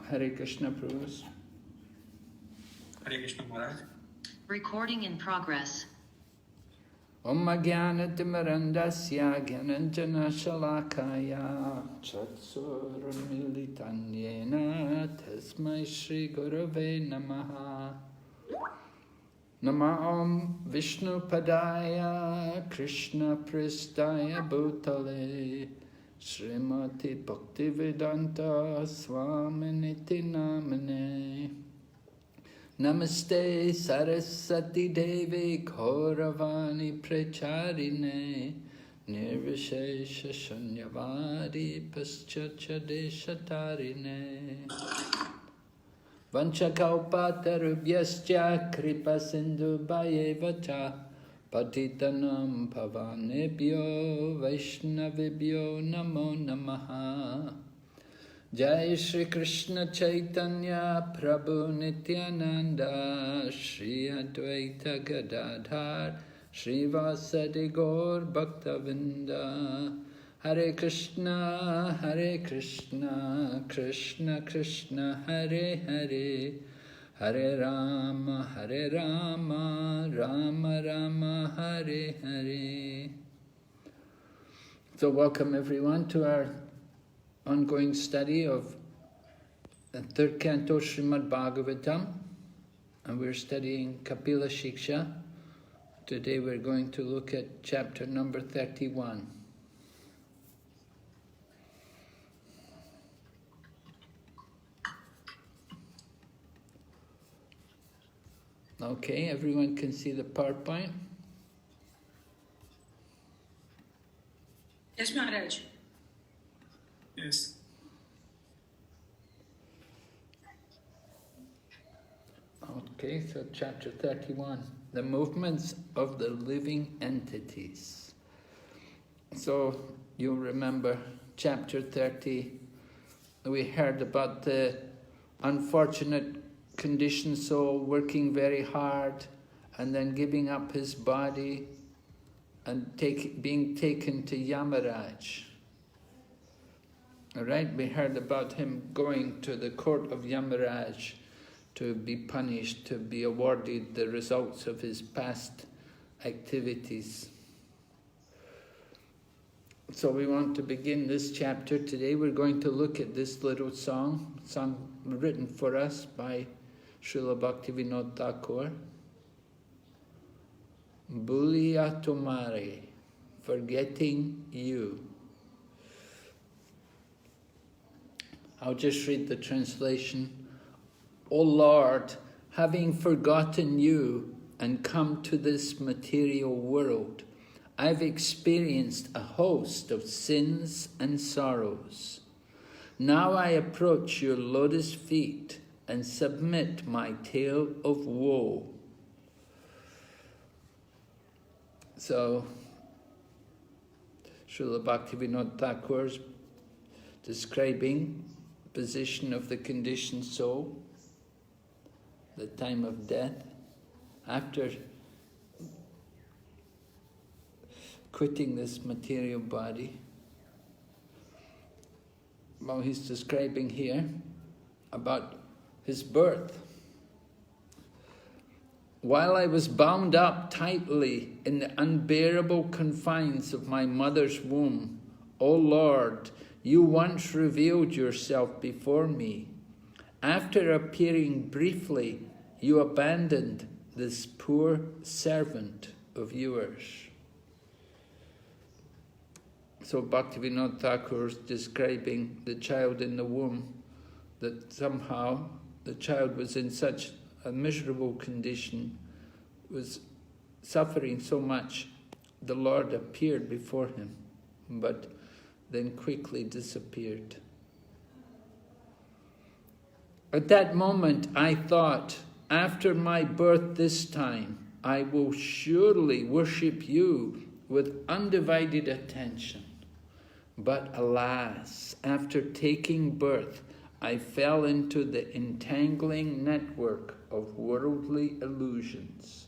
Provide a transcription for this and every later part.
Hare Krishna, Prabhus. Hare Krishna Maharaj. Recording in progress. Om Jnanatimirandasya Gyananjana Shalakaya Chatsurmilitanyena Tasmai Shri Gurave Namaha. Nama Om Vishnu Padaya Krishna Pristaya Bhutale Srimati Bhaktivedanta Swaminiti Namane. Namaste Saraswati Devi Gauravani Pracharine Nirvishesha Shunyavadi Paschacha Deshatarine Vanchakalpatarubhyascha Kripa Sindhu Bhayevacha Patitanam Pavanebhyo Vaishnavibhyo Namo Namaha. Jai Shri Krishna Chaitanya Prabhu Nityananda Shri Advaita Gadadhar Shri Vasadi Gaur Bhaktavinda. Hare Krishna Krishna Krishna Hare Hare Hare Rama Rama Rama Hare Hare. So welcome everyone to our ongoing study of the third canto Srimad Bhagavatam, and we're studying Kapila Siksha. Today we're going to look at chapter number 31. Okay, everyone can see the PowerPoint? Yes, Maharaj. Yes. Okay, so chapter 31, the movements of the living entities. So you'll remember chapter 30, we heard about the unfortunate conditioned soul working very hard and then giving up his body and being taken to Yamaraj. All right, we heard about him going to the court of Yamaraj to be punished, to be awarded the results of his past activities. So we want to begin this chapter today. We're going to look at this little song written for us by Srila Bhaktivinoda Thakur. Bhuliya Tumare, forgetting you. I'll just read the translation. O Lord, having forgotten you and come to this material world, I've experienced a host of sins and sorrows. Now I approach your lotus feet and submit my tale of woe. So, Srila Bhaktivinoda Thakur is describing the position of the conditioned soul, the time of death, after quitting this material body. Well, he's describing here about his birth. While I was bound up tightly in the unbearable confines of my mother's womb, O Lord, you once revealed yourself before me. After appearing briefly, you abandoned this poor servant of yours. So Bhaktivinoda Thakur is describing the child in the womb, that somehow the child was in such a miserable condition, was suffering so much, the Lord appeared before him, but then quickly disappeared. At that moment I thought, after my birth this time, I will surely worship you with undivided attention. But alas, after taking birth, I fell into the entangling network of worldly illusions.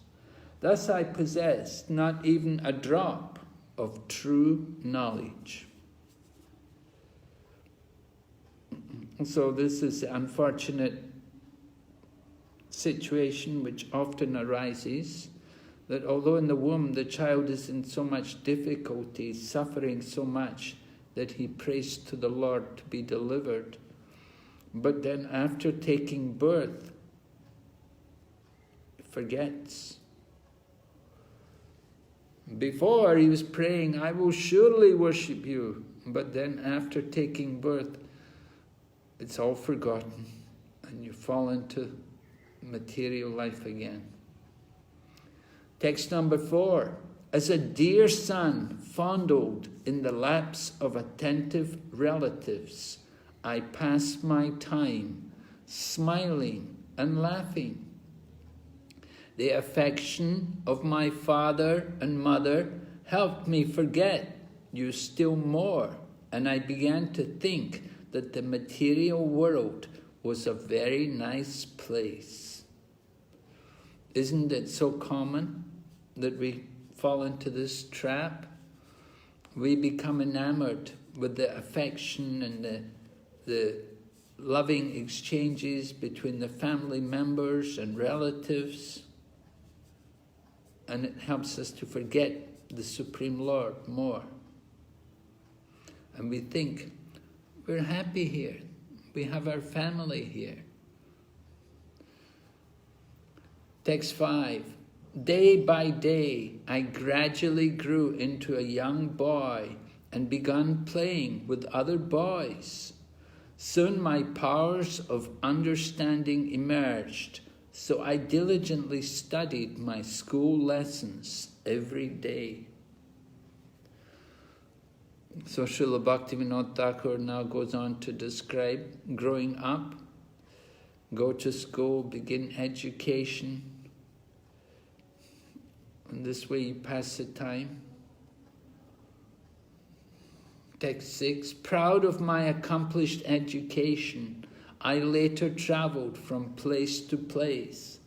Thus I possessed not even a drop of true knowledge. So this is the unfortunate situation which often arises, that although in the womb the child is in so much difficulty, suffering so much, that he prays to the Lord to be delivered. But then after taking birth, he forgets. Before he was praying, I will surely worship you. But then after taking birth, it's all forgotten. And you fall into material life again. Text number 4. As a dear son fondled in the laps of attentive relatives, I pass my time smiling and laughing. The affection of my father and mother helped me forget you still more, and I began to think that the material world was a very nice place. Isn't it so common that we fall into this trap? We become enamored with the affection and the loving exchanges between the family members and relatives, and it helps us to forget the Supreme Lord more. And we think, we're happy here, we have our family here. Text 5. Day by day, I gradually grew into a young boy and began playing with other boys. Soon my powers of understanding emerged, so I diligently studied my school lessons every day. So Srila Bhaktivinoda Thakur now goes on to describe growing up, go to school, begin education, and this way you pass the time. Text 6. Proud of my accomplished education, I later travelled from place to place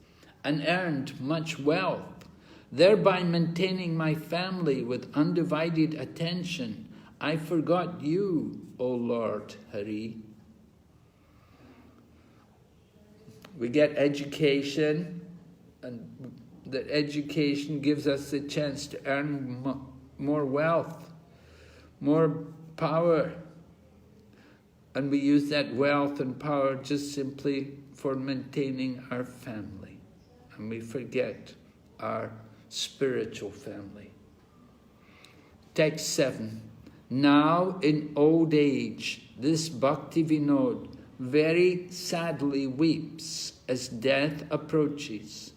and earned much wealth, thereby maintaining my family with undivided attention. I forgot you, O Lord Hari. We get education, and that education gives us the chance to earn more wealth, more power. And we use that wealth and power just simply for maintaining our family. And we forget our spiritual family. Text 7. Now in old age, this Bhakti Vinod very sadly weeps as death approaches.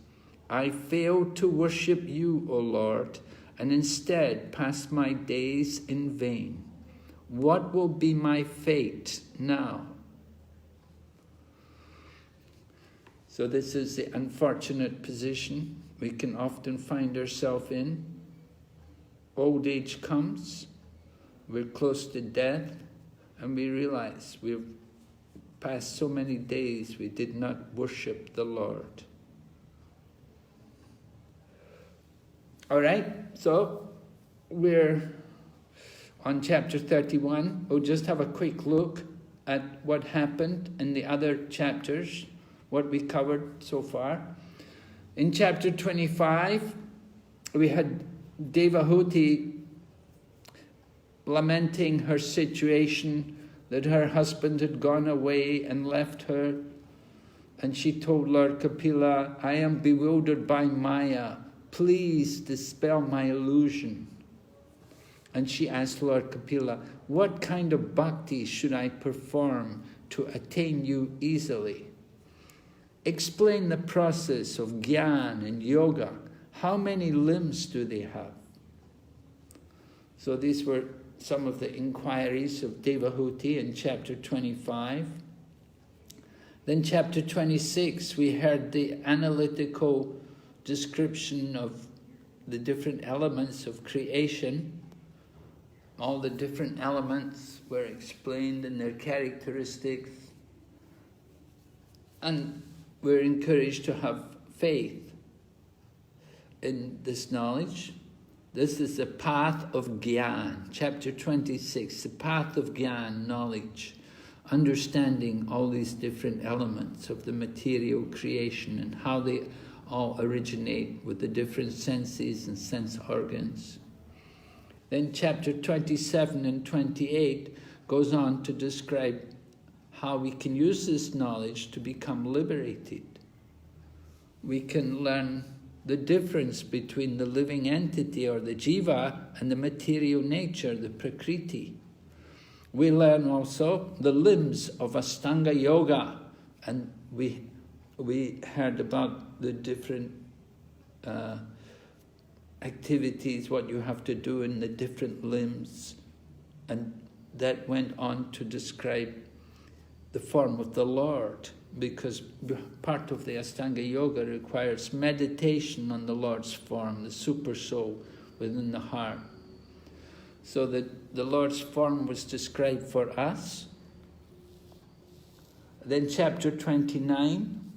I failed to worship you, O Lord, and instead pass my days in vain. What will be my fate now? So this is the unfortunate position we can often find ourselves in. Old age comes, we're close to death, and we realize we've passed so many days we did not worship the Lord. All right, so we're on chapter 31. We'll just have a quick look at what happened in the other chapters, what we covered so far. In chapter 25, we had Devahuti lamenting her situation, that her husband had gone away and left her. And she told Lord Kapila, I am bewildered by Maya. Please dispel my illusion. And she asked Lord Kapila, what kind of bhakti should I perform to attain you easily? Explain the process of jnana and yoga. How many limbs do they have? So these were some of the inquiries of Devahuti in chapter 25. Then chapter 26, we heard the analytical description of the different elements of creation. All the different elements were explained in their characteristics. And we're encouraged to have faith in this knowledge. This is the path of jnana, chapter 26, the path of jnana, knowledge. understanding all these different elements of the material creation and how they all originate with the different senses and sense organs. Then chapter 27 and 28 goes on to describe how we can use this knowledge to become liberated. We can learn the difference between the living entity or the jiva and the material nature, the prakriti. We learn also the limbs of Ashtanga Yoga, and we heard about the different activities, what you have to do in the different limbs, and that went on to describe the form of the Lord, because part of the Ashtanga Yoga requires meditation on the Lord's form, the super soul within the heart. So that the Lord's form was described for us. Then chapter 29,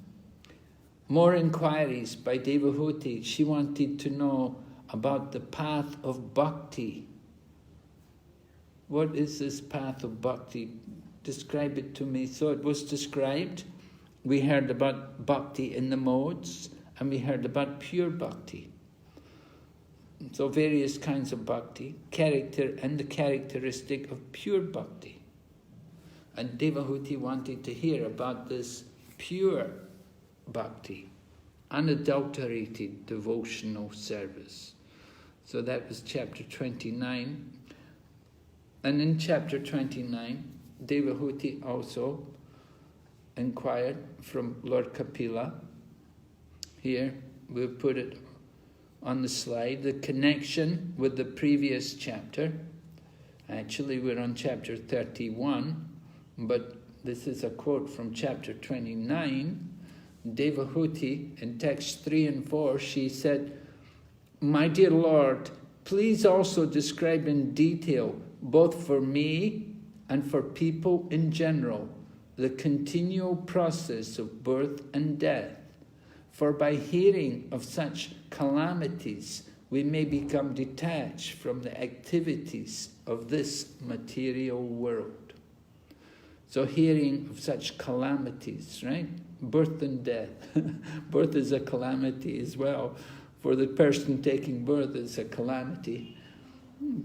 more inquiries by Devahuti. She wanted to know about the path of bhakti. What is this path of bhakti? Describe it to me. So it was described. We heard about bhakti in the modes, and we heard about pure bhakti. So various kinds of bhakti, character and the characteristic of pure bhakti. And Devahuti wanted to hear about this pure bhakti, unadulterated devotional service. So that was chapter 29. And in chapter 29, Devahuti also inquired from Lord Kapila. Here we'll put it on the slide, the connection with the previous chapter. Actually, we're on chapter 31, but this is a quote from chapter 29. Devahuti, in text 3 and 4, she said, "My dear Lord, please also describe in detail, both for me and for people in general, the continual process of birth and death. For by hearing of such calamities, we may become detached from the activities of this material world." So hearing of such calamities, right? Birth and death. Birth is a calamity as well. For the person taking birth, it's a calamity.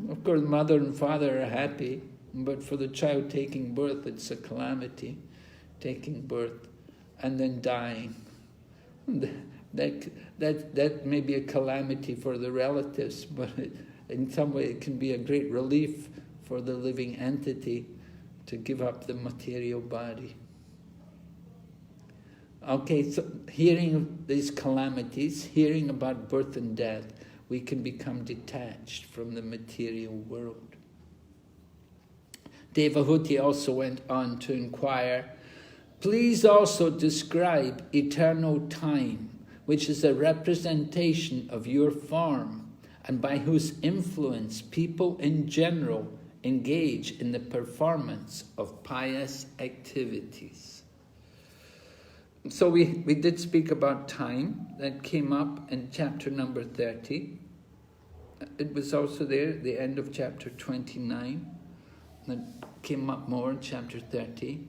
Of course, mother and father are happy, but for the child taking birth, it's a calamity. Taking birth and then dying. That may be a calamity for the relatives, but in some way it can be a great relief for the living entity to give up the material body. Okay, so hearing of these calamities, hearing about birth and death, we can become detached from the material world. Devahuti also went on to inquire, "Please also describe eternal time, which is a representation of your form, and by whose influence people in general engage in the performance of pious activities." So we did speak about time. That came up in chapter number 30. It was also there at the end of chapter 29. That came up more in chapter 30.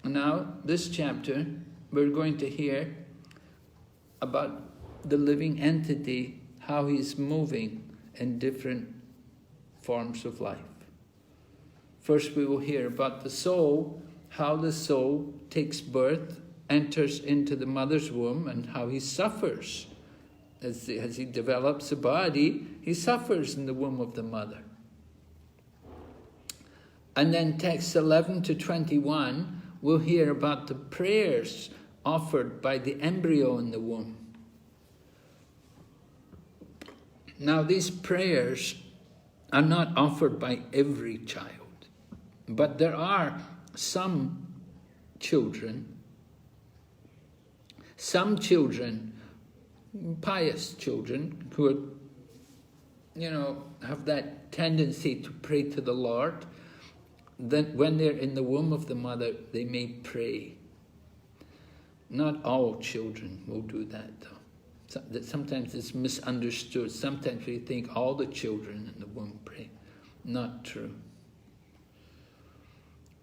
Now, this chapter, we're going to hear about the living entity, how he's moving in different forms of life. First, we will hear about the soul, how the soul takes birth, enters into the mother's womb, and how he suffers. As he develops a body, he suffers in the womb of the mother. And then texts 11 to 21, we'll hear about the prayers offered by the embryo in the womb. Now, these prayers are not offered by every child, but there are some children, pious children, who are, have that tendency to pray to the Lord. Then when they're in the womb of the mother, they may pray. Not all children will do that, though. Sometimes it's misunderstood. Sometimes we think all the children in the womb pray. Not true.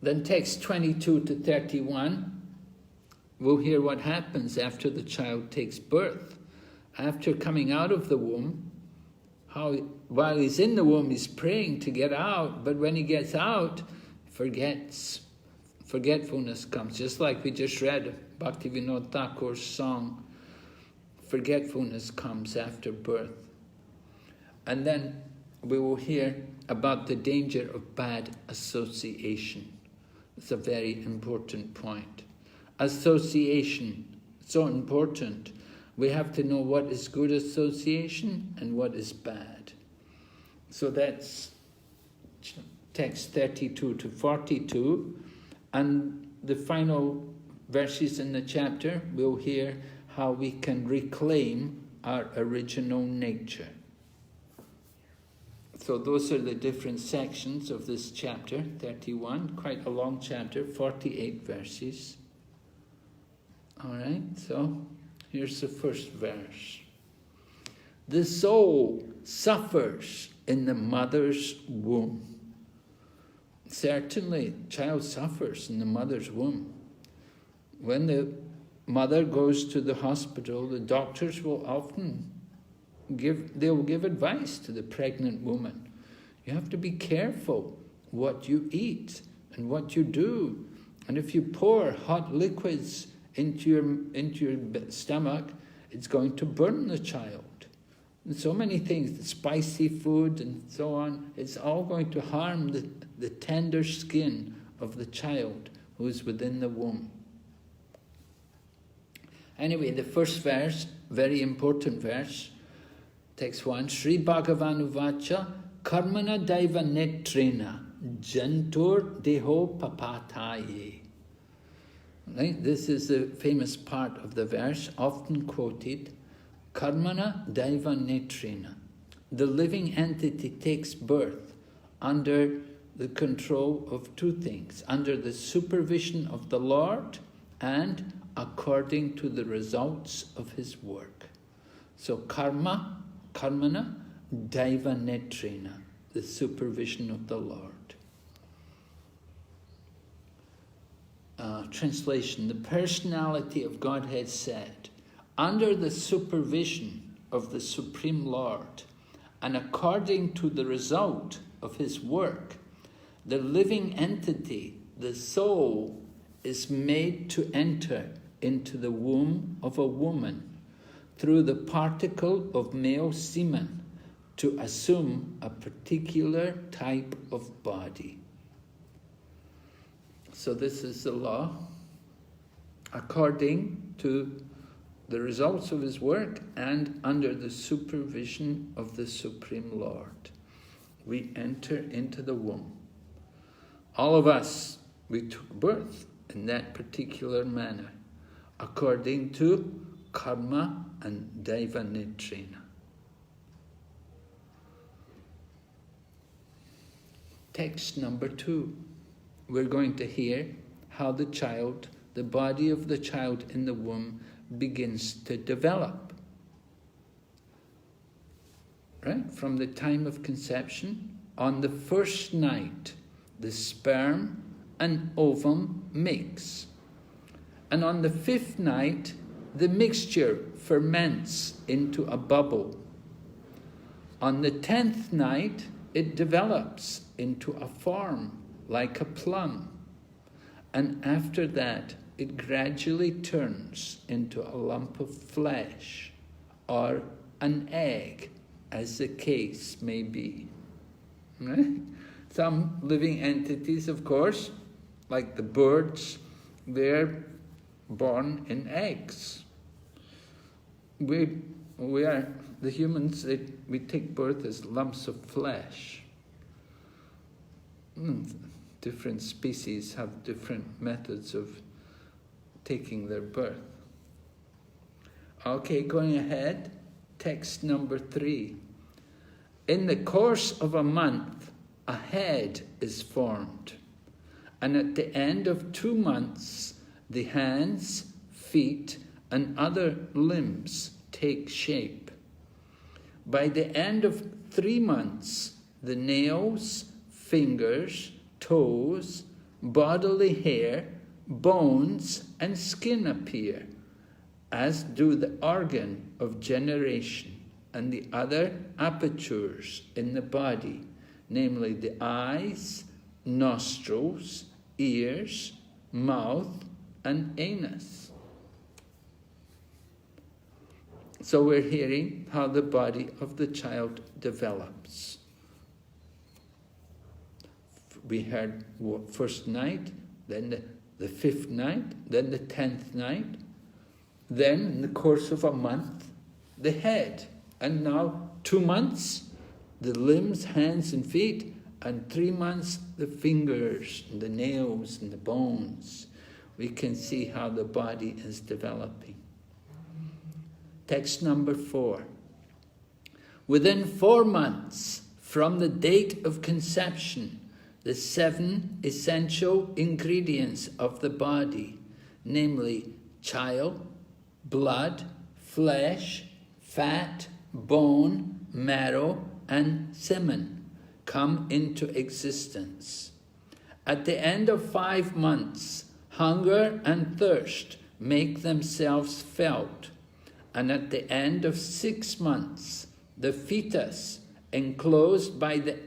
Then text 22 to 31, we'll hear what happens after the child takes birth. After coming out of the womb, while he's in the womb, he's praying to get out, but when he gets out, forgetfulness comes. Just like we just read Bhakti Vinod Thakur's song, forgetfulness comes after birth. And then we will hear about the danger of bad association. It's a very important point. Association, so important. We have to know what is good association and what is bad. So that's text 32 to 42. And the final verses in the chapter, we'll hear how we can reclaim our original nature. So those are the different sections of this chapter, 31, quite a long chapter, 48 verses. All right, so here's the first verse. The soul suffers in the mother's womb. Certainly, child suffers in the mother's womb. When the mother goes to the hospital, the doctors will often they'll give advice to the pregnant woman. You have to be careful what you eat and what you do. And if you pour hot liquids into your stomach, it's going to burn the child. And so many things, the spicy food and so on, it's all going to harm the tender skin of the child who is within the womb. Anyway, the first verse, very important verse, text 1, Sri Bhagavanuvacha Karmana Daiva Netrena Jantur Deho Papataye. Right? This is the famous part of the verse, often quoted. Karmana Daiva Netrena. The living entity takes birth under the control of two things, under the supervision of the Lord and according to the results of his work. So karmana daiva netrena, the supervision of the Lord. Translation, the personality of Godhead said, under the supervision of the Supreme Lord and according to the result of his work, the living entity, the soul, is made to enter into the womb of a woman through the particle of male semen to assume a particular type of body. So this is the law. According to the results of his work and under the supervision of the Supreme Lord, we enter into the womb. All of us, we took birth in that particular manner, according to karma and daiva netrena. Text number 2. We're going to hear how the body of the child in the womb begins to develop. Right? From the time of conception, on the first night, the sperm and ovum mix. And on the 5th night, the mixture ferments into a bubble. On the 10th night, it develops into a form like a plum. And after that, it gradually turns into a lump of flesh or an egg, as the case may be. Right? Some living entities, of course, like the birds, they're born in eggs. We are, the humans, we take birth as lumps of flesh. Different species have different methods of taking their birth. Okay, going ahead, text number 3. In the course of a month, a head is formed, and at the end of 2 months, the hands, feet, and other limbs take shape. By the end of 3 months, the nails, fingers, toes, bodily hair, bones, and skin appear, as do the organ of generation and the other apertures in the body, namely the eyes, nostrils, ears, mouth, and anus. So we're hearing how the body of the child develops. We heard first night, then the 5th night, then the 10th night, then in the course of a month, the head. And now 2 months, the limbs, hands and feet, and 3 months, the fingers, and the nails and the bones. We can see how the body is developing. Text number 4. Within 4 months from the date of conception, the 7 essential ingredients of the body, namely chyle, blood, flesh, fat, bone, marrow, and semen, come into existence. At the end of 5 months, hunger and thirst make themselves felt, and at the end of 6 months, the fetus, enclosed by the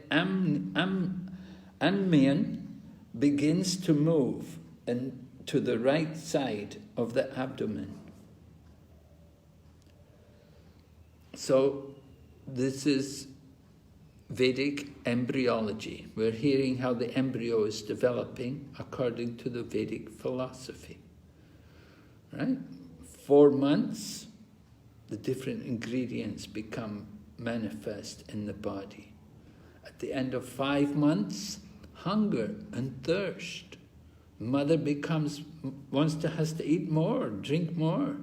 amnion, begins to move to the right side of the abdomen. So this is Vedic embryology. We're hearing how the embryo is developing according to the Vedic philosophy. Right? 4 months, the different ingredients become manifest in the body. At the end of 5 months, hunger and thirst. Mother has to eat more, drink more,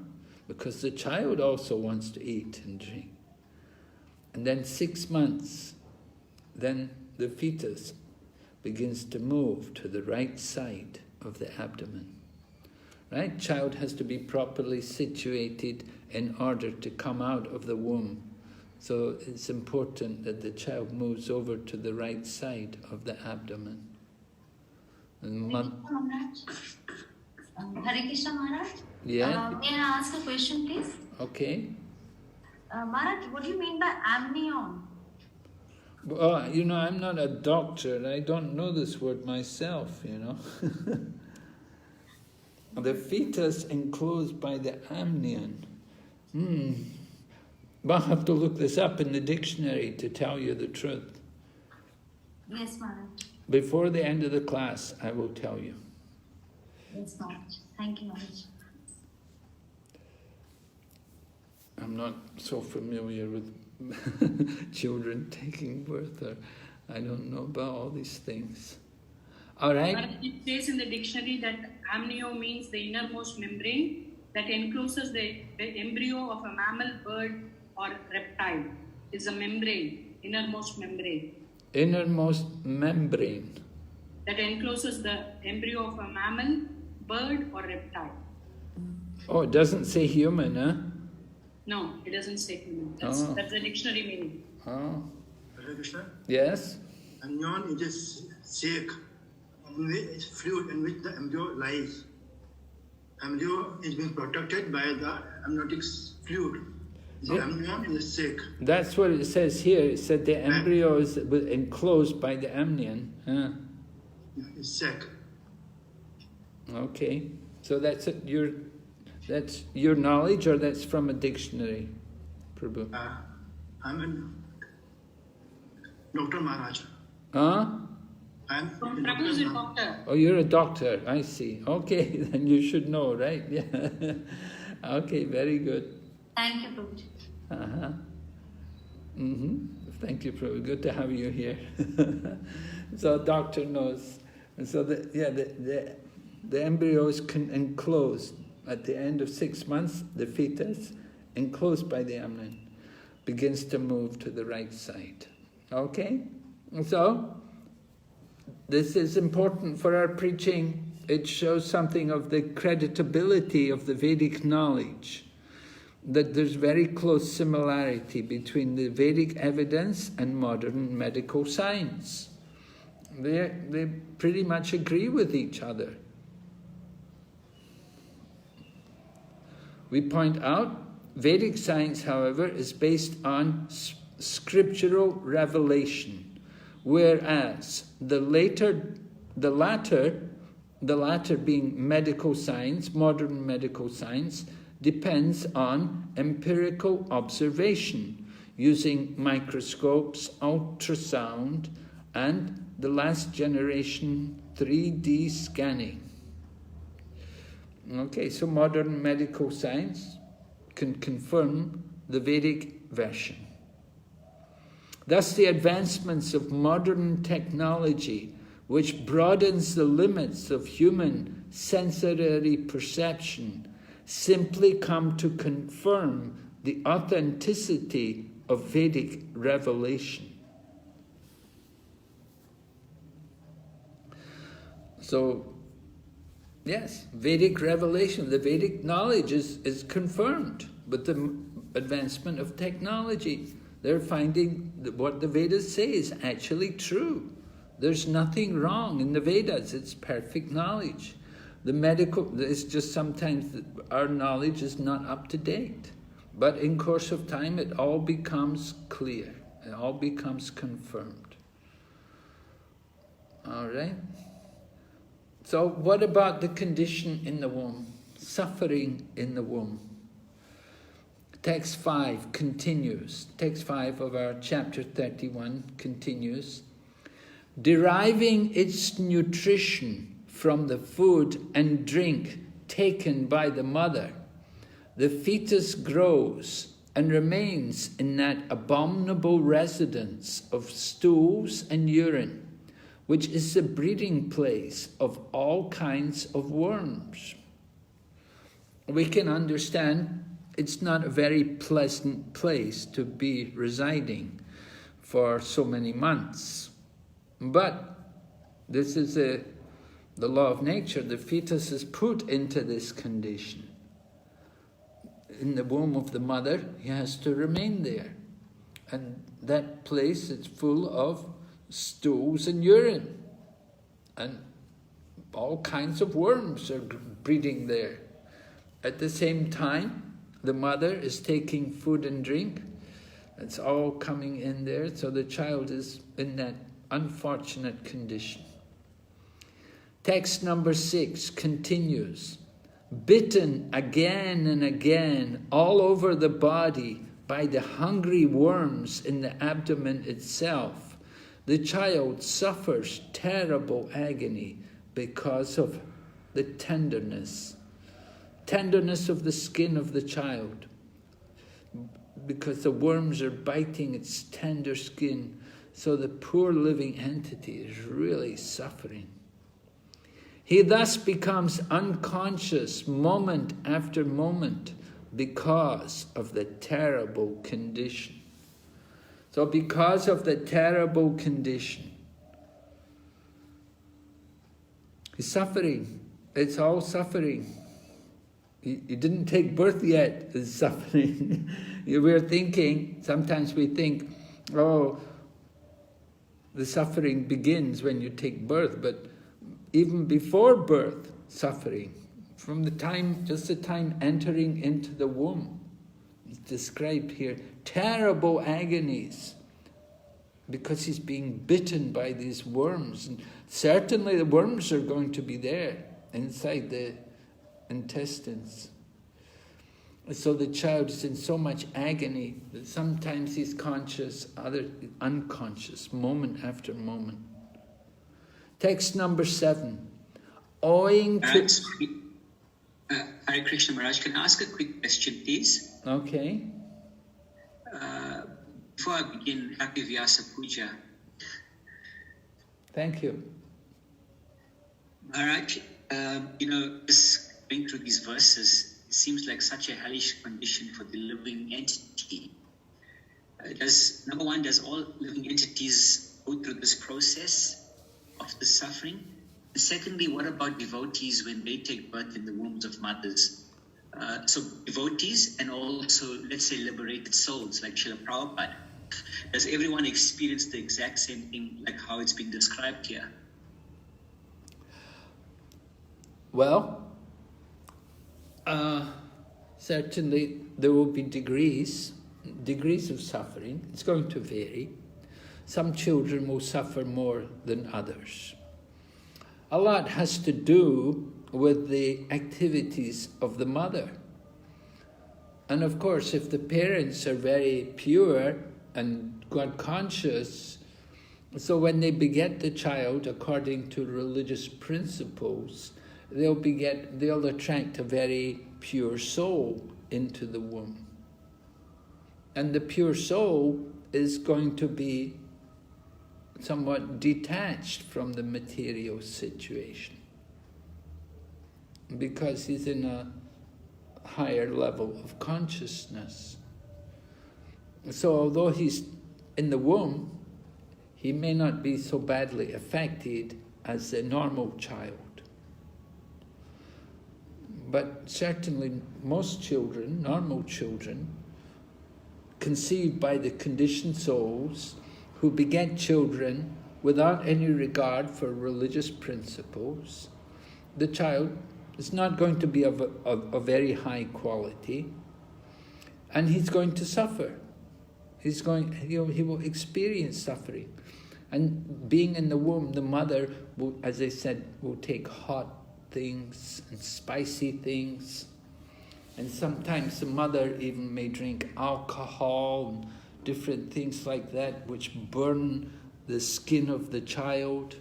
because the child also wants to eat and drink. And then 6 months, then the fetus begins to move to the right side of the abdomen. Right? Child has to be properly situated in order to come out of the womb. So it's important that the child moves over to the right side of the abdomen. And Hare Krishna Maharaj. Yeah. May I ask a question, please? Okay. Maharaj, what do you mean by amnion? Well, I'm not a doctor, and I don't know this word myself, The fetus enclosed by the amnion. But I'll have to look this up in the dictionary to tell you the truth. Yes, Maharaj. Before the end of the class, I will tell you. Yes, Maharaj. Thank you, Maharaj. I'm not so familiar with children taking birth, or I don't know about all these things. All right? But it says in the dictionary that amnio means the innermost membrane that encloses the embryo of a mammal, bird, or reptile. Is a membrane, innermost membrane. Innermost membrane. That encloses the embryo of a mammal, bird, or reptile. Oh, it doesn't say human, huh? No, it doesn't say human. That's the dictionary meaning. Oh. Hare Krishna. Yes? Amnion is a sac, it's fluid in which the embryo lies. Embryo is being protected by the amniotic fluid. The amnion is a sac. That's what it says here. It said the embryo is enclosed by the amnion. It's sac. Okay. So that's your knowledge, or that's from a dictionary, Prabhu? I'm a Dr. Maharaj. Huh? Prabhu is a doctor. Oh, you're a doctor. I see. Okay, then you should know, right? Yeah. Okay, very good. Thank you, Prabhuji. Thank you, Prabhu. Good to have you here. So doctor knows. And so the embryo is enclosed. At the end of 6 months, the fetus, enclosed by the amnion, begins to move to the right side. Okay? So, this is important for our preaching. It shows something of the creditability of the Vedic knowledge. that there's very close similarity between the Vedic evidence and modern medical science. They pretty much agree with each other. We point out, Vedic science, however, is based on scriptural revelation, whereas the latter being medical science, modern medical science, depends on empirical observation using microscopes, ultrasound, and the last generation 3D scanning. Okay, so modern medical science can confirm the Vedic version. Thus, the advancements of modern technology, which broadens the limits of human sensory perception, simply come to confirm the authenticity of Vedic revelation. So, yes, Vedic revelation, the Vedic knowledge is confirmed with the advancement of technology. They're finding that what the Vedas say is actually true. There's nothing wrong in the Vedas, it's perfect knowledge. The medical, it's just sometimes our knowledge is not up to date. But in course of time, it all becomes clear. It all becomes confirmed. All right? So what about the condition in the womb? Suffering in the womb. Text 5 continues. Text 5 of our chapter 31 continues. Deriving its nutrition from the food and drink taken by the mother, the fetus grows and remains in that abominable residence of stools and urine, which is the breeding place of all kinds of worms. We can understand it's not a very pleasant place to be residing for so many months. But this is the law of nature. The fetus is put into this condition. In the womb of the mother, he has to remain there. And that place is full of stools and urine. And all kinds of worms are breeding there. At the same time, the mother is taking food and drink. It's all coming in there, so the child is in that unfortunate condition. Text number 6 continues. Bitten again and again all over the body by the hungry worms in the abdomen itself, the child suffers terrible agony because of the tenderness of the skin of the child, because the worms are biting its tender skin, so the poor living entity is really suffering. He thus becomes unconscious moment after moment because of the terrible condition. So because of the terrible condition, he's suffering. It's all suffering. He didn't take birth yet, it's suffering. We're thinking, sometimes we think, oh, the suffering begins when you take birth, but even before birth, suffering. From the time, just the time entering into the womb. It's described here, terrible agonies, because he's being bitten by these worms. And certainly the worms are going to be there, inside the intestines. So the child is in so much agony that sometimes he's conscious, others unconscious, moment after moment. Text number 7. Owing to... Hare Krishna Maharaj, can I ask a quick question, please? Okay. Before I begin, Happy Vyasa Puja. Thank you. Maharaj, just going through these verses, it seems like such a hellish condition for the living entity. Number one, does all living entities go through this process of the suffering? And secondly, what about devotees when they take birth in the wombs of mothers? So devotees and also, let's say, liberated souls like Srila Prabhupada. Does everyone experience the exact same thing like how it's being described here? Well, certainly there will be degrees of suffering. It's going to vary. Some children will suffer more than others. A lot has to do with the activities of the mother. And of course, if the parents are very pure and God conscious, so when they beget the child according to religious principles, they'll attract a very pure soul into the womb. And the pure soul is going to be somewhat detached from the material situation, because he's in a higher level of consciousness. So although he's in the womb, he may not be so badly affected as a normal child. But certainly most children, normal children, conceived by the conditioned souls who beget children without any regard for religious principles, the child is not going to be of a very high quality, and he's going to suffer. He will experience suffering. And being in the womb, the mother will, as I said, will take hot things and spicy things. And sometimes the mother even may drink alcohol and different things like that, which burn the skin of the child.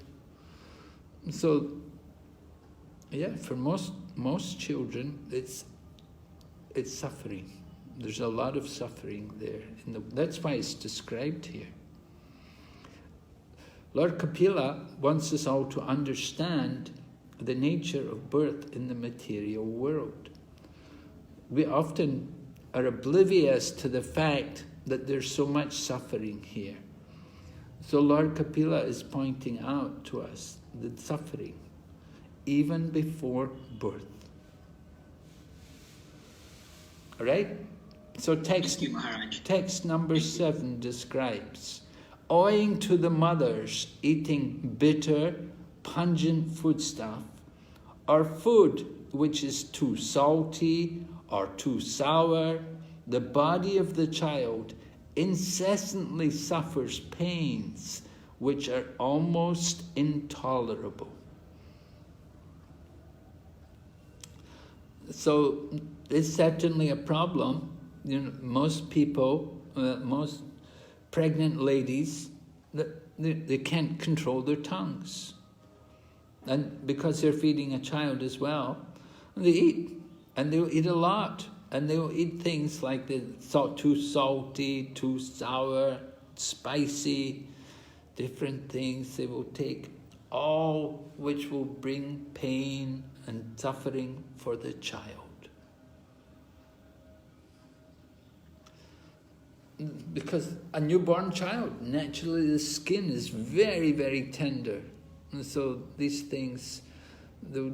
So, yeah, for most children, it's suffering. There's a lot of suffering there. That's why it's described here. Lord Kapila wants us all to understand the nature of birth in the material world. We often are oblivious to the fact that there's so much suffering here. So Lord Kapila is pointing out to us the suffering even before birth. All right? So text number 7 describes, owing to the mothers eating bitter, pungent foodstuff, or food which is too salty or too sour, the body of the child incessantly suffers pains which are almost intolerable. So it's certainly a problem. You know, most people, most pregnant ladies, they can't control their tongues. And because they're feeding a child as well, they eat. And they'll eat a lot. And they'll eat things like too salty, too sour, spicy, different things they will take, all which will bring pain and suffering for the child. Because a newborn child, naturally the skin is very, very tender. And so these things, they'll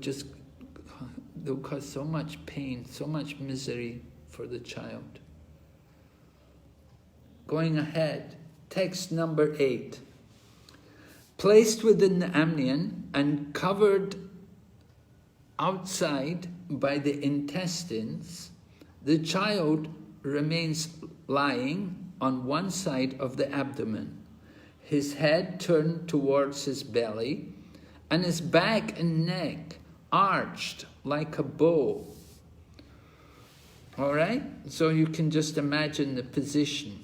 cause so much pain, so much misery for the child. Going ahead, text number 8. Placed within the amnion and covered outside by the intestines, the child remains lying on one side of the abdomen, his head turned towards his belly, and his back and neck arched like a bow. All right? So you can just imagine the position.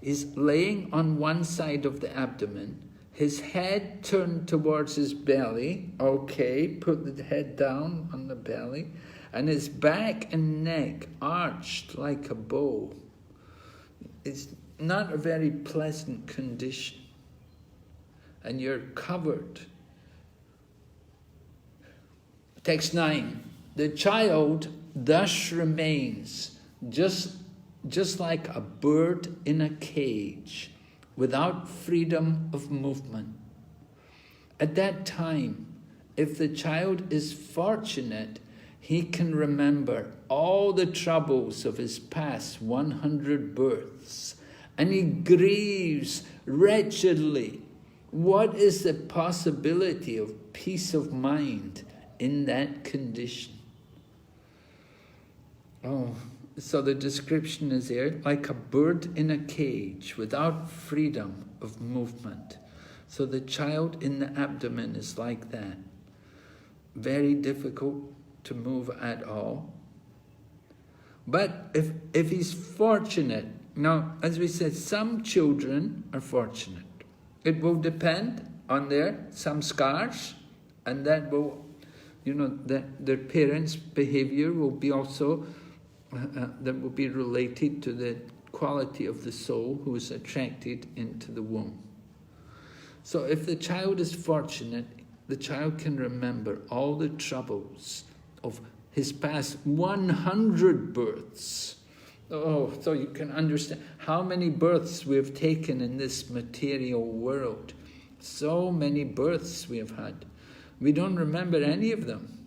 He's laying on one side of the abdomen, his head turned towards his belly. Okay, put the head down on the belly, and his back and neck arched like a bow. It's not a very pleasant condition. And you're covered. Text 9. The child thus remains just like a bird in a cage, without freedom of movement. At that time, if the child is fortunate, he can remember all the troubles of his past 100 births, and he grieves wretchedly. What is the possibility of peace of mind in that condition? Oh, so the description is there, like a bird in a cage without freedom of movement. So the child in the abdomen is like that. Very difficult to move at all. But if he's fortunate, now, as we said, some children are fortunate. It will depend on their samskars, and that will, that their parents' behavior will be also, that will be related to the quality of the soul who is attracted into the womb. So if the child is fortunate, the child can remember all the troubles of his past 100 births. Oh, so you can understand how many births we have taken in this material world. So many births we have had. We don't remember any of them.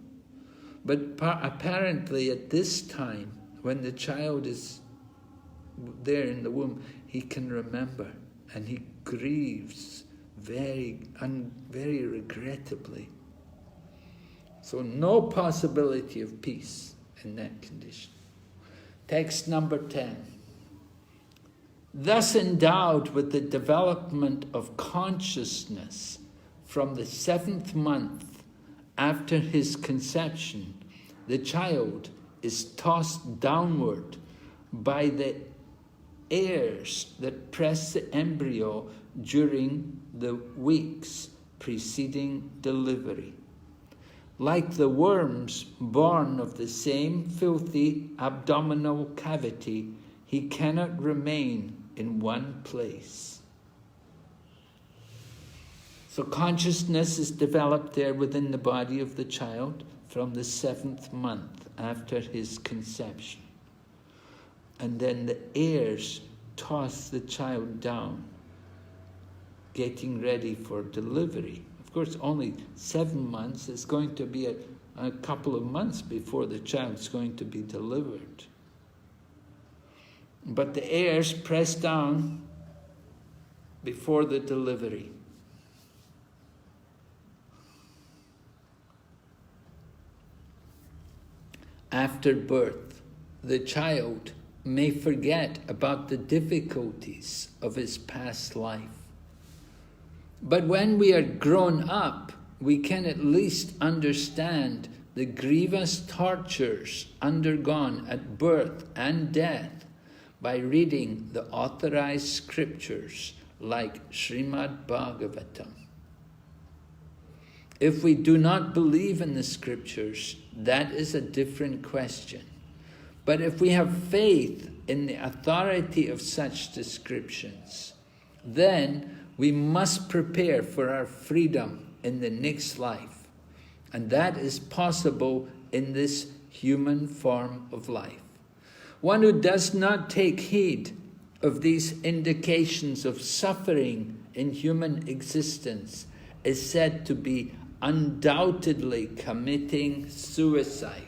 But apparently at this time, when the child is there in the womb, he can remember, and he grieves very regrettably. So no possibility of peace in that condition. Text number 10. Thus endowed with the development of consciousness from the 7th month after his conception, the child is tossed downward by the airs that press the embryo during the weeks preceding delivery. Like the worms born of the same filthy abdominal cavity, he cannot remain in one place. So consciousness is developed there within the body of the child from the 7th month after his conception. And then the airs toss the child down, getting ready for delivery. Of course, only 7 months. It's going to be a couple of months before the child's going to be delivered. But the airs press down before the delivery. After birth, the child may forget about the difficulties of his past life. But when we are grown up, we can at least understand the grievous tortures undergone at birth and death by reading the authorized scriptures like Srimad Bhagavatam. If we do not believe in the scriptures, that is a different question. But if we have faith in the authority of such descriptions, then we must prepare for our freedom in the next life. And that is possible in this human form of life. One who does not take heed of these indications of suffering in human existence is said to be undoubtedly committing suicide.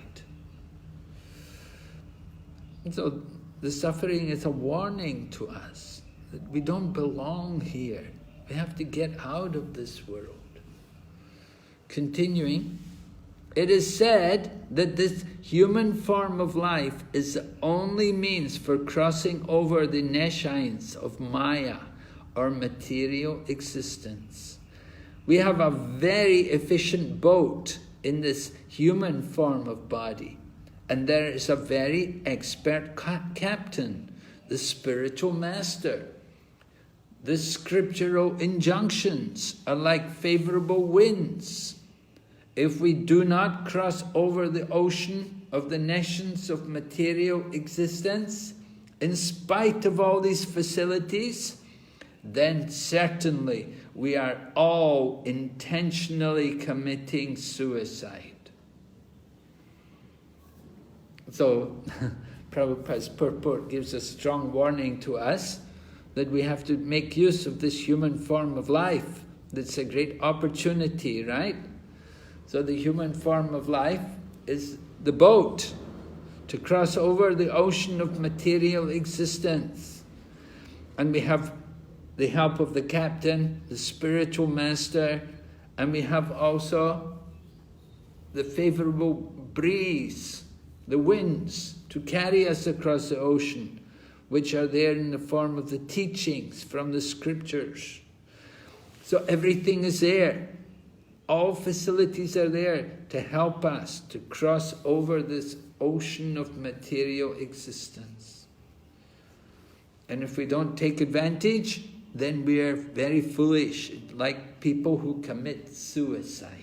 So the suffering is a warning to us that we don't belong here. We have to get out of this world. Continuing, it is said that this human form of life is the only means for crossing over the nescience of Maya, or material existence. We have a very efficient boat in this human form of body, and there is a very expert captain, the spiritual master. The scriptural injunctions are like favorable winds. If we do not cross over the ocean of the nescience of material existence, in spite of all these facilities, then certainly we are all intentionally committing suicide. So, Prabhupada's purport gives a strong warning to us that we have to make use of this human form of life. That's a great opportunity, right? So the human form of life is the boat to cross over the ocean of material existence. And we have the help of the captain, the spiritual master, and we have also the favorable breeze, the winds, to carry us across the ocean, which are there in the form of the teachings from the scriptures. So everything is there. All facilities are there to help us to cross over this ocean of material existence. And if we don't take advantage, then we are very foolish, like people who commit suicide.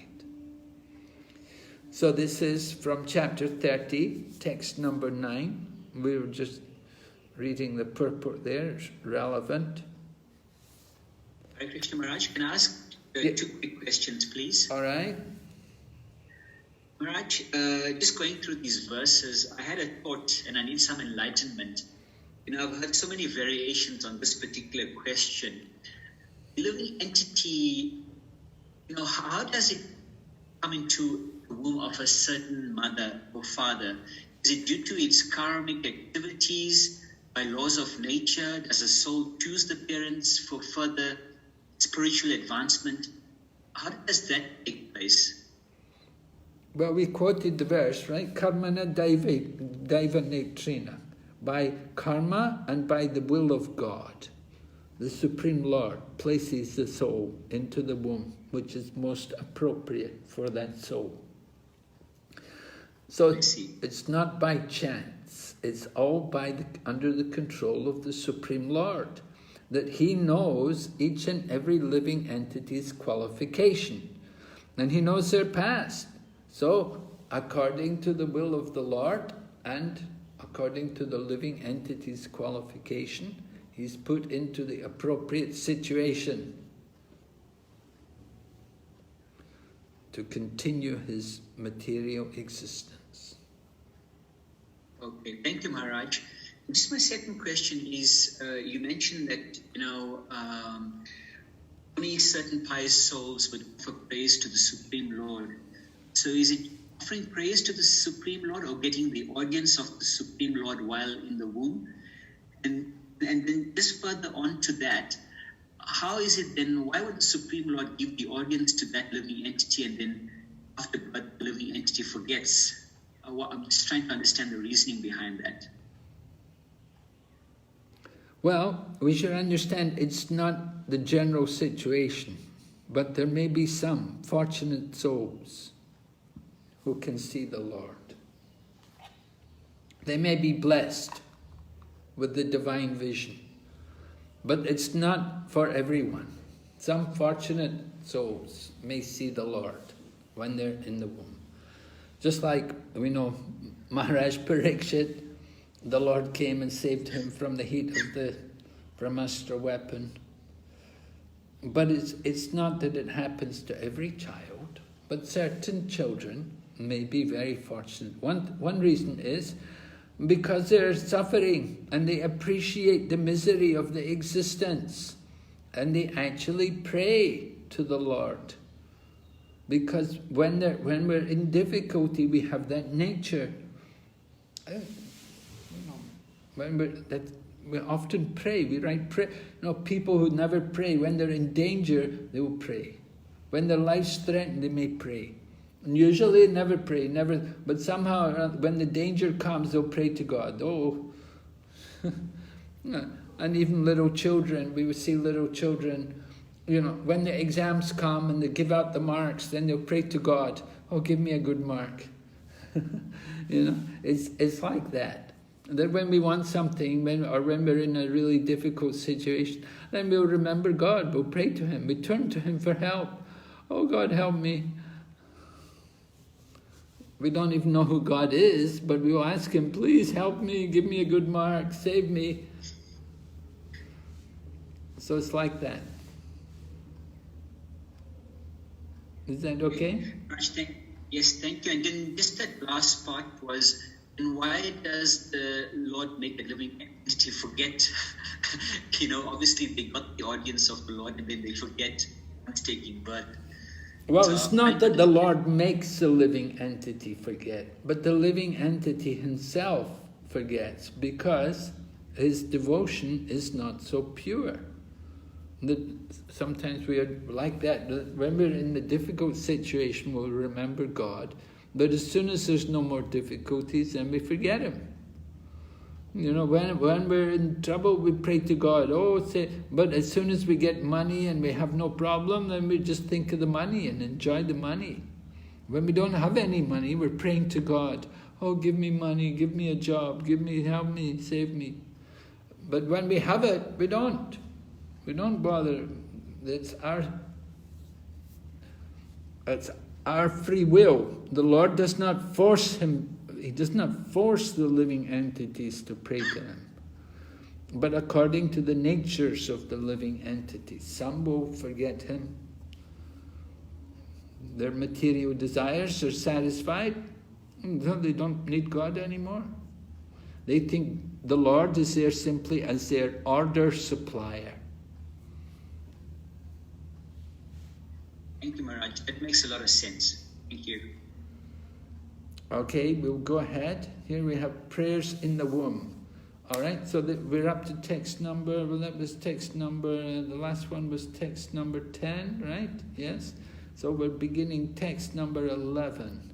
So this is from chapter 30, text number 9. We were just reading the purport there, it's relevant. Hare Krishna Maharaj, can I ask 2 quick questions, please? All right. Maharaj, just going through these verses, I had a thought and I need some enlightenment. I've heard so many variations on this particular question. The living entity, how does it come into the womb of a certain mother or father? Is it due to its karmic activities, by laws of nature? Does the soul choose the parents for further spiritual advancement? How does that take place? Well, we quoted the verse, right? Karmana daiva netrina. By karma and by the will of God, the Supreme Lord places the soul into the womb, which is most appropriate for that soul. So it's not by chance. It's all under the control of the Supreme Lord, that He knows each and every living entity's qualification, and He knows their past. So, according to the will of the Lord and according to the living entity's qualification, he's put into the appropriate situation to continue his material existence. Okay, thank you, Maharaj. Just my second question is, you mentioned that, only certain pious souls would offer praise to the Supreme Lord. So is it offering praise to the Supreme Lord or getting the audience of the Supreme Lord while in the womb? And then just further on to that, how is it then, why would the Supreme Lord give the audience to that living entity and then after birth the living entity forgets? I'm just trying to understand the reasoning behind that. Well, we should understand it's not the general situation, but there may be some fortunate souls who can see the Lord. They may be blessed with the divine vision, but it's not for everyone. Some fortunate souls may see the Lord when they're in the womb. Just like we know Maharaj Parikshit, the Lord came and saved him from the heat of the Brahmastra weapon. But it's not that it happens to every child, but certain children may be very fortunate. One reason is because they're suffering and they appreciate the misery of the existence and they actually pray to the Lord. Because when we're in difficulty, we have that nature. We often pray. We write pray. People who never pray, when they're in danger, they will pray. When their life's threatened, they may pray. And usually, never pray, never. But somehow, when the danger comes, they'll pray to God. Oh, and even little children. We would see little children. When the exams come and they give out the marks, then they'll pray to God. Oh, give me a good mark. It's like that. That when we want something, or when we're in a really difficult situation, then we'll remember God. We'll pray to Him. We turn to Him for help. Oh, God, help me. We don't even know who God is, but we will ask Him, please help me, give me a good mark, save me. So it's like that. Is that okay? Yes, thank you. And then just that last part was, and why does the Lord make the living entity forget? Obviously they got the audience of the Lord and then they forget once taking birth. Well, So it's not that the Lord makes the living entity forget, but the living entity himself forgets because his devotion is not so pure. That sometimes we are like that. When we're in a difficult situation, we'll remember God, but as soon as there's no more difficulties, then we forget Him. You know, when we're in trouble, we pray to God. But as soon as we get money and we have no problem, then we just think of the money and enjoy the money. When we don't have any money, we're praying to God. Oh, give me money, give me a job, help me, save me. But when we have it, we don't. We don't bother. It's our free will. The Lord does not force Him. He does not force the living entities to pray to Him, but according to the natures of the living entities. Some will forget Him. Their material desires are satisfied. They don't need God anymore. They think the Lord is there simply as their order supplier. Thank you, Maharaj. That makes a lot of sense. Thank you. Okay, we'll go ahead. Here we have prayers in the womb. All right, so we're up to text number, well, that was text number, the last one was text number 10, right? Yes? So we're beginning text number 11.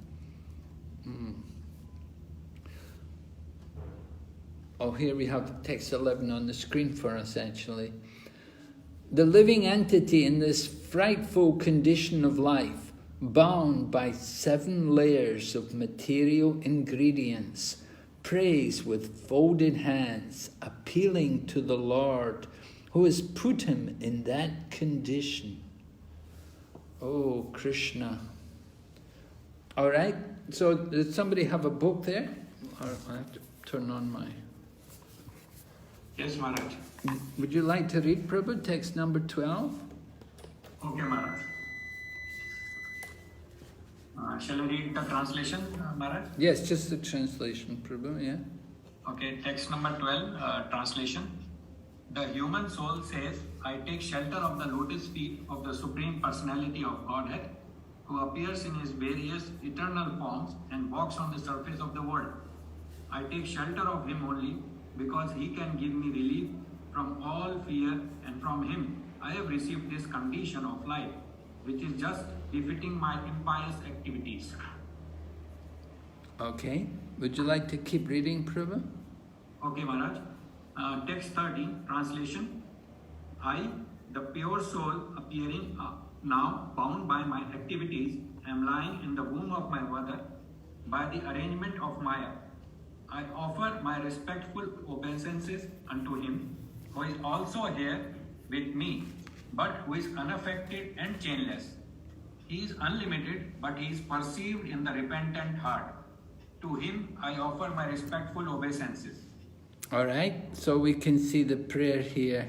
Oh, here we have text 11 on the screen for us, actually. The living entity in this frightful condition of life, bound by 7 layers of material ingredients, prays with folded hands, appealing to the Lord, who has put him in that condition. Oh, Krishna. All right, so does somebody have a book there? Or I have to turn on my... Yes, Maharaj. Would you like to read, Prabhu, text number 12? Okay, Maharaj. Shall I read the translation, Maharaj? Yes, just the translation, Prabhu, yeah. Okay, text number 12, translation. The human soul says, I take shelter of the lotus feet of the Supreme Personality of Godhead, who appears in his various eternal forms and walks on the surface of the world. I take shelter of him only because he can give me relief from all fear, and from him I have received this condition of life, which is just befitting my impious activities. Okay, would you like to keep reading, Prabhu? Okay, Maharaj. Text 30, translation. I, the pure soul appearing now bound by my activities, am lying in the womb of my mother by the arrangement of Maya. I offer my respectful obeisances unto him, who is also here with me, but who is unaffected and chainless. He is unlimited, but he is perceived in the repentant heart. To him I offer my respectful obeisances. All right, so we can see the prayer here.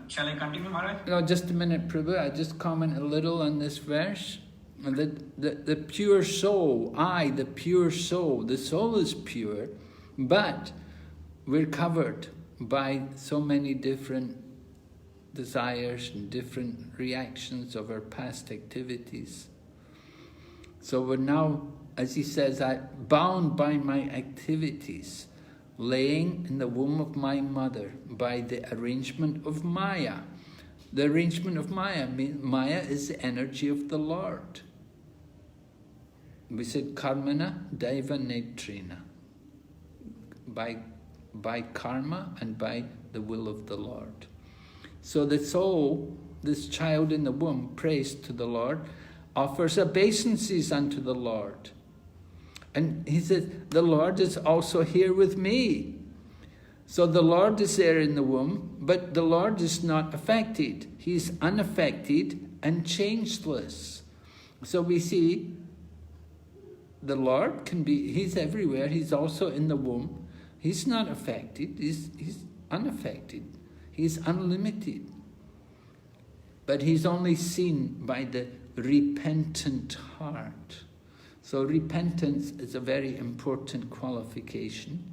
Shall I continue, Maharaj? No, just a minute, Prabhu. I just comment a little on this verse. The pure soul, the pure soul, the soul is pure, but we're covered by so many different desires and different reactions of our past activities. So we're now, as he says, bound by my activities, laying in the womb of my mother by the arrangement of Maya. The arrangement of Maya, Maya is the energy of the Lord. We said karmana daiva netrina, by karma and by the will of the Lord. So the soul, this child in the womb, prays to the Lord, offers obeisances unto the Lord. And he says, the Lord is also here with me. So the Lord is there in the womb, but the Lord is not affected. He's unaffected and changeless. So we see the Lord he's everywhere. He's also in the womb. He's not affected. He's unaffected. He's unlimited. But he's only seen by the repentant heart. So repentance is a very important qualification.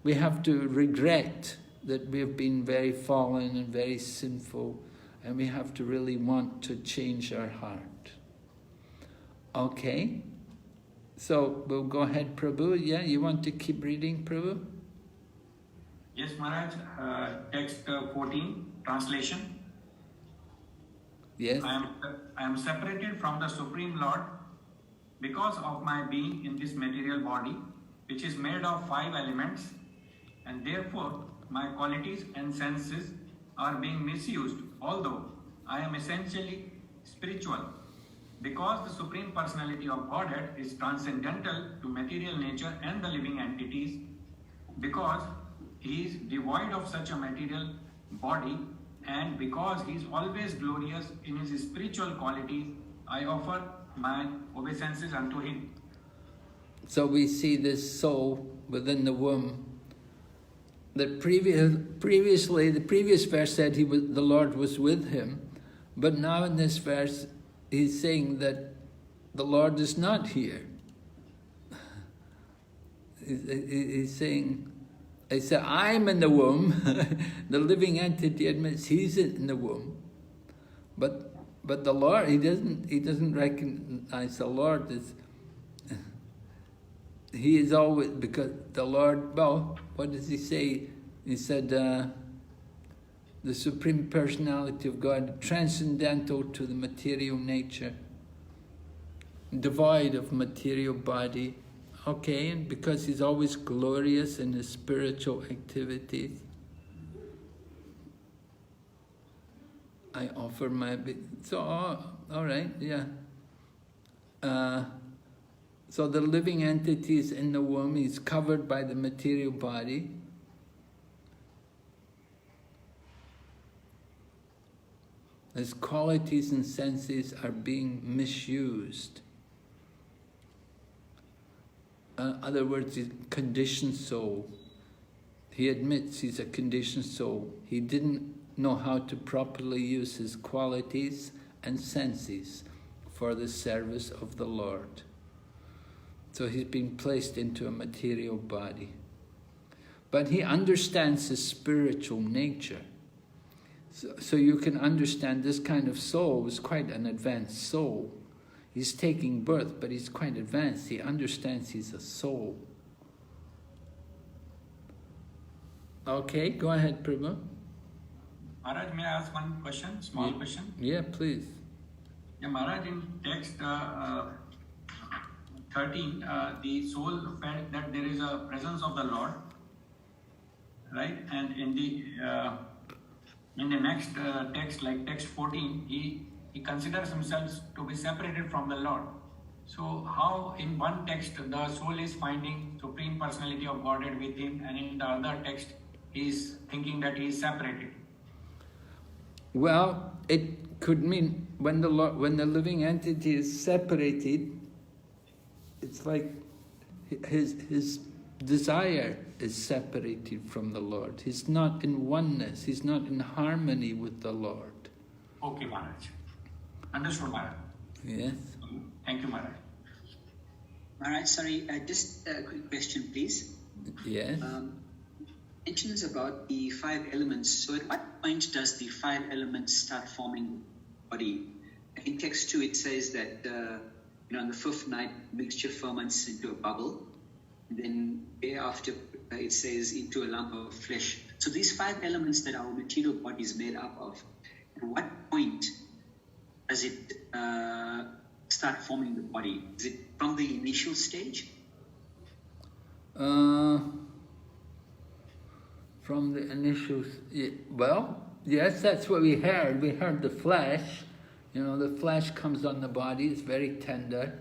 We have to regret that we have been very fallen and very sinful and we have to really want to change our heart. Okay? So we'll go ahead, Prabhu. Yeah, you want to keep reading, Prabhu? Yes, Maharaj. Text 14, translation. Yes. I am separated from the Supreme Lord because of my being in this material body, which is made of 5 elements, and therefore my qualities and senses are being misused, although I am essentially spiritual. Because the Supreme Personality of Godhead is transcendental to material nature and the living entities, because he is devoid of such a material body, and because he is always glorious in his spiritual qualities, I offer my obeisances unto him. So we see this soul within the womb. The previous verse said the Lord was with him, but now in this verse he's saying that the Lord is not here. He's saying, I'm in the womb. The living entity admits he's in the womb, but the Lord, he doesn't recognize the Lord as. He is always, because the Lord, well, what does he say? He said, the Supreme Personality of God, transcendental to the material nature, devoid of material body. Okay, and because he's always glorious in his spiritual activities, I offer my... So, all right, yeah. So the living entity is in the womb, he's covered by the material body. His qualities and senses are being misused. In other words, he's a conditioned soul. He admits he's a conditioned soul. He didn't know how to properly use his qualities and senses for the service of the Lord. So he's been placed into a material body. But he understands his spiritual nature. So you can understand this kind of soul is quite an advanced soul. He's taking birth, but he's quite advanced. He understands he's a soul. Okay, go ahead, Prabhu. Maharaj, may I ask one question, small question? Yeah, please. Yeah, Maharaj, in text 13, the soul felt that there is a presence of the Lord, right? And in the next text, like text 14, he considers himself to be separated from the Lord. So how in one text the soul is finding Supreme Personality of Godhead with him, and in the other text he is thinking that he is separated? Well, it could mean when the living entity is separated, it's like his desire is separated from the Lord. He's not in oneness. He's not in harmony with the Lord. Okay, Maharaj. Understood, Maharaj. Yes. Thank you, Maharaj. Maharaj, sorry, just a quick question, please. Yes. Mentions about the 5 elements. So at what point does the 5 elements start forming the body? In text 2, it says that on the 5th night, mixture ferments into a bubble. And then thereafter, it says into a lump of flesh. So these 5 elements that our material body is made up of, at what point does it start forming the body? Is it from the initial stage? From the initial, well, yes, that's what we heard. We heard the flesh. The flesh comes on the body, it's very tender.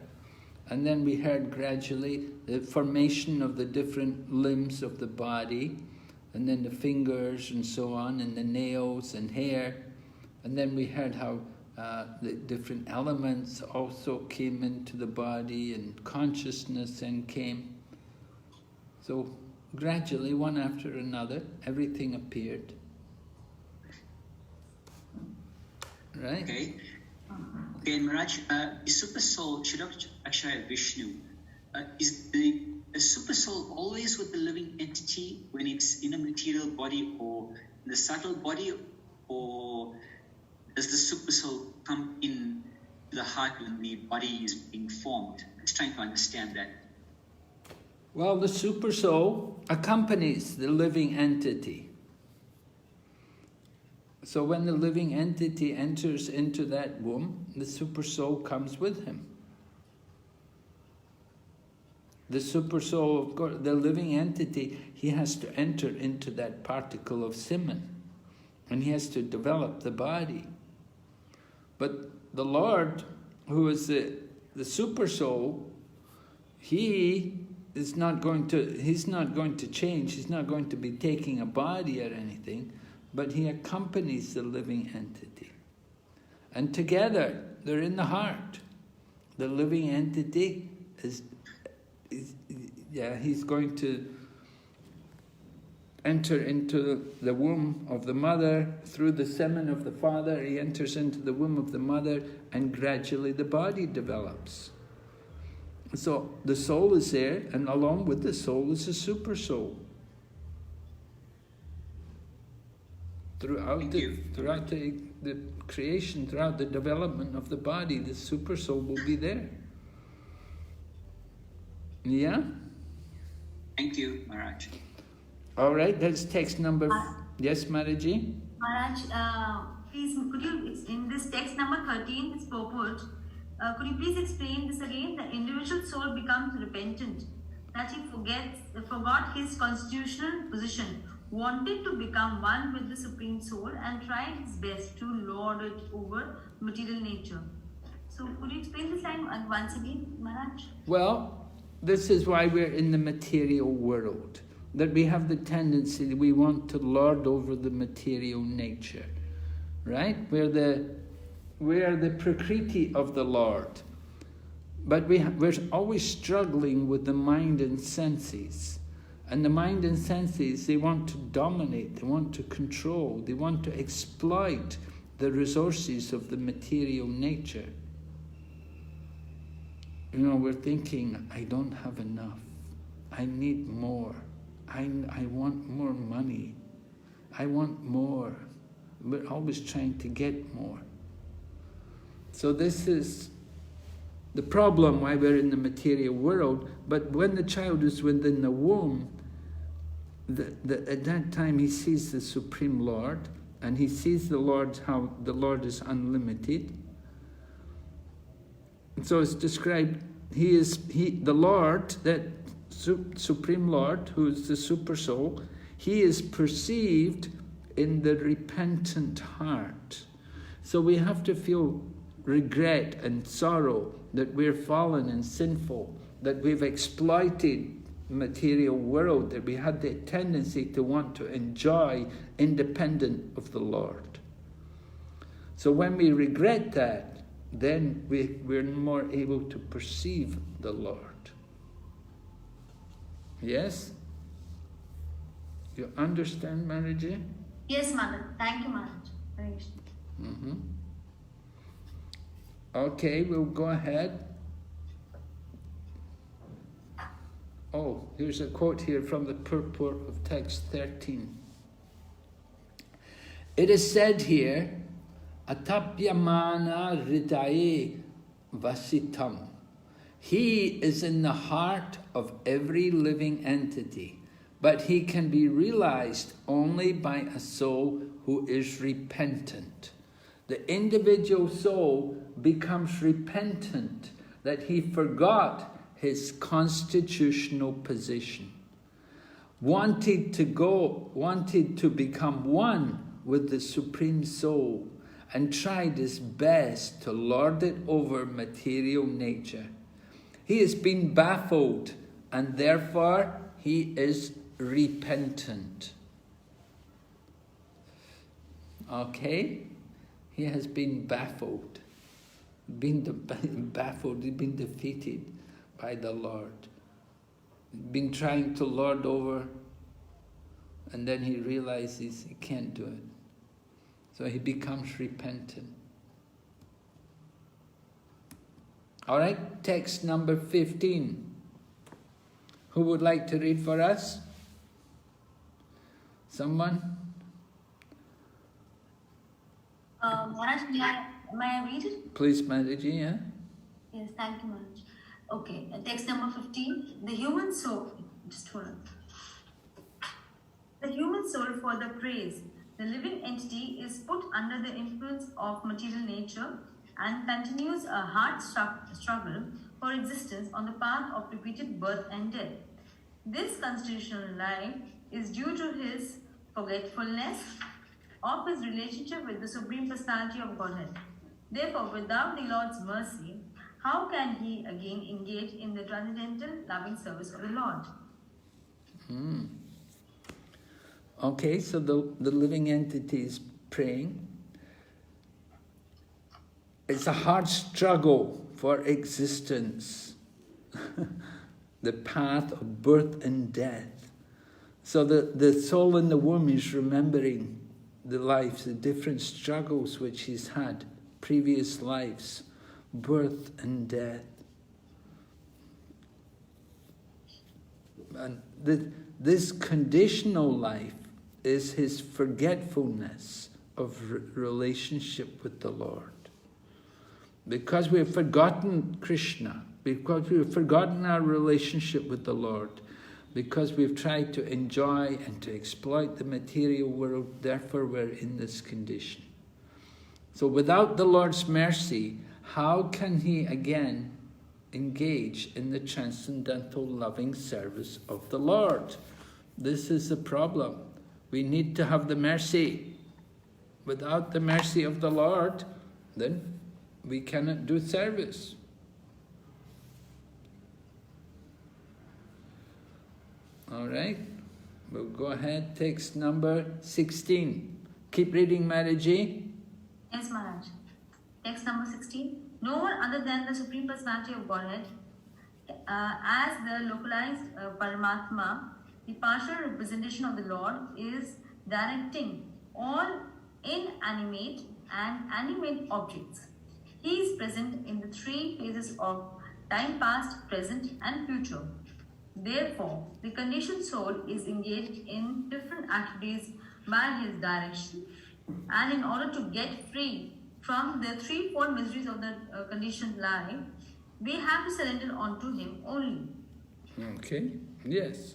And then we heard gradually the formation of the different limbs of the body, and then the fingers and so on, and the nails and hair. And then we heard how the different elements also came into the body, and consciousness then came. So gradually, one after another, everything appeared. Right? Okay. Okay, Maharaj, the super soul, Kshiroksha Vishnu, is the super soul always with the living entity when it's in a material body or in the subtle body, or does the super soul come in to the heart when the body is being formed? I'm just trying to understand that. Well, the super soul accompanies the living entity. So when the living entity enters into that womb, the super soul comes with him. The super soul, of course, the living entity, he has to enter into that particle of semen, and he has to develop the body. But the Lord, who is the super soul, he's not going to change, he's not going to be taking a body or anything, but he accompanies the living entity. And together, they're in the heart. The living entity he's going to enter into the womb of the mother, through the semen of the father, he enters into the womb of the mother, and gradually the body develops. So the soul is there, and along with the soul is the super soul. Throughout the creation, throughout the development of the body, the super soul will be there. Yeah? Thank you, Maharaj. All right, that's text number... Yes, Maharaji? Maharaj, please, could you, in this text number 13, this purport, could you please explain this again? The individual soul becomes repentant, that he forgot his constitutional position, wanted to become one with the Supreme Soul, and tried his best to lord it over material nature. So could you explain this line once again, Maharaj? Well, this is why we're in the material world, that we have the tendency that we want to lord over the material nature, right? We're the prakriti of the Lord, but we're always struggling with the mind and senses. And the mind and senses, they want to dominate, they want to control, they want to exploit the resources of the material nature. You know, we're thinking, I don't have enough. I need more. I want more money. I want more. We're always trying to get more. So this is the problem why we're in the material world. But when the child is within the womb, at that time he sees the Supreme Lord, and he sees the Lord, how the Lord is unlimited. So it's described, the Lord, that Supreme Lord, who is the Super Soul, he is perceived in the repentant heart. So we have to feel regret and sorrow that we're fallen and sinful, that we've exploited the material world, that we had the tendency to want to enjoy independent of the Lord. So when we regret that, then we're more able to perceive the Lord. Yes? You understand, Maharaji? Yes, Maharaj. Thank you, Maharaj. Okay, we'll go ahead. Oh, here's a quote here from the purport of text 13. It is said here, Atapyamana hridaye vasitam. He is in the heart of every living entity, but he can be realized only by a soul who is repentant. The individual soul becomes repentant that he forgot his constitutional position, wanted to become one with the Supreme Soul, and tried his best to lord it over material nature. He has been baffled, and therefore he is repentant. Okay? He has been baffled. He's been defeated by the Lord. Been trying to lord over, and then he realizes he can't do it. So he becomes repentant. All right, text number 15. Who would like to read for us? Someone? Maharaj, may I read it? Please, Mataji, yeah? Yes, thank you, Maharaj. Okay, text number 15. The human soul, just hold on. The human soul for the praise. The living entity is put under the influence of material nature and continues a hard struggle for existence on the path of repeated birth and death. This constitutional life is due to his forgetfulness of his relationship with the Supreme Personality of Godhead. Therefore, without the Lord's mercy, how can he again engage in the transcendental loving service of the Lord? Okay, so the living entity is praying. It's a hard struggle for existence, the path of birth and death. So the soul in the womb is remembering the lives, the different struggles which he's had, previous lives, birth and death. And this conditional life is his forgetfulness of relationship with the Lord. Because we've forgotten Krishna, because we've forgotten our relationship with the Lord, because we've tried to enjoy and to exploit the material world, therefore we're in this condition. So without the Lord's mercy, how can he again engage in the transcendental loving service of the Lord? This is the problem. We need to have the mercy. Without the mercy of the Lord, then we cannot do service. All right, we'll go ahead. Text number 16. Keep reading, Mataji. Yes, Maharaj. Text number 16. No one other than the Supreme Personality of Godhead, as the localized Paramatma, the partial representation of the Lord, is directing all inanimate and animate objects. He is present in the three phases of time past, present and future. Therefore, the conditioned soul is engaged in different activities by his direction, and in order to get free from the threefold miseries of the conditioned life, we have to surrender unto him only. Okay, yes.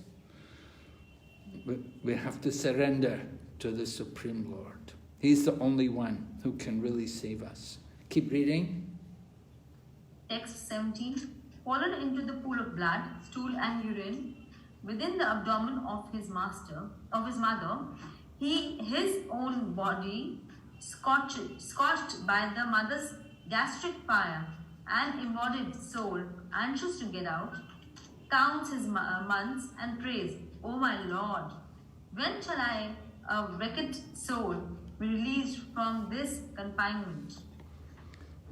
We have to surrender to the Supreme Lord. He's the only one who can really save us. Keep reading. Text 17. Fallen into the pool of blood, stool and urine within the abdomen of his mother, his own body scorched by the mother's gastric fire, and embodied soul, anxious to get out, counts his months and prays, "O my Lord, when shall I, a wrecked soul, be released from this confinement?"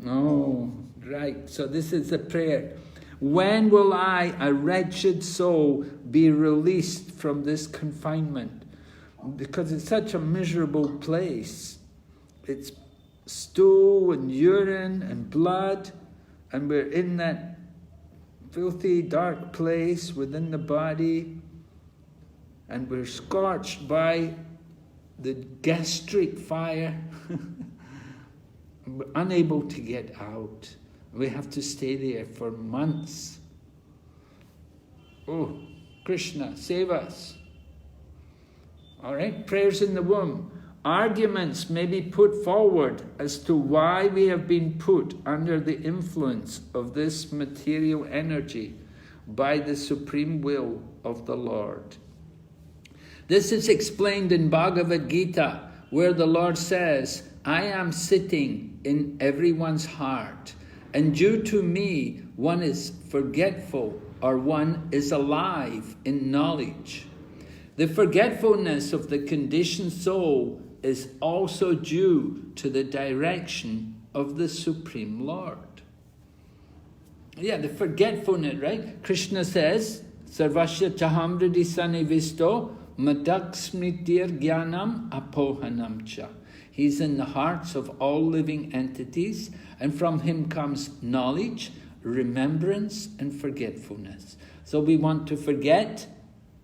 Oh, right. So this is the prayer. When will I, a wretched soul, be released from this confinement? Because it's such a miserable place. It's stool and urine and blood, and we're in that filthy, dark place within the body, and we're scorched by the gastric fire. We're unable to get out. We have to stay there for months. Oh, Krishna, save us. All right, prayers in the womb. Arguments may be put forward as to why we have been put under the influence of this material energy by the supreme will of the Lord. This is explained in Bhagavad Gita, where the Lord says, "I am sitting in everyone's heart, and due to me, one is forgetful or one is alive in knowledge." The forgetfulness of the conditioned soul is also due to the direction of the Supreme Lord. Yeah, the forgetfulness, right? Krishna says, "Sarvasya chaham vriddhi sanivisto madak smritir jnanam apohanam cha." He's in the hearts of all living entities, and from him comes knowledge, remembrance, and forgetfulness. So we want to forget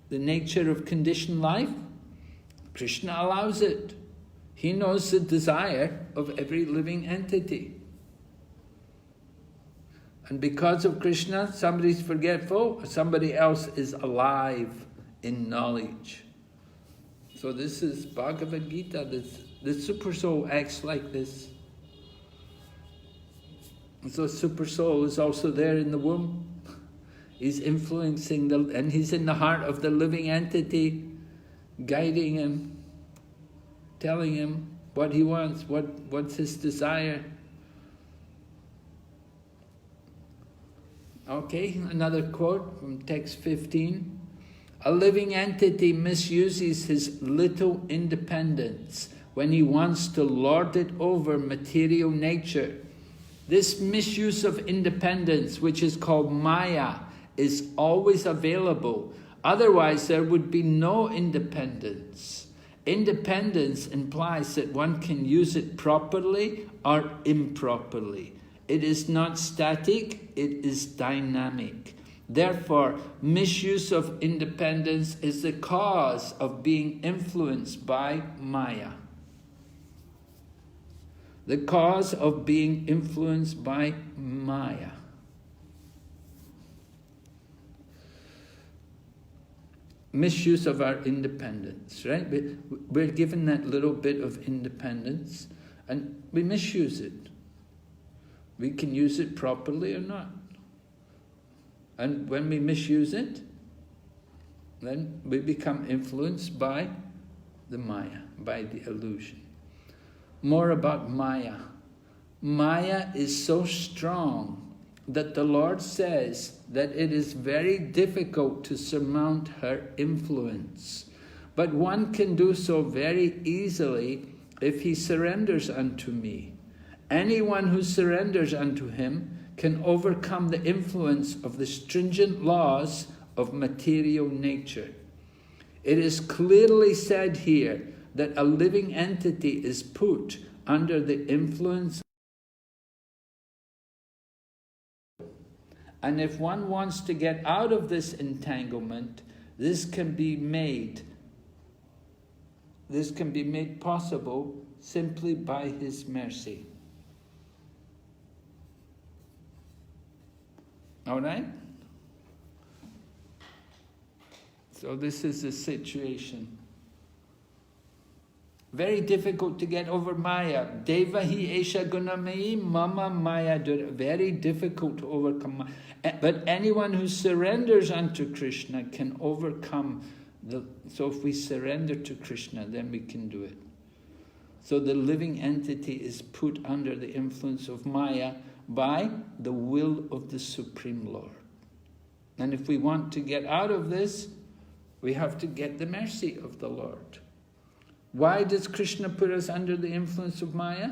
the nature of conditioned life. Krishna allows it. He knows the desire of every living entity. And because of Krishna, somebody's forgetful, somebody else is alive in knowledge. So this is Bhagavad Gita. The Super Soul acts like this. So Super Soul is also there in the womb. He's influencing and he's in the heart of the living entity, guiding him, telling him what he wants, what's his desire. Okay, another quote from text 15. A living entity misuses his little independence when he wants to lord it over material nature. This misuse of independence, which is called Maya, is always available. Otherwise, there would be no independence. Independence implies that one can use it properly or improperly. It is not static, it is dynamic. Therefore, misuse of independence is the cause of being influenced by Maya. The cause of being influenced by Maya. Misuse of our independence, right? We're given that little bit of independence and we misuse it. We can use it properly or not. And when we misuse it, then we become influenced by the Maya, by the illusion. More about Maya. Maya is so strong that the Lord says that it is very difficult to surmount her influence. But one can do so very easily if he surrenders unto me. Anyone who surrenders unto him can overcome the influence of the stringent laws of material nature. It is clearly said here that a living entity is put under the influence. And if one wants to get out of this entanglement, this can be made possible simply by his mercy. All right? So this is the situation. Very difficult to get over Maya. Devahi esha gunamai mama Maya. Very difficult to overcome. But anyone who surrenders unto Krishna can overcome so if we surrender to Krishna, then we can do it. So the living entity is put under the influence of Maya by the will of the Supreme Lord. And if we want to get out of this, we have to get the mercy of the Lord. Why does Krishna put us under the influence of Maya?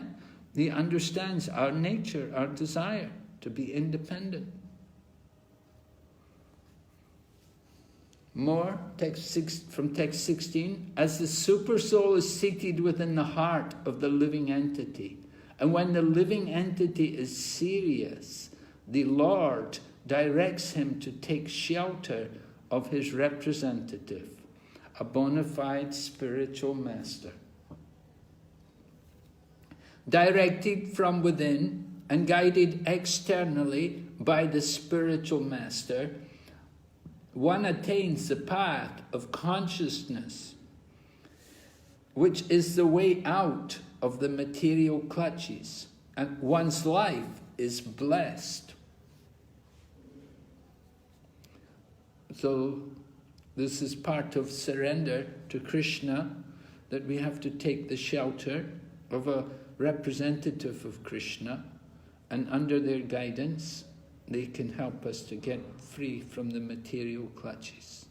He understands our nature, our desire to be independent. More, from text 16. As the super soul is seated within the heart of the living entity, and when the living entity is serious, the Lord directs him to take shelter of his representative, a bona fide spiritual master. Directed from within and guided externally by the spiritual master, one attains the path of consciousness, which is the way out of the material clutches, and one's life is blessed. So this is part of surrender to Krishna, that we have to take the shelter of a representative of Krishna, and under their guidance they can help us to get free from the material clutches.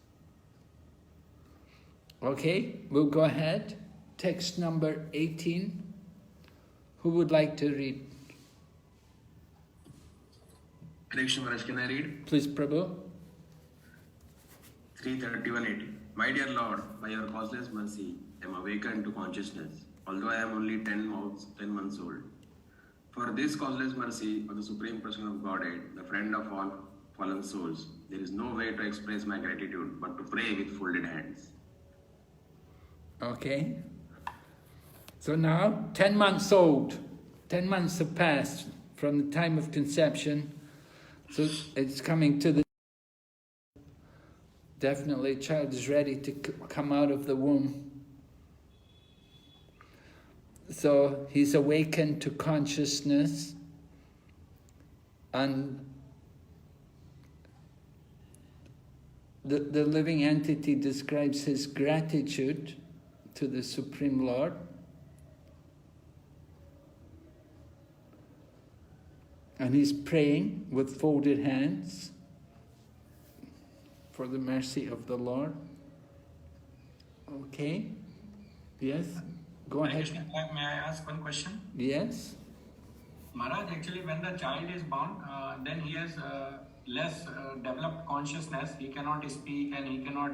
Okay, we'll go ahead. Text number 18. Who would like to read? Krishna Maharaj, can I read? Please, Prabhu. 331:80. My dear Lord, by your causeless mercy, I am awakened to consciousness, although I am only 10 months old. For this causeless mercy of the Supreme Person of Godhead, the friend of all fallen souls, there is no way to express my gratitude but to pray with folded hands. Okay. So now, 10 months old. 10 months have passed from the time of conception. So it's coming to the... Definitely, child is ready to come out of the womb. So he's awakened to consciousness, and the living entity describes his gratitude to the Supreme Lord. And he's praying with folded hands for the mercy of the Lord. Okay? Yes? Go ahead. May I ask one question? Yes? Maharaj, actually when the child is born, then he has less developed consciousness. He cannot speak and he cannot,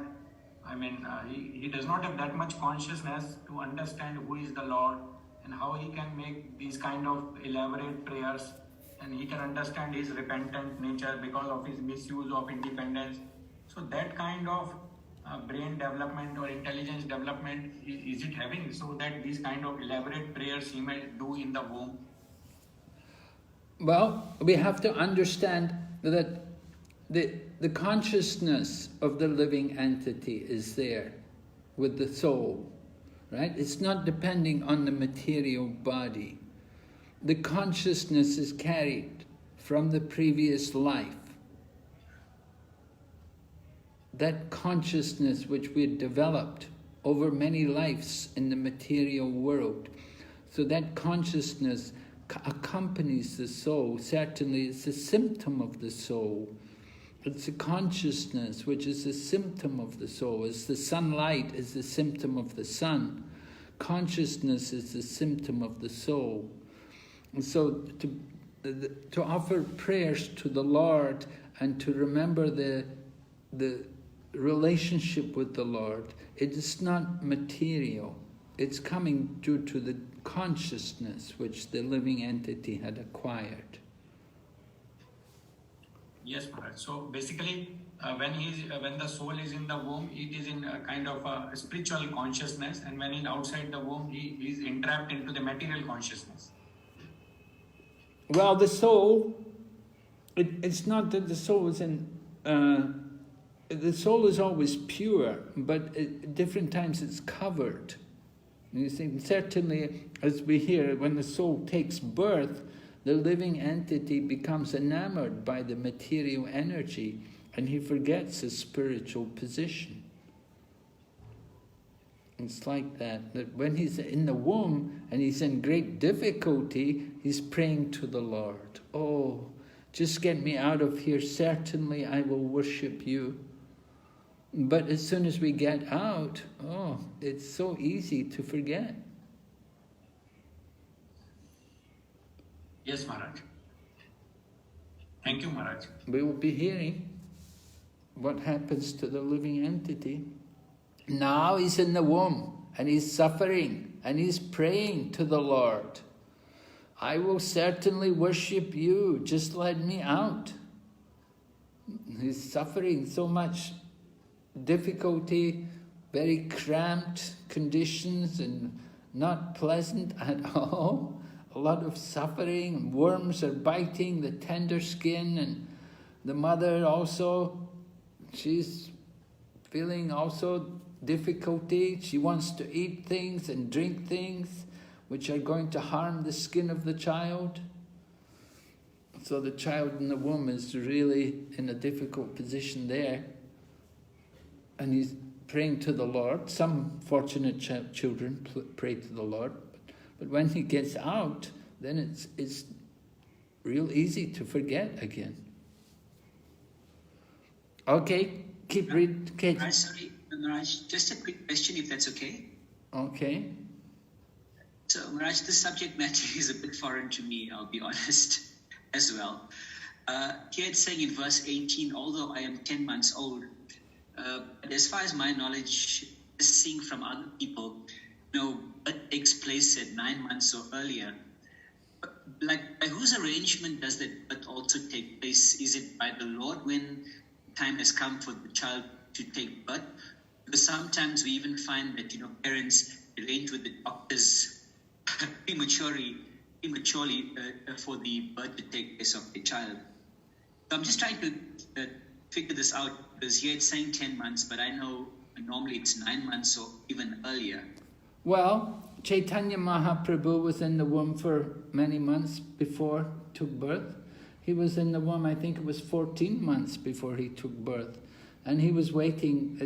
he does not have that much consciousness to understand who is the Lord and how he can make these kind of elaborate prayers, and he can understand his repentant nature because of his misuse of independence. So that kind of brain development or intelligence development, is it having, so that these kind of elaborate prayers he may do in the womb? Well, we have to understand that the consciousness of the living entity is there with the soul, right? It's not depending on the material body. The consciousness is carried from the previous life. That consciousness which we had developed over many lives in the material world. So that consciousness accompanies the soul. Certainly it's a symptom of the soul. It's a consciousness which is a symptom of the soul. As the sunlight is the symptom of the sun, consciousness is the symptom of the soul. And so to offer prayers to the Lord and to remember the relationship with the Lord, it is not material. It's coming due to the consciousness which the living entity had acquired. Yes, Maharaj. So basically, when the soul is in the womb, it is in a kind of a spiritual consciousness, and when he's outside the womb, he is entrapped into the material consciousness. Well, the soul, it's not that the soul is in... the soul is always pure, but at different times it's covered. And you see, certainly, as we hear, when the soul takes birth, the living entity becomes enamored by the material energy, and he forgets his spiritual position. It's like that when he's in the womb and he's in great difficulty, he's praying to the Lord. Oh, just get me out of here, certainly I will worship you. But as soon as we get out, oh, it's so easy to forget. Yes, Maharaj. Thank you, Maharaj. We will be hearing what happens to the living entity. Now he's in the womb and he's suffering and he's praying to the Lord. I will certainly worship you, just let me out. He's suffering so much difficulty, very cramped conditions and not pleasant at all. A lot of suffering, worms are biting the tender skin, and the mother also, she's feeling also difficulty. She wants to eat things and drink things which are going to harm the skin of the child. So the child in the womb is really in a difficult position there. And he's praying to the Lord. Some fortunate children pray to the Lord. But when he gets out, then it's real easy to forget again. Okay, keep reading. Maharaj, sorry, Maharaj, just a quick question if that's okay. Okay. So Maharaj, this subject matter is a bit foreign to me, I'll be honest, as well. Here it's saying in verse 18, although I am 10 months old, but as far as my knowledge, seeing from other people, birth takes place at 9 months or earlier. Like, by whose arrangement does that birth also take place? Is it by the Lord when time has come for the child to take birth? Because sometimes we even find that, parents arrange with the doctors prematurely for the birth to take place of the child. So I'm just trying to figure this out, because here it's saying 10 months, but I know normally it's 9 months or even earlier. Well, Chaitanya Mahaprabhu was in the womb for many months before he took birth. He was in the womb, I think it was 14 months before he took birth. And he was waiting,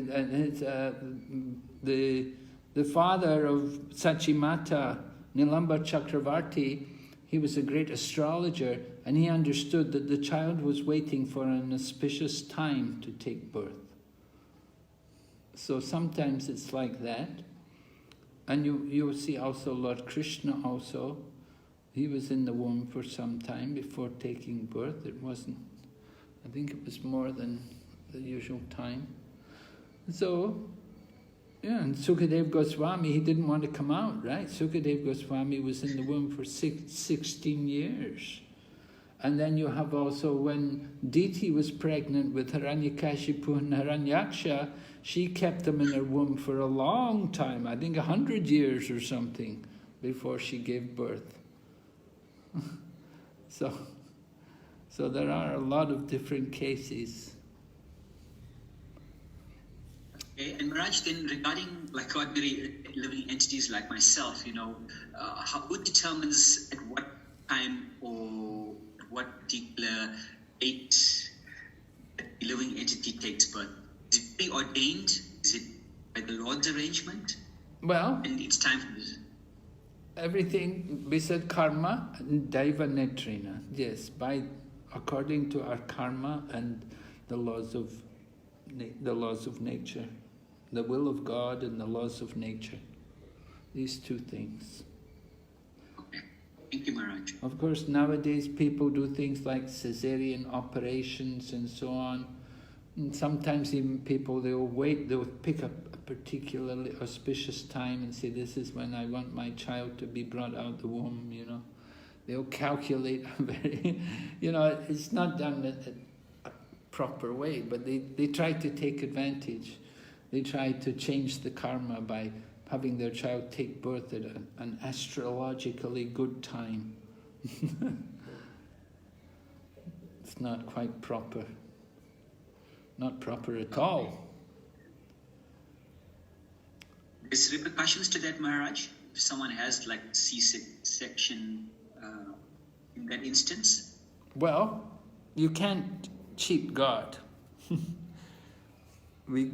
the father of Sachimata, Nilamba Chakravarti, he was a great astrologer, and he understood that the child was waiting for an auspicious time to take birth. So sometimes it's like that. And you see also Lord Krishna also, he was in the womb for some time before taking birth. It wasn't, I think it was more than the usual time. So, yeah, and Sukadev Goswami, he didn't want to come out, right? Sukadev Goswami was in the womb for 16 years. And then you have also when Diti was pregnant with Hiranyakashipu and Hiranyaksha, she kept them in her womb for a long time, I think 100 years or something, before she gave birth. So there are a lot of different cases. Okay, and Maharaj, then regarding like ordinary living entities like myself, who determines at what time or what particular date the living entity takes birth? Is it preordained? Is it by the Lord's arrangement? Well, and it's time for this. Everything, we said karma and daiva netrina. Yes, according to our karma and the laws of nature, the will of God and the laws of nature. These two things. Okay. Thank you, Maharaj. Of course, nowadays people do things like cesarean operations and so on. And sometimes even people, they'll pick up a particularly auspicious time and say, this is when I want my child to be brought out the womb, They'll calculate very, it's not done a proper way, but they try to take advantage. They try to change the karma by having their child take birth at an astrologically good time. It's not quite proper. Not proper at all. There's repercussions to that, Maharaj? If someone has like C-section in that instance? Well, you can't cheat God. We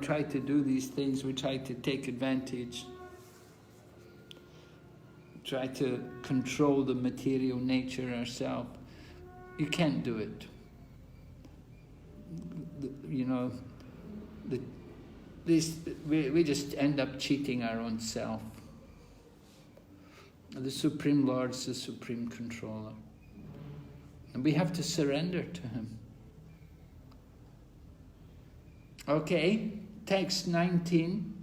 try to do these things, we try to take advantage, try to control the material nature ourselves. You can't do it. We just end up cheating our own self. The Supreme Lord's the Supreme Controller. And we have to surrender to Him. Okay, text 19.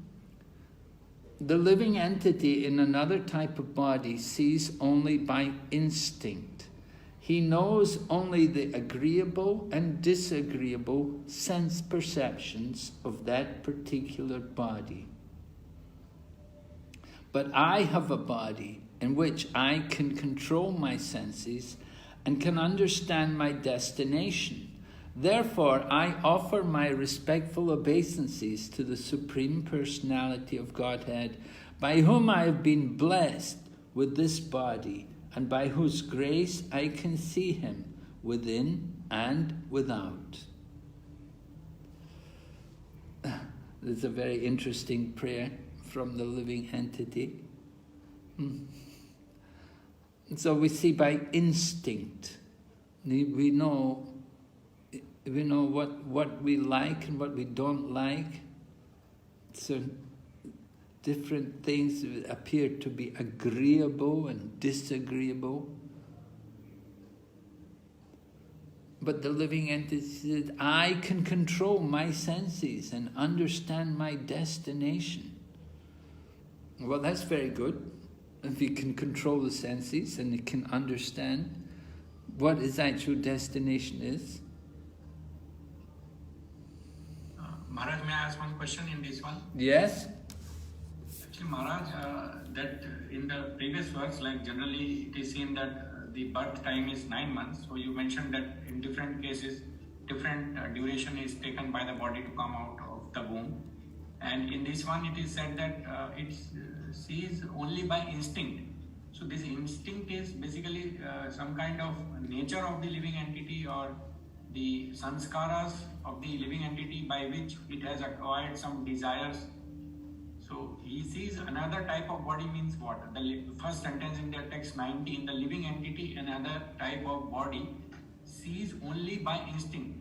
The living entity in another type of body sees only by instinct. He knows only the agreeable and disagreeable sense perceptions of that particular body. But I have a body in which I can control my senses and can understand my destination. Therefore, I offer my respectful obeisances to the Supreme Personality of Godhead, by whom I have been blessed with this body, and by whose grace I can see Him within and without. This is a very interesting prayer from the living entity. So we see by instinct, we know what we like and what we don't like. So different things appear to be agreeable and disagreeable. But the living entity said, I can control my senses and understand my destination. Well, that's very good. If you can control the senses and you can understand what his actual destination is. Maharaj, may I ask one question in this one? Yes. See, Maharaj, that in the previous verse, like generally it is seen that the birth time is 9 months. So you mentioned that in different cases, different duration is taken by the body to come out of the womb. And in this one, it is said that it sees only by instinct. So this instinct is basically some kind of nature of the living entity or the sanskaras of the living entity by which it has acquired some desires. So he sees another type of body means what? The first sentence in the text 19, the living entity, another type of body, sees only by instinct.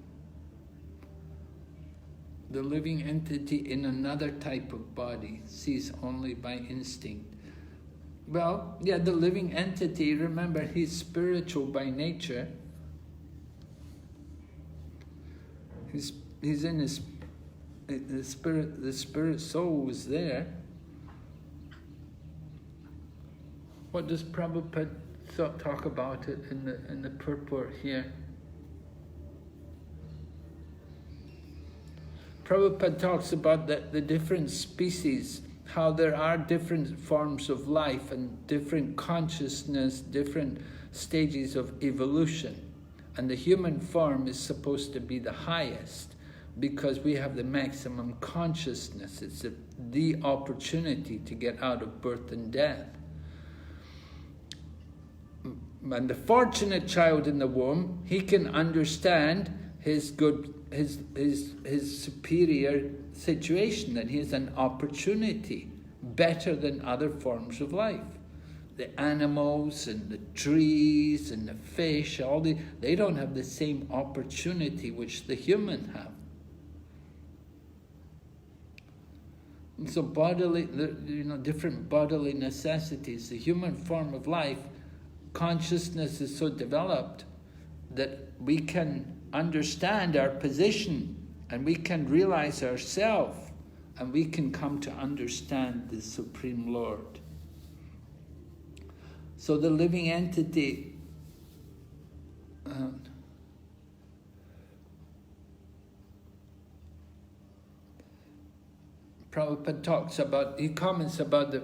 The living entity in another type of body sees only by instinct. Well, yeah, the living entity, remember, he's spiritual by nature. He's in his the spirit soul was there. What does Prabhupada talk about it in the purport here? Prabhupada talks about the different species, how there are different forms of life and different consciousness, different stages of evolution. And the human form is supposed to be the highest because we have the maximum consciousness. It's the opportunity to get out of birth and death. And the fortunate child in the womb, he can understand his superior situation, that he has an opportunity better than other forms of life. The animals and the trees and the fish, they don't have the same opportunity which the human have. And so different bodily necessities. The human form of life, consciousness is so developed that we can understand our position and we can realize ourselves and we can come to understand the Supreme Lord. So the living entity Prabhupada comments about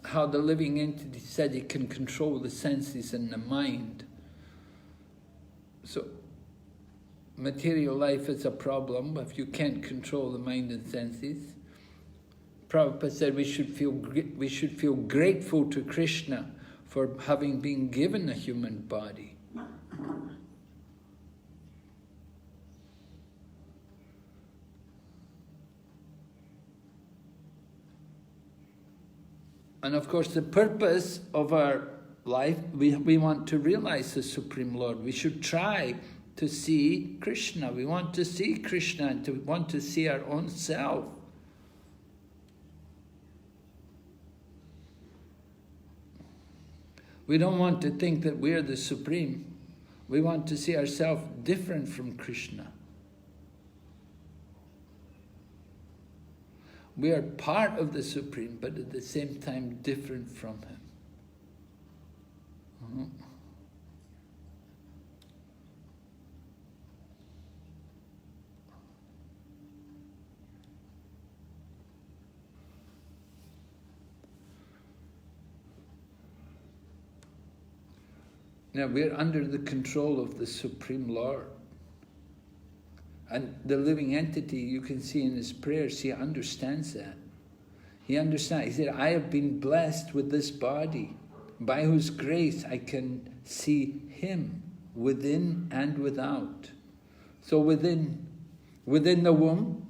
how the living entity said he can control the senses and the mind. So material life is a problem if you can't control the mind and senses. Prabhupada said we should feel grateful to Krishna for having been given a human body. And of course the purpose of our life, we want to realize the Supreme Lord. We should try to see Krishna. We want to see Krishna and want to see our own self. We don't want to think that we're the Supreme. We want to see ourselves different from Krishna. We are part of the Supreme, but at the same time different from Him. Now we're under the control of the Supreme Lord. And the living entity, you can see in his prayers, he understands that. He understands. He said, I have been blessed with this body, by whose grace I can see Him within and without. So within the womb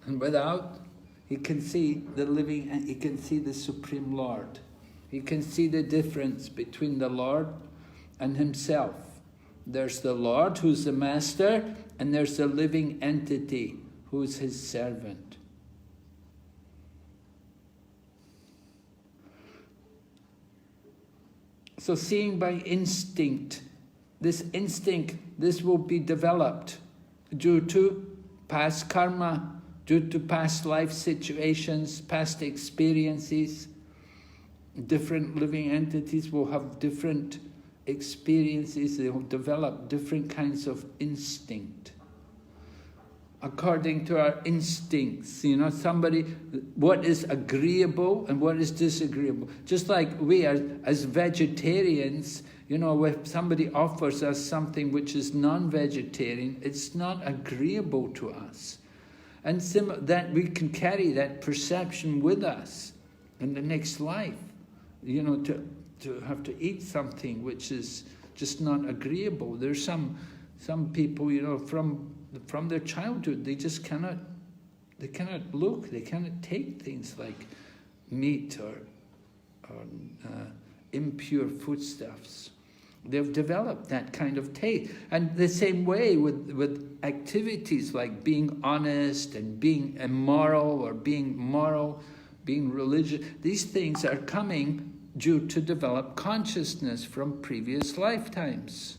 and without, he can see the living, and he can see the Supreme Lord. He can see the difference between the Lord and himself. There's the Lord who's the master, and there's the living entity who's his servant. So seeing by instinct, this will be developed due to past karma, due to past life situations, past experiences. Different living entities will have different experiences, they will develop different kinds of instinct. according to our instincts. You know, somebody, what is agreeable and what is disagreeable. Just like we are, as vegetarians, you know, if somebody offers us something which is non-vegetarian, it's not agreeable to us. And that we can carry that perception with us in the next life. You know, to have to eat something which is just not agreeable. There's some people, you know, from their childhood, they just cannot take things like meat or impure foodstuffs. They've developed that kind of taste. And the same way with activities like being honest and being immoral or being moral, being religious. These things are coming due to develop consciousness from previous lifetimes.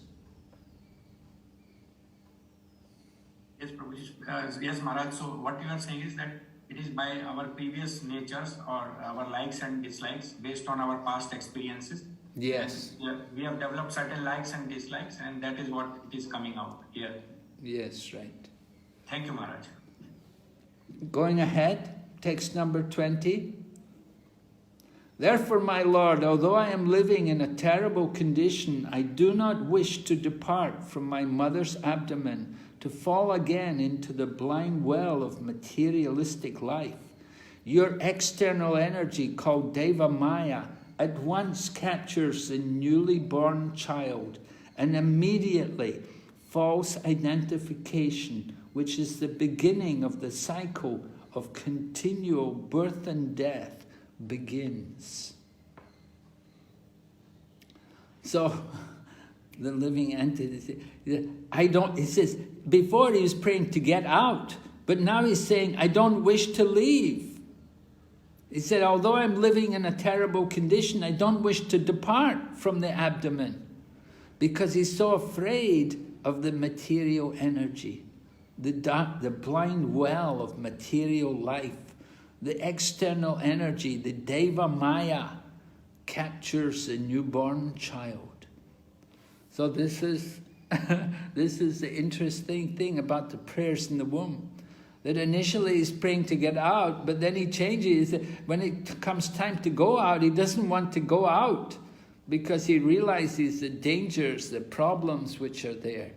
Yes, Prabhuji. Yes, Maharaj. So what you are saying is that it is by our previous natures or our likes and dislikes based on our past experiences. Yes. We have developed certain likes and dislikes, and that is what is coming out here. Yes, right. Thank you, Maharaj. Going ahead, text number 20. Therefore, my Lord, although I am living in a terrible condition, I do not wish to depart from my mother's abdomen to fall again into the blind well of materialistic life. Your external energy, called Deva Maya, at once captures the newly born child, and immediately false identification, which is the beginning of the cycle of continual birth and death, begins. So, the living entity, he says, before he was praying to get out, but now he's saying, I don't wish to leave. He said, although I'm living in a terrible condition, I don't wish to depart from the abdomen, because he's so afraid of the material energy, the blind well of material life. The external energy, the Deva Maya, captures a newborn child. So this is the interesting thing about the prayers in the womb. That initially he's praying to get out, but then he changes. When it comes time to go out, he doesn't want to go out because he realizes the dangers, the problems which are there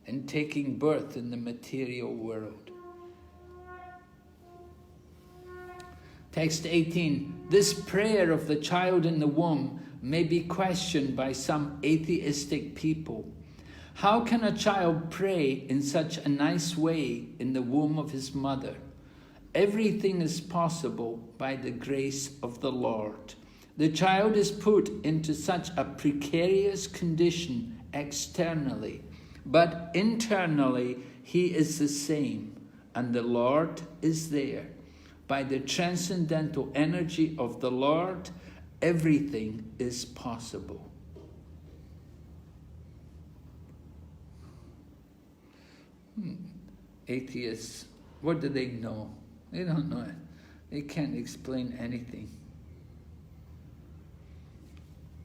in taking birth in the material world. Text 18. This prayer of the child in the womb may be questioned by some atheistic people. How can a child pray in such a nice way in the womb of his mother? Everything is possible by the grace of the Lord. The child is put into such a precarious condition externally, but internally he is the same, and the Lord is there. By the transcendental energy of the Lord, everything is possible. Atheists, what do they know? They don't know it. They can't explain anything.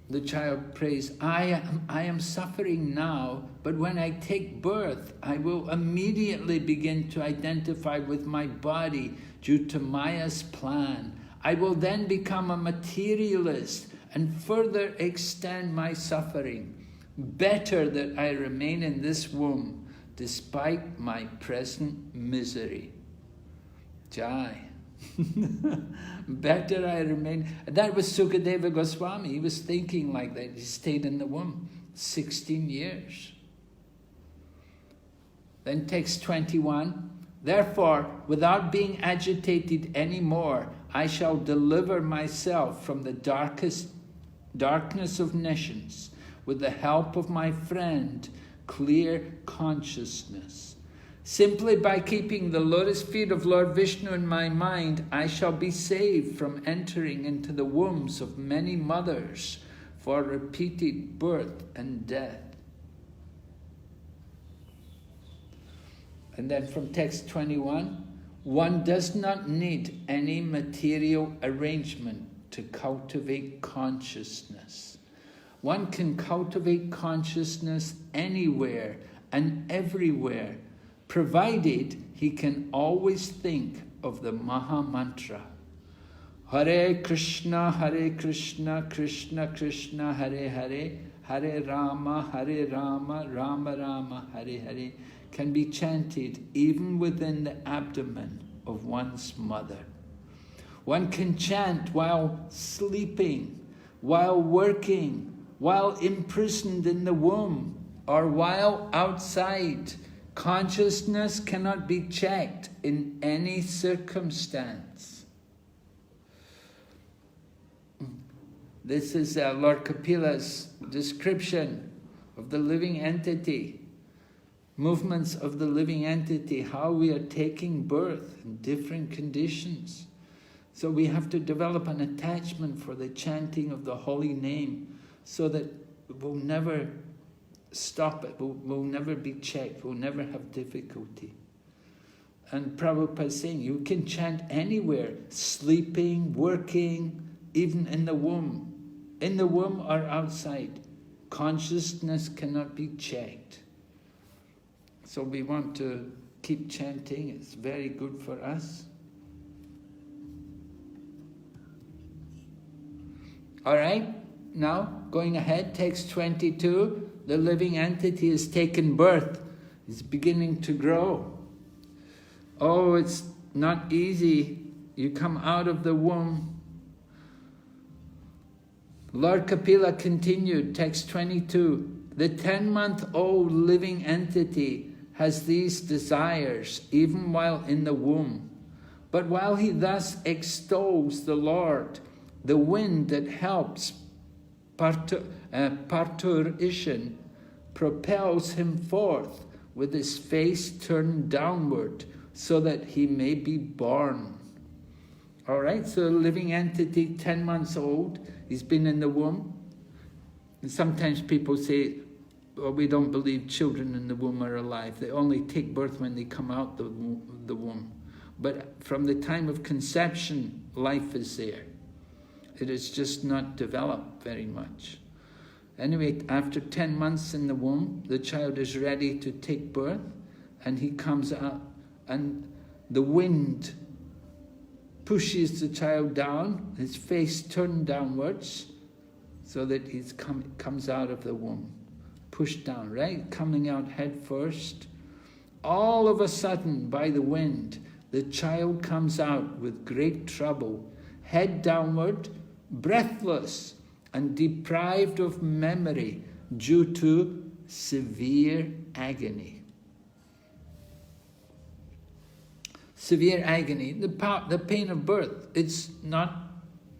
The child prays, I am suffering now, but when I take birth, I will immediately begin to identify with my body due to Maya's plan. I will then become a materialist and further extend my suffering. Better that I remain in this womb despite my present misery. Jai. Better I remain. That was Sukadeva Goswami. He was thinking like that. He stayed in the womb 16 years. Then text 21. Therefore, without being agitated anymore, I shall deliver myself from the darkness of nescience with the help of my friend, clear consciousness. Simply by keeping the lotus feet of Lord Vishnu in my mind, I shall be saved from entering into the wombs of many mothers for repeated birth and death. And then from text 21, one does not need any material arrangement to cultivate consciousness. One can cultivate consciousness anywhere and everywhere provided he can always think of the Maha Mantra. Hare Krishna, Krishna Krishna, Hare Hare, Hare Rama, Rama Rama, Hare Hare, can be chanted even within the abdomen of one's mother. One can chant while sleeping, while working, while imprisoned in the womb, or while outside. Consciousness cannot be checked in any circumstance. This is Lord Kapila's description of the living entity, movements of the living entity, how we are taking birth in different conditions. So we have to develop an attachment for the chanting of the holy name so that we'll never stop it, we'll never be checked, we'll never have difficulty. And Prabhupada is saying you can chant anywhere, sleeping, working, even in the womb or outside. Consciousness cannot be checked. So we want to keep chanting, it's very good for us. Alright, now going ahead, text 22, the living entity has taken birth, it's beginning to grow. Oh, it's not easy, you come out of the womb. Lord Kapila continued, text 22, the 10-month-old living entity has these desires even while in the womb. But while he thus extols the Lord, the wind that helps parturition propels him forth with his face turned downward so that he may be born. All right, so a living entity, 10 months old, he's been in the womb. And sometimes people say, well, we don't believe children in the womb are alive. They only take birth when they come out the womb. But from the time of conception, life is there. It is just not developed very much. Anyway, after 10 months in the womb, the child is ready to take birth, and he comes out, and the wind pushes the child down, his face turned downwards, so that he comes out of the womb. Pushed down, right? Coming out head first. All of a sudden, by the wind, the child comes out with great trouble, head downward, breathless, and deprived of memory due to severe agony. Severe agony, the pain of birth, it's not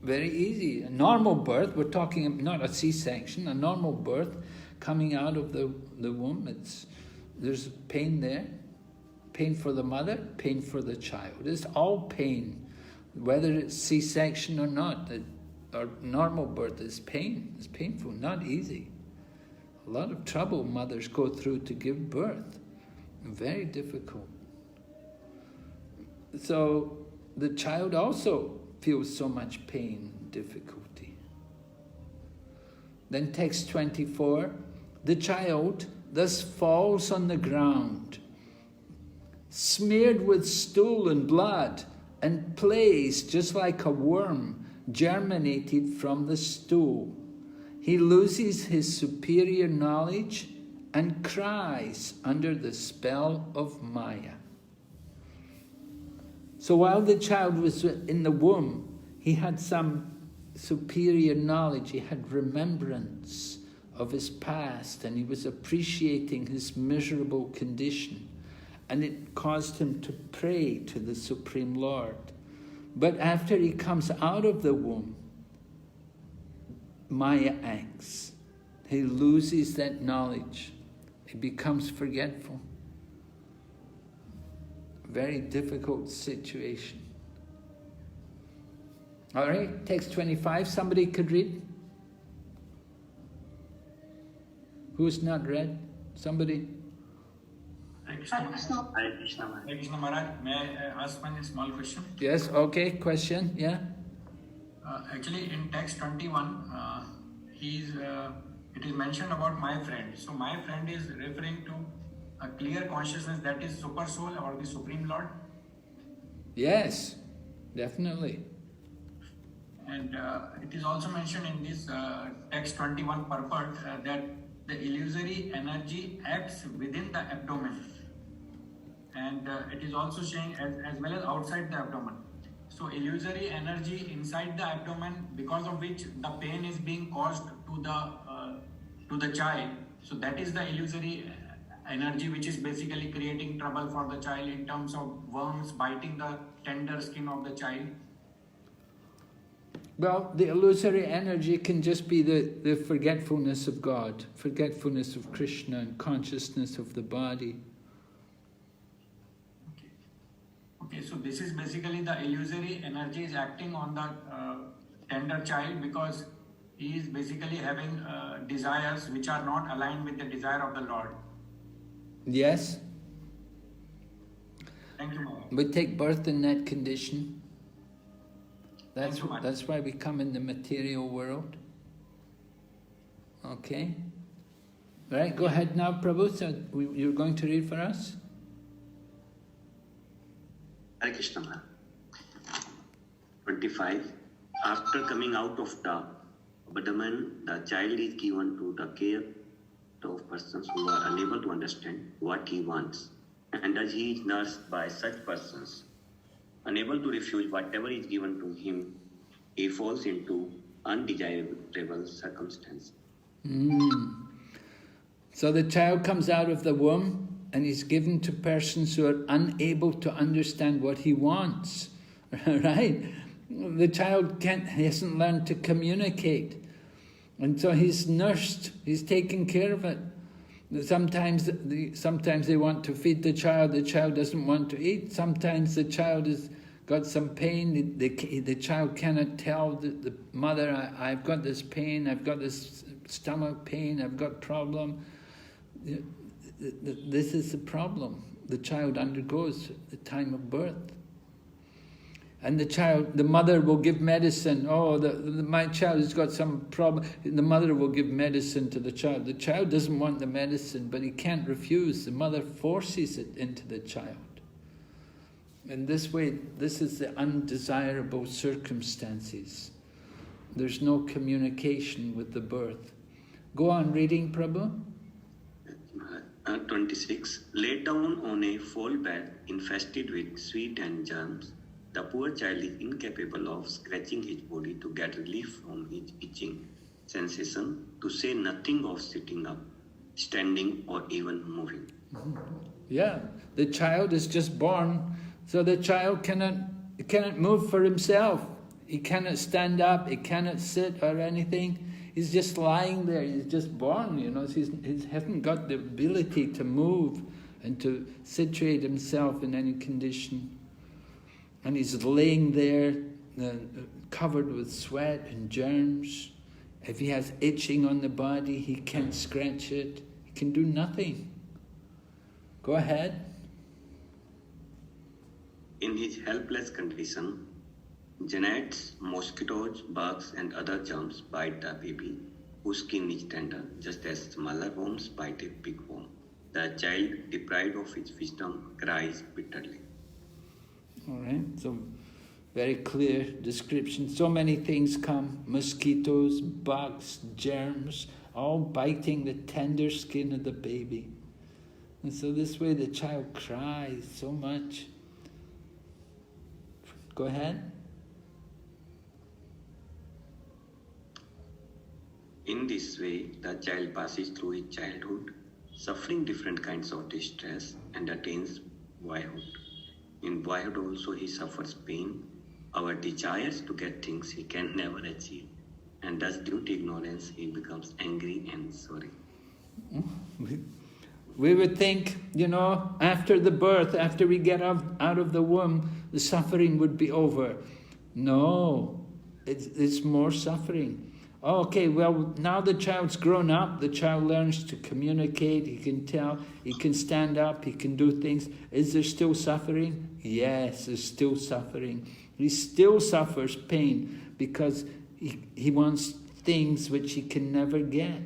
very easy. A normal birth, we're talking not a C-section, a normal birth coming out of the womb, there's pain there. Pain for the mother, pain for the child. It's all pain, whether it's C-section or not. Or normal birth is pain. It's painful, not easy. A lot of trouble mothers go through to give birth. Very difficult. So the child also feels so much pain and difficulty. Then text 24, the child thus falls on the ground, smeared with stool and blood, and plays just like a worm germinated from the stool. He loses his superior knowledge and cries under the spell of Maya. So while the child was in the womb, he had some superior knowledge, he had remembrance of his past, and he was appreciating his miserable condition, and it caused him to pray to the Supreme Lord. But after he comes out of the womb, Maya acts. He loses that knowledge. He becomes forgetful. Very difficult situation. All right, text 25, somebody could read? Who's not read? Somebody? Hare Krishna Maharaj, may I ask one small question? Yes, okay, question, yeah. Actually, in text 21, it is mentioned about my friend. So my friend is referring to a clear consciousness that is Super Soul or the Supreme Lord? Yes, definitely. And it is also mentioned in this text 21 purport that the illusory energy acts within the abdomen. And it is also saying as well as outside the abdomen. So illusory energy inside the abdomen, because of which the pain is being caused to the child. So that is the illusory energy which is basically creating trouble for the child in terms of worms biting the tender skin of the child. Well, the illusory energy can just be the forgetfulness of God, forgetfulness of Krishna and consciousness of the body. Okay, so this is basically the illusory energy is acting on the tender child because he is basically having desires which are not aligned with the desire of the Lord. Yes? Thank you, Maharaj. We take birth in that condition. Thank you, Maharaj. That's why we come in the material world. Okay? Right, go ahead now, Prabhu. So you're going to read for us? Hare Krishna Maharaj. 25. After coming out of the abdomen, the child is given to the care of persons who are unable to understand what he wants. And as he is nursed by such persons, unable to refuse whatever is given to him, he falls into undesirable circumstances. So the child comes out of the womb and he's given to persons who are unable to understand what he wants, right? The child hasn't learned to communicate. And so he's nursed, he's taking care of it. Sometimes they want to feed the child doesn't want to eat. Sometimes the child has got some pain, the child cannot tell the mother, I've got this pain, I've got this stomach pain, I've got problem. This is the problem the child undergoes at the time of birth. And the mother will give medicine. Oh, my child has got some problem. The mother will give medicine to the child. The child doesn't want the medicine, but he can't refuse. The mother forces it into the child. And this way, this is the undesirable circumstances. There's no communication with the birth. Go on reading, Prabhu. 26. Laid down on a fold bed infested with sweat and germs, the poor child is incapable of scratching his body to get relief from his itching sensation, to say nothing of sitting up, standing, or even moving. Yeah, the child is just born, so the child cannot move for himself. He cannot stand up, he cannot sit or anything. He's just lying there, he's just born, he hasn't got the ability to move and to situate himself in any condition. And he's laying there, covered with sweat and germs. If he has itching on the body, he can't scratch it. He can do nothing. Go ahead. In his helpless condition, gnats, mosquitoes, bugs, and other germs bite the baby, whose skin is tender, just as smaller worms bite a big worm. The child, deprived of his wisdom, cries bitterly. All right, so very clear description. So many things come, mosquitoes, bugs, germs, all biting the tender skin of the baby. And so this way the child cries so much. Go ahead. In this way, the child passes through his childhood, suffering different kinds of distress, and attains boyhood. In boyhood also he suffers pain, our desires to get things he can never achieve, and thus due to ignorance he becomes angry and sorry. We would think, after the birth, after we get out of the womb, the suffering would be over. No, it's more suffering. Okay, well, now the child's grown up, the child learns to communicate, he can tell, he can stand up, he can do things. Is there still suffering? Yes, there's still suffering. He still suffers pain because he wants things which he can never get.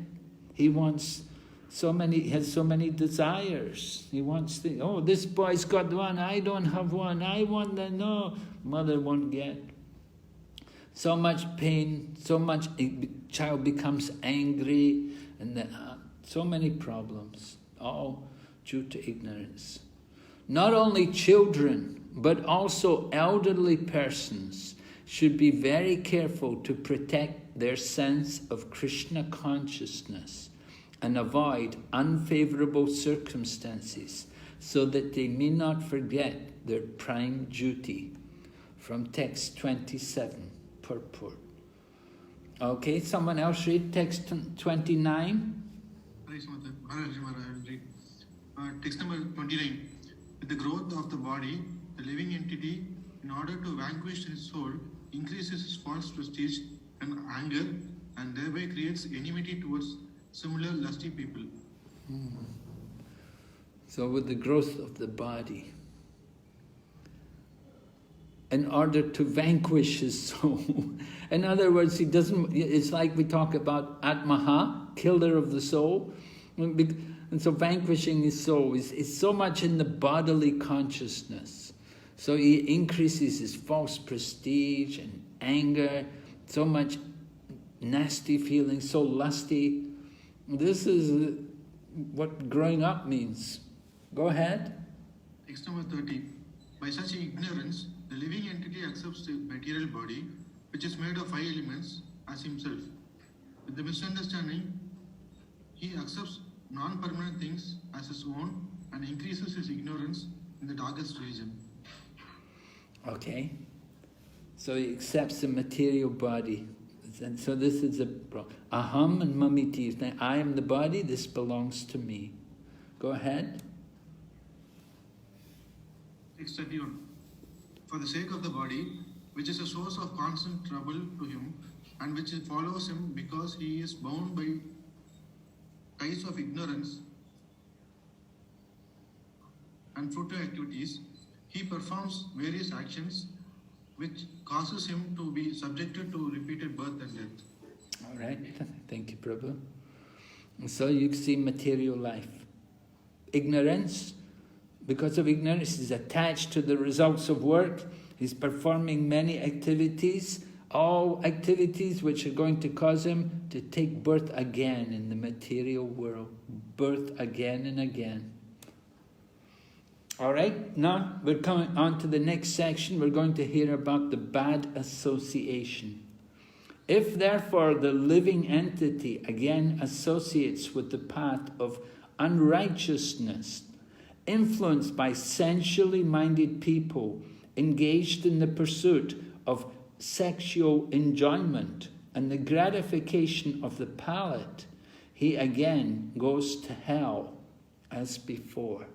He wants he has so many desires. He wants to, oh, this boy's got one, I don't have one, I want that, no, mother won't get. So much pain, child becomes angry, and so many problems, all due to ignorance. Not only children, but also elderly persons should be very careful to protect their sense of Krishna consciousness and avoid unfavorable circumstances so that they may not forget their prime duty. From text 27, purport. Okay, someone else read text 29. Text number 29. With the growth of the body, the living entity, in order to vanquish his soul, increases his false prestige and anger, and thereby creates enmity towards similar lusty people. So with the growth of the body, in order to vanquish his soul, in other words, it's like we talk about Atmaha, killer of the soul, and so vanquishing his soul is so much in the bodily consciousness. So he increases his false prestige and anger, so much nasty feelings, so lusty. This is what growing up means. Go ahead. Text number 30. By such ignorance, the living entity accepts the material body, which is made of 5 elements, as himself. With the misunderstanding, he accepts non-permanent things as his own and increases his ignorance in the darkest region. Okay. So he accepts the material body. And so this is aham and mamiti. I am the body, this belongs to me. Go ahead. 631. For the sake of the body, which is a source of constant trouble to him, and which follows him because he is bound by ties of ignorance and futile activities, he performs various actions which causes him to be subjected to repeated birth and death. All right. Thank you, Prabhu. So you see material life. Ignorance. Because of ignorance, he's attached to the results of work. He's performing many activities, all activities which are going to cause him to take birth again in the material world. Birth again and again. All right, now we're coming on to the next section. We're going to hear about the bad association. If therefore the living entity again associates with the path of unrighteousness, influenced by sensually minded people engaged in the pursuit of sexual enjoyment and the gratification of the palate, he again goes to hell as before.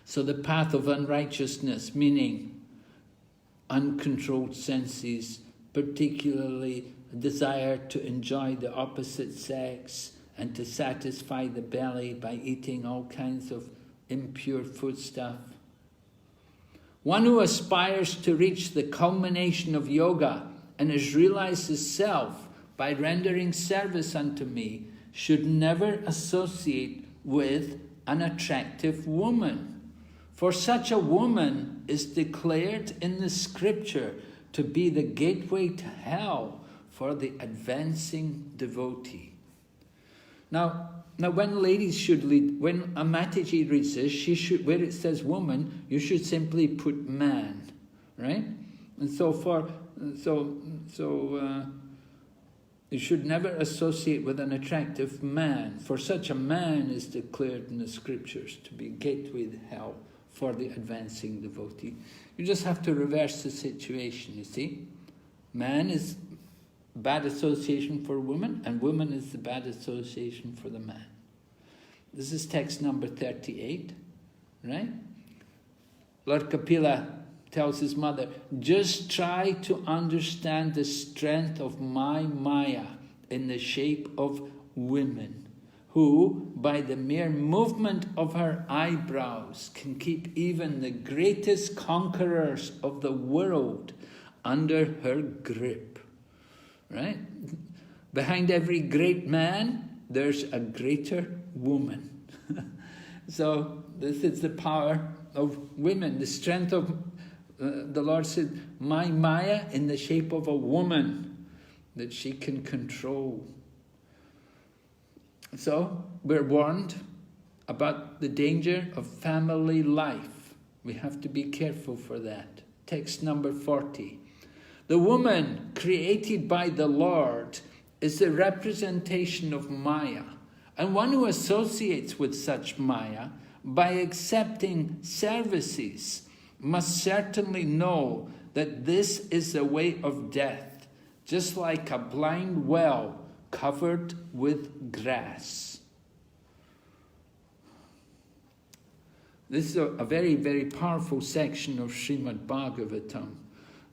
So the path of unrighteousness, meaning uncontrolled senses, particularly a desire to enjoy the opposite sex and to satisfy the belly by eating all kinds of impure food stuff. One who aspires to reach the culmination of yoga and has realized his self by rendering service unto me should never associate with an attractive woman. For such a woman is declared in the scripture to be the gateway to hell for the advancing devotee. Now when ladies should lead, when a Mataji reads this, she should, where it says woman, you should simply put man, right? And so you should never associate with an attractive man, for such a man is declared in the scriptures to be gateway to hell for the advancing devotee. You just have to reverse the situation, you see? Man is bad association for woman, and woman is the bad association for the man. This is text number 38, right? Lord Kapila tells his mother, just try to understand the strength of my Maya in the shape of women, who, by the mere movement of her eyebrows, can keep even the greatest conquerors of the world under her grip. Right? Behind every great man, there's a greater woman. So this is the power of women, the strength of, the Lord said, my Maya in the shape of a woman that she can control. So we're warned about the danger of family life. We have to be careful for that. Text number 40. The woman created by the Lord is the representation of Maya, and one who associates with such Maya by accepting services must certainly know that this is the way of death, just like a blind well covered with grass. This is a very, very powerful section of Srimad Bhagavatam.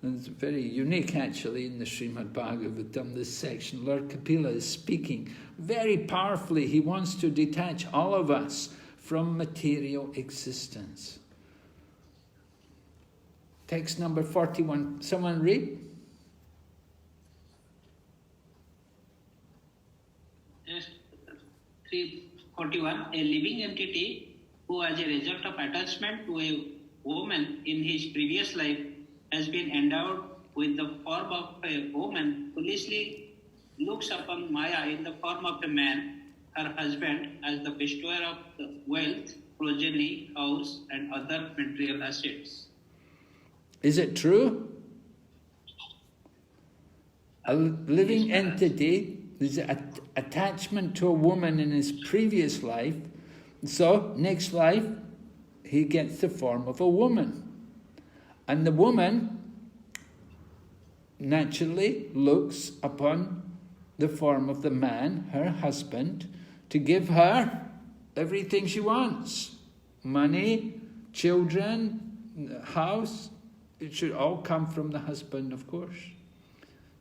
And it's very unique, actually, in the Srimad Bhagavatam, this section. Lord Kapila is speaking very powerfully. He wants to detach all of us from material existence. Text number 41. Someone read? Yes, 341. A living entity who, as a result of attachment to a woman in his previous life, has been endowed with the form of a woman, foolishly looks upon Maya in the form of a man, her husband, as the bestower of the wealth, progeny, house, and other material assets. Is it true? A living entity is an attachment to a woman in his previous life, so next life he gets the form of a woman. And the woman naturally looks upon the form of the man, her husband, to give her everything she wants. Money, children, house. It should all come from the husband, of course.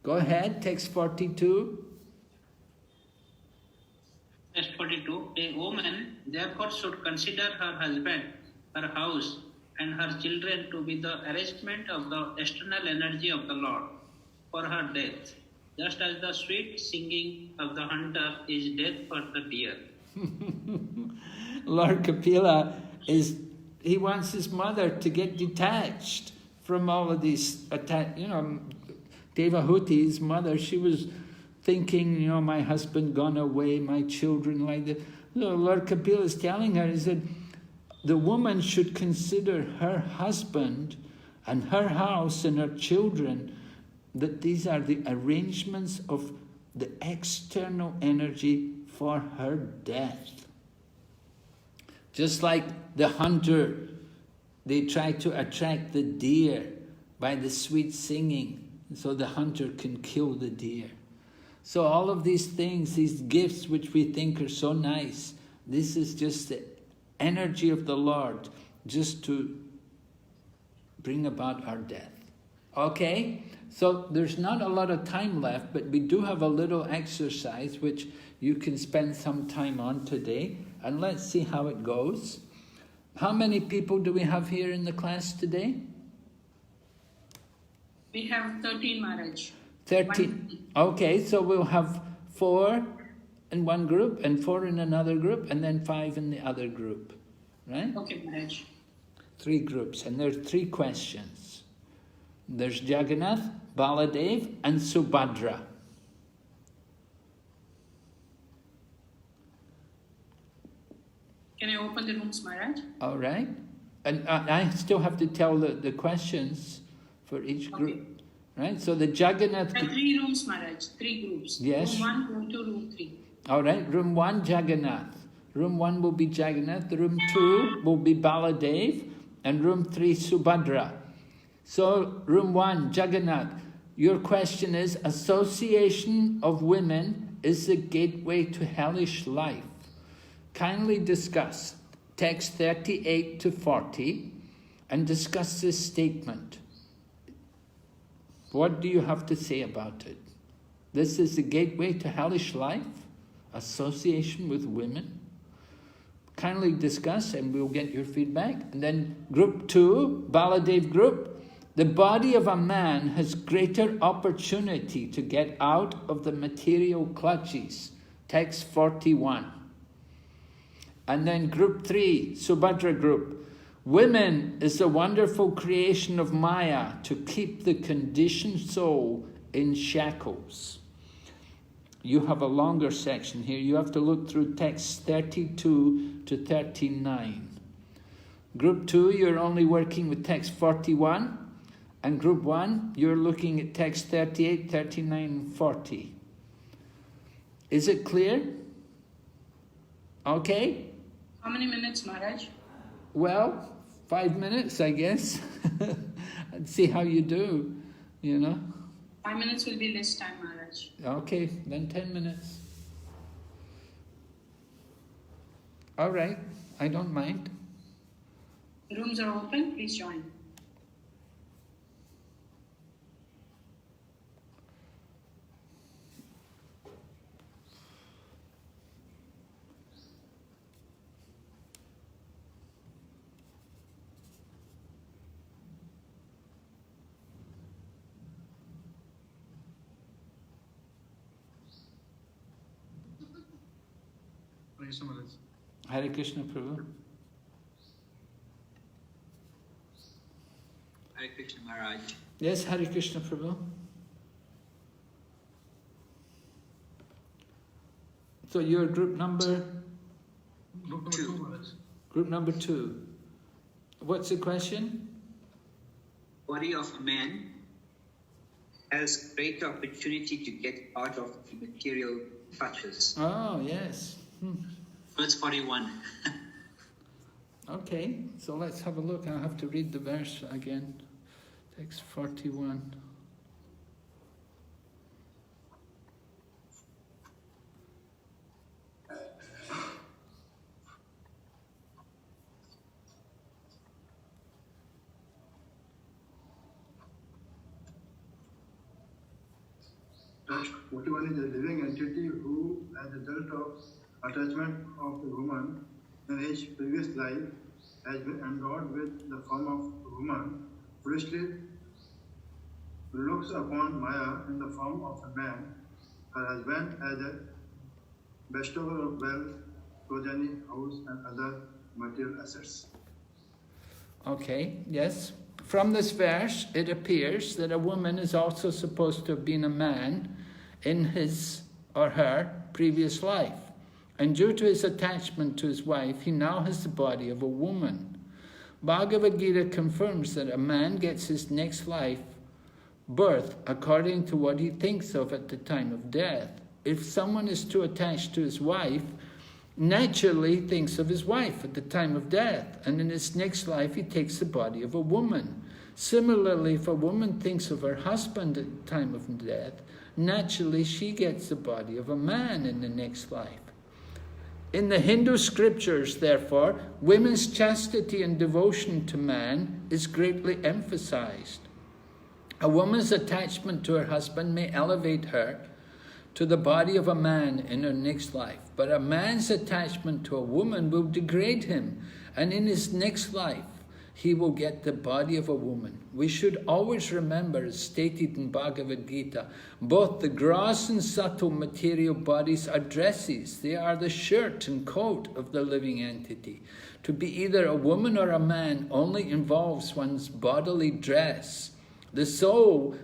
Go ahead, text 42. Text 42. A woman therefore should consider her husband, her house, and her children to be the arrangement of the external energy of the Lord for her death, just as the sweet singing of the hunter is death for the deer. Lord Kapila he wants his mother to get detached from all of these Devahuti's mother, she was thinking, my husband gone away, my children like that. Lord Kapila is telling her, he said, the woman should consider her husband and her house and her children, that these are the arrangements of the external energy for her death. Just like the hunter, they try to attract the deer by the sweet singing, so the hunter can kill the deer. So all of these things, these gifts which we think are so nice, this is just the energy of the Lord, just to bring about our death. Okay? So there's not a lot of time left, but we do have a little exercise which you can spend some time on today, and let's see how it goes. How many people do we have here in the class today? We have 13, Maharaj. 13. Okay, so we'll have 4 in one group, and 4 in another group, and then 5 in the other group. Right? Okay, Maharaj. 3 groups, and there's 3 questions. There's Jagannath, Baladev, and Subhadra. Can I open the rooms, Maharaj? All right. And I still have to tell the questions for each group. Okay. Right? So the Jagannath... There are 3 rooms, Maharaj. 3 groups. Yes. Room 1, room 2, room 3. All right. Room 1, Jagannath. Room 1 will be Jagannath. Room 2 will be Baladev. And room 3, Subhadra. So, room 1, Jagannath. Your question is, association of women is the gateway to hellish life. Kindly discuss text 38 to 40 and discuss this statement. What do you have to say about it? This is the gateway to hellish life? Association with women? Kindly discuss and we'll get your feedback. And then group 2, Baladev group. The body of a man has greater opportunity to get out of the material clutches text 41. And then group 3, Subhadra group. Women is a wonderful creation of Maya to keep the conditioned soul in shackles. You have a longer section here. You have to look through texts 32 to 39. Group 2, you're only working with text 41. And group 1, you're looking at text 38, 39, and 40. Is it clear? Okay? How many minutes, Maharaj? Well, 5 minutes, I guess. And see how you do, you know. 5 minutes will be less time, Maharaj. Okay, then 10 minutes. All right, I don't mind. The rooms are open, please join. Hare Krishna, Prabhu. Hare Krishna, Maharaj. Yes, Hare Krishna, Prabhu. So you're group number? Group number 2, Maharaj. Group number 2. What's the question? Body of a man has great opportunity to get out of the material clutches. Oh, yes. Verse 41. Okay, so let's have a look. I'll have to read the verse again. Text 41. Text 41 is a living entity who, as a result of attachment of the woman in his previous life, has been endowed with the form of a woman, foolishly looks upon Maya in the form of a man, her husband, as a bestower of wealth, progeny, house, and other material assets. Okay, yes. From this verse, it appears that a woman is also supposed to have been a man in his or her previous life. And due to his attachment to his wife, he now has the body of a woman. Bhagavad Gita confirms that a man gets his next life birth according to what he thinks of at the time of death. If someone is too attached to his wife, naturally thinks of his wife at the time of death, and in his next life he takes the body of a woman. Similarly, if a woman thinks of her husband at the time of death, naturally she gets the body of a man in the next life. In the Hindu scriptures, therefore, women's chastity and devotion to man is greatly emphasized. A woman's attachment to her husband may elevate her to the body of a man in her next life, but a man's attachment to a woman will degrade him, and in his next life he will get the body of a woman. We should always remember, as stated in Bhagavad Gita, both the gross and subtle material bodies are dresses. They are the shirt and coat of the living entity. To be either a woman or a man only involves one's bodily dress. The soul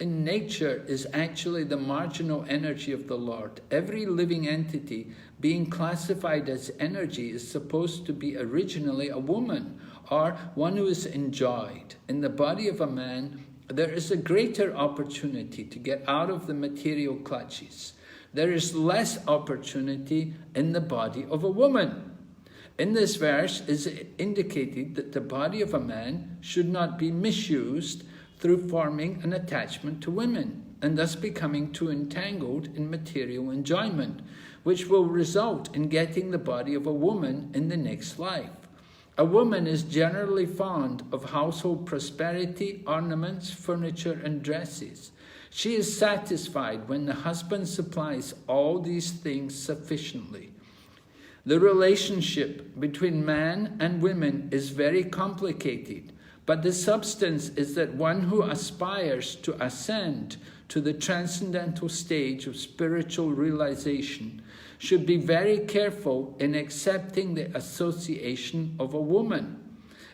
in nature is actually the marginal energy of the Lord. Every living entity being classified as energy is supposed to be originally a woman, or one who is enjoyed. In the body of a man, there is a greater opportunity to get out of the material clutches. There is less opportunity in the body of a woman. In this verse is indicated that the body of a man should not be misused through forming an attachment to women, and thus becoming too entangled in material enjoyment, which will result in getting the body of a woman in the next life. A woman is generally fond of household prosperity, ornaments, furniture, and dresses. She is satisfied when the husband supplies all these things sufficiently. The relationship between man and women is very complicated, but the substance is that one who aspires to ascend to the transcendental stage of spiritual realization should be very careful in accepting the association of a woman.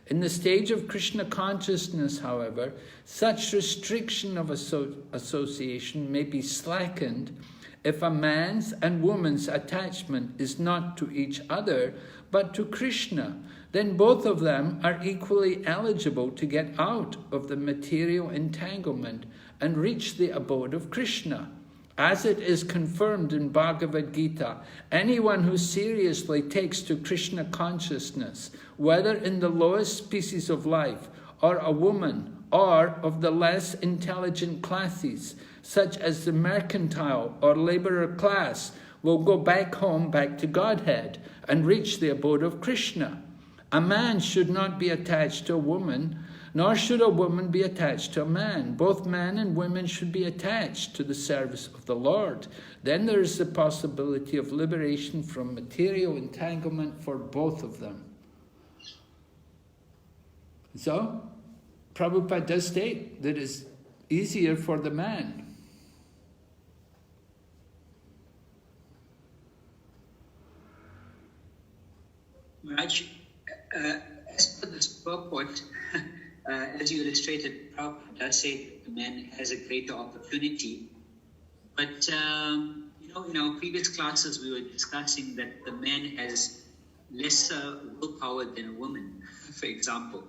In the stage of Krishna consciousness, however, such restriction of association may be slackened if a man's and woman's attachment is not to each other, but to Krishna. Then both of them are equally eligible to get out of the material entanglement and reach the abode of Krishna. As it is confirmed in Bhagavad Gita, anyone who seriously takes to Krishna consciousness, whether in the lowest species of life, or a woman, or of the less intelligent classes, such as the mercantile or labourer class, will go back home, back to Godhead, and reach the abode of Krishna. A man should not be attached to a woman, nor should a woman be attached to a man. Both man and women should be attached to the service of the Lord. Then there is the possibility of liberation from material entanglement for both of them. So, Prabhupada does state that it's easier for the man. Raj, as per this purport, as you illustrated, Prabhupada does say that the man has a greater opportunity. But, in our previous classes, we were discussing that the man has lesser willpower than a woman, for example.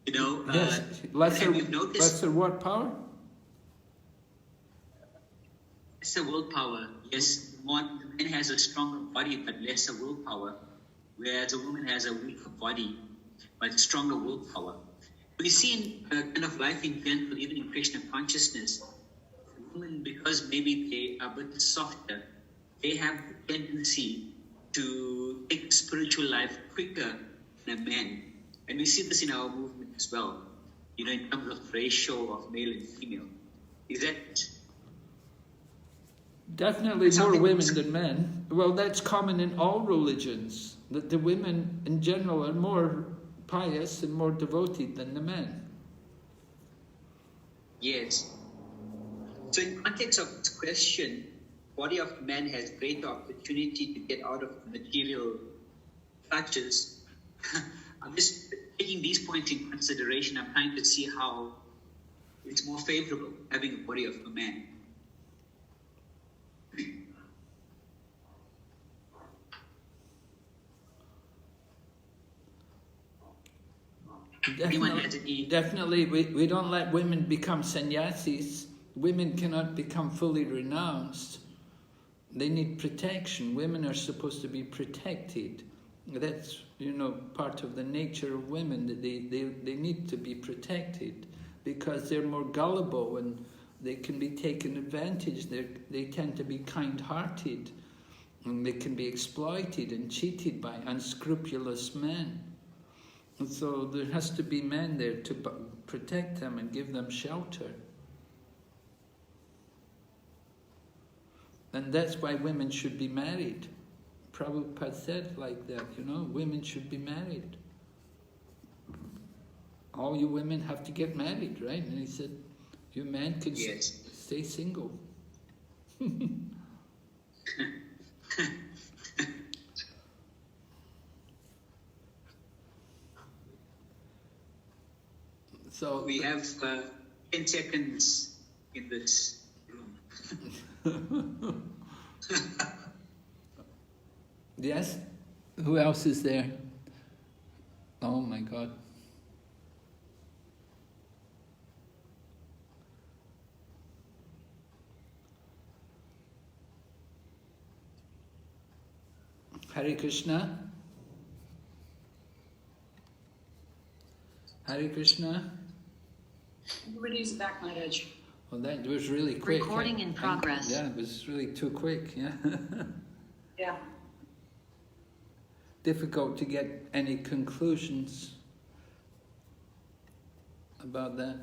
Yes, lesser what power? Lesser willpower, yes. The man has a stronger body but lesser willpower, whereas a woman has a weaker body but stronger willpower. We see in kind of life in general, even in Krishna consciousness, women, because maybe they are a bit softer, they have the tendency to take spiritual life quicker than a man. And we see this in our movement as well, in terms of ratio of male and female. Is that... Definitely more women than men. Well, that's common in all religions, that the women in general are more pious and more devoted than the men. Yes. So in context of this question, body of man has greater opportunity to get out of material clutches. I'm just taking these points in consideration. I'm trying to see how it's more favorable having a body of a man. Definitely, we don't let women become sannyasis. Women cannot become fully renounced. They need protection. Women are supposed to be protected. That's, part of the nature of women, that they need to be protected because they're more gullible and they can be taken advantage. They tend to be kind-hearted and they can be exploited and cheated by unscrupulous men. And so there has to be men there to protect them and give them shelter. And that's why women should be married. Prabhupada said like that, women should be married. All you women have to get married, right? And he said, you men can stay single. So we have 10 seconds in this room. Yes? Who else is there? Oh my God. Hare Krishna. Hare Krishna. Everybody's back, Maharaj. Well, that was really quick. Recording in progress. Yeah, it was really too quick, yeah. Yeah. Difficult to get any conclusions about that.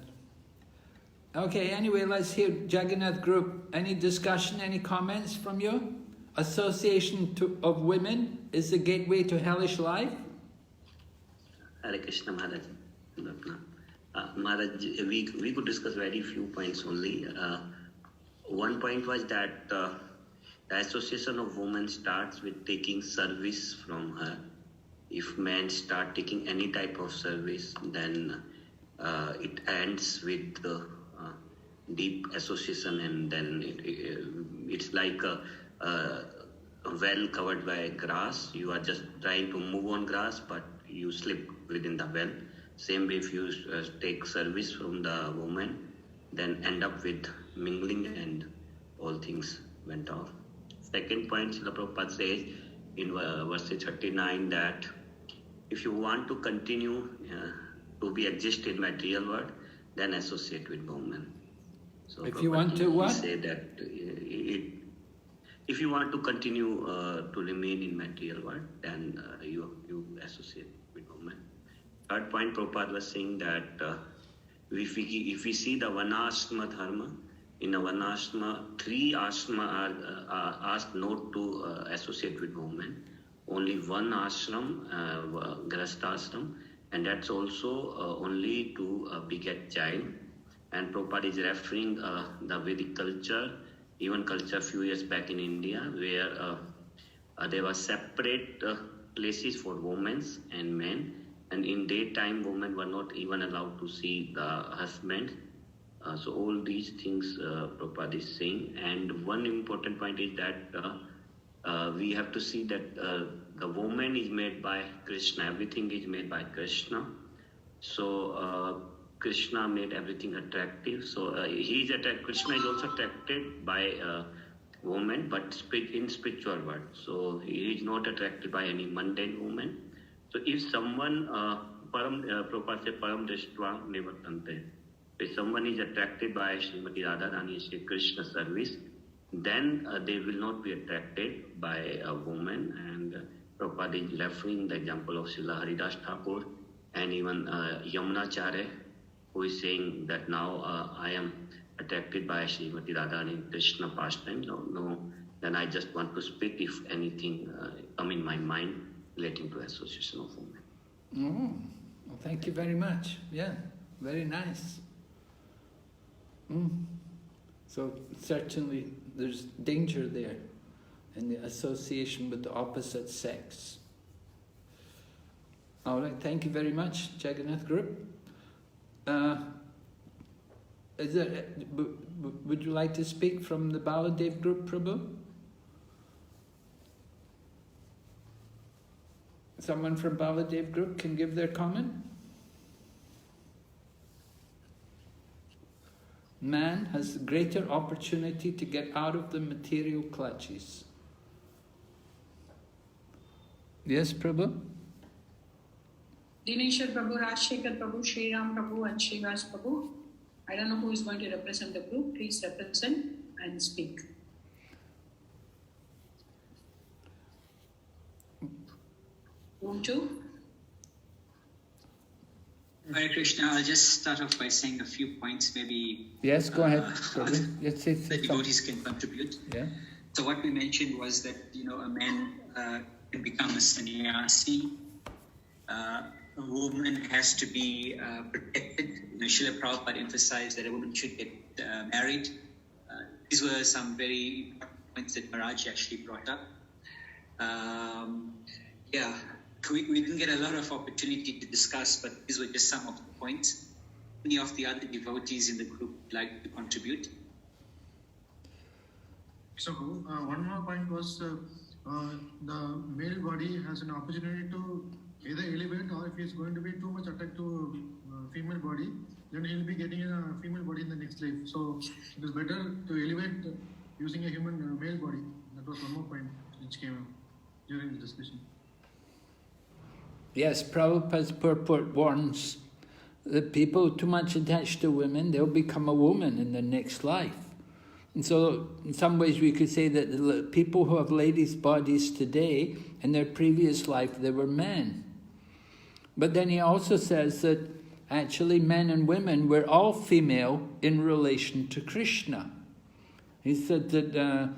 Okay, anyway, let's hear Jagannath Group. Any discussion, any comments from you? Association of women is the gateway to hellish life? Hare Krishna Maharaj. Maharaj, we could discuss very few points only. One point was that the association of women starts with taking service from her. If men start taking any type of service, then it ends with deep association, and then it's like a well covered by grass. You are just trying to move on grass, but you slip within the well. Same way, if you take service from the woman, then end up with mingling and all things went off. Second point, Srila Prabhupada says in verse 39 that if you want to continue to be exist in material world, then associate with women. So if you want to what? Say that if you want to continue to remain in material world, then you associate with women. Third point, Prabhupada was saying that if we see the Varnashrama dharma, in a Varnashrama, 3 ashrama are asked not to associate with women. Only one ashram, Grahastha ashram, and that's also only to beget child. And Prabhupada is referring the Vedic culture, even culture a few years back in India, where there were separate places for women and men. And in daytime, women were not even allowed to see the husband. So all these things Prabhupada is saying. And one important point is that we have to see that the woman is made by Krishna. Everything is made by Krishna. So Krishna made everything attractive. So Krishna is also attracted by woman, but in spiritual world. So he is not attracted by any mundane woman. So if someone, Prabhupada says, param drishtva nivartante. If someone is attracted by Srimati Radharani, Sri Krishna service, then they will not be attracted by a woman. And Prabhupada is referring the example of Srila Haridas Thakur and even Yamunacharya, who is saying that now I am attracted by Srimati Radharani Krishna pastime. No, then I just want to speak if anything come in my mind relating to association of women. Well, thank you very much. Yeah, very nice. So certainly there's danger there in the association with the opposite sex. All right, thank you very much, Jagannath Group. Would you like to speak from the Baladev Group, Prabhu? Someone from Baladev Group can give their comment? Man has greater opportunity to get out of the material clutches. Yes, Prabhu? Dineshwar Prabhu, Rajshekhar Prabhu, Sri Ram Prabhu and Srivas Prabhu. I don't know who is going to represent the group. Please represent and speak. Room 2. Hare Krishna, I'll just start off by saying a few points, maybe. Yes, go ahead. Let's say the devotees can contribute. Yeah. So what we mentioned was that, a man can become a sannyasi. A woman has to be protected. Srila Prabhupada emphasized that a woman should get married. These were some very important points that Maharaj actually brought up. We didn't get a lot of opportunity to discuss, but these were just some of the points. Any of the other devotees in the group would like to contribute? So one more point was the male body has an opportunity to either elevate, or if he's going to be too much attached to female body, then he'll be getting a female body in the next life. So it is better to elevate using a human male body. That was one more point which came up during the discussion. Yes, Prabhupada's purport warns that people too much attached to women, they'll become a woman in the next life. And so in some ways we could say that the people who have ladies' bodies today, in their previous life they were men. But then he also says that actually men and women were all female in relation to Krishna. He said that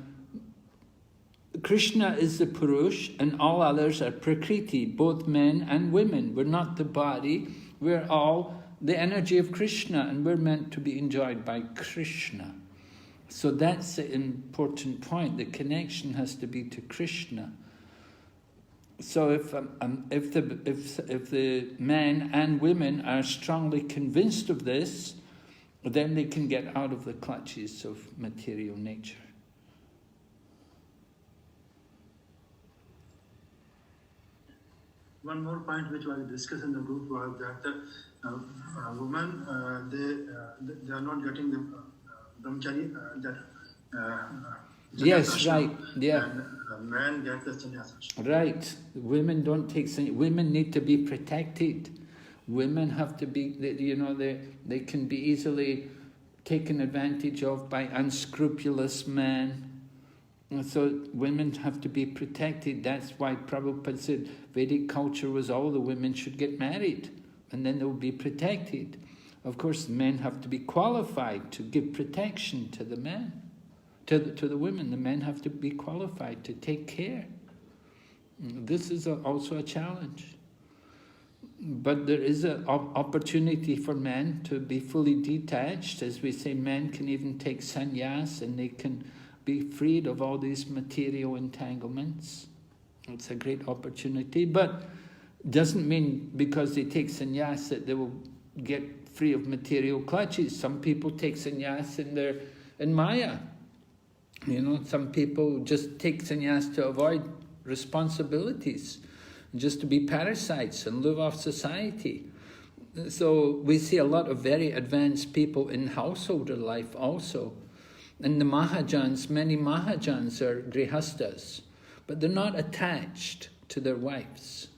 Krishna is the Purush and all others are Prakriti, both men and women. We're not the body, we're all the energy of Krishna and we're meant to be enjoyed by Krishna. So that's the important point. The connection has to be to Krishna. So if the men and women are strongly convinced of this, then they can get out of the clutches of material nature. One more point which was discussed in the group was that women they are not getting the brahmachari Yes, right, yeah. And men get the sannyasa. Right. Women don't take... Women need to be protected. Women have to be... They can be easily taken advantage of by unscrupulous men. And so women have to be protected. That's why Prabhupada said Vedic culture was all the women should get married. And then they will be protected. Of course, men have to be qualified to give protection to the men. To the women, the men have to be qualified to take care. This is also a challenge. But there is an opportunity for men to be fully detached. As we say, men can even take sannyas and they can be freed of all these material entanglements. It's a great opportunity, but doesn't mean because they take sannyas that they will get free of material clutches. Some people take sannyas in Maya. Some people just take sannyas to avoid responsibilities, just to be parasites and live off society. So we see a lot of very advanced people in householder life also. And the Mahajans, many Mahajans are grihastas, but they're not attached to their wives.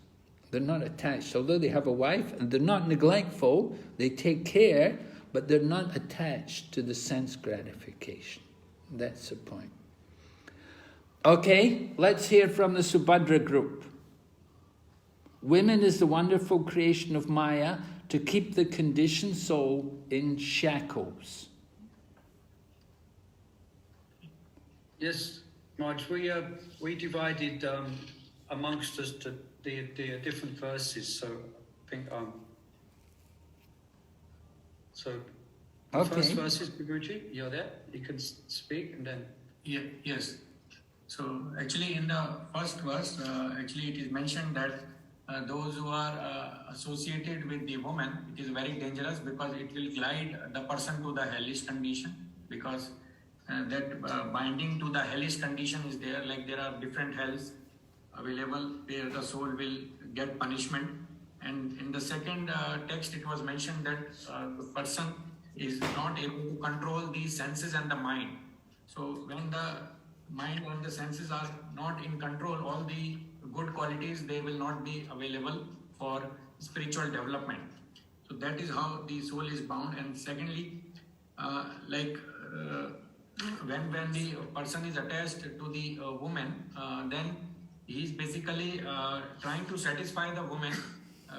They're not attached. Although they have a wife, and they're not neglectful, they take care, but they're not attached to the sense gratification. That's the point. Okay, let's hear from the Subhadra group. Women is the wonderful creation of Maya to keep the conditioned soul in shackles. Yes, Marge, we divided amongst us the different verses, so I think the first verse is Guruji, you're there, you can speak and then... Yes. So actually in the first verse, actually it is mentioned that those who are associated with the woman, it is very dangerous because it will glide the person to the hellish condition, because that binding to the hellish condition is there, like there are different hells available where the soul will get punishment. And in the second text it was mentioned that the person is not able to control the senses and the mind. So when the mind and the senses are not in control, all the good qualities, they will not be available for spiritual development. So that is how the soul is bound. And secondly, when the person is attached to the woman, then he is basically trying to satisfy the woman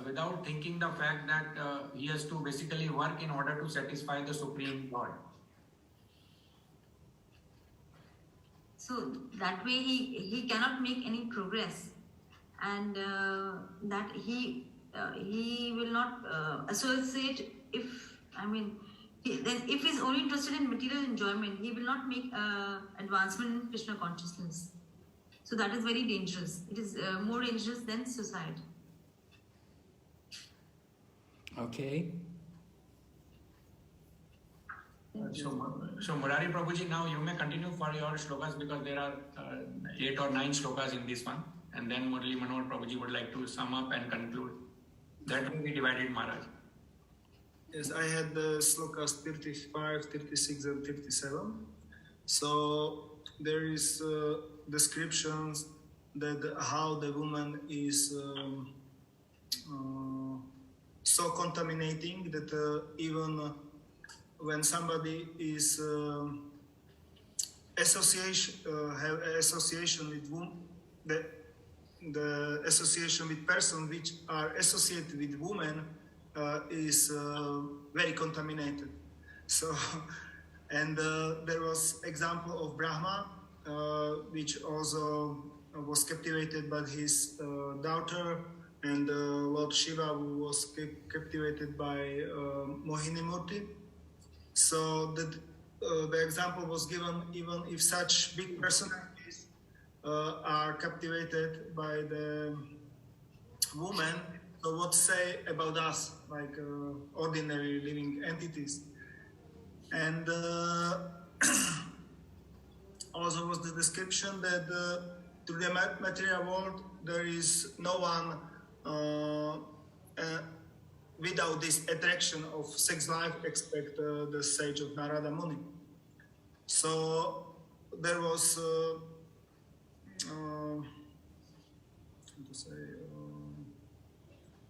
without thinking the fact that he has to basically work in order to satisfy the Supreme God. So that way he cannot make any progress, and that he will not associate if he's only interested in material enjoyment, he will not make advancement in Krishna consciousness. So that is very dangerous. It is more dangerous than suicide. Okay. So Murari Prabhuji, now you may continue for your shlokas because there are 8 or 9 shlokas in this one, and then Murali Manohar Prabhuji would like to sum up and conclude. That will be divided, Maharaj. Yes, I had the slokas 35, 36 and 37. So there is descriptions that how the woman is so contaminating that even when somebody is have association with the association with persons which are associated with women is very contaminated. So, and there was example of Brahma which also was captivated by his daughter, and Lord Shiva, who was captivated by Mohini Murti. So the example was given, even if such big personalities are captivated by the woman, so what say about us, like ordinary living entities? And also was the description that to the material world there is no one without this attraction of sex life except the sage of Narada Muni. So there was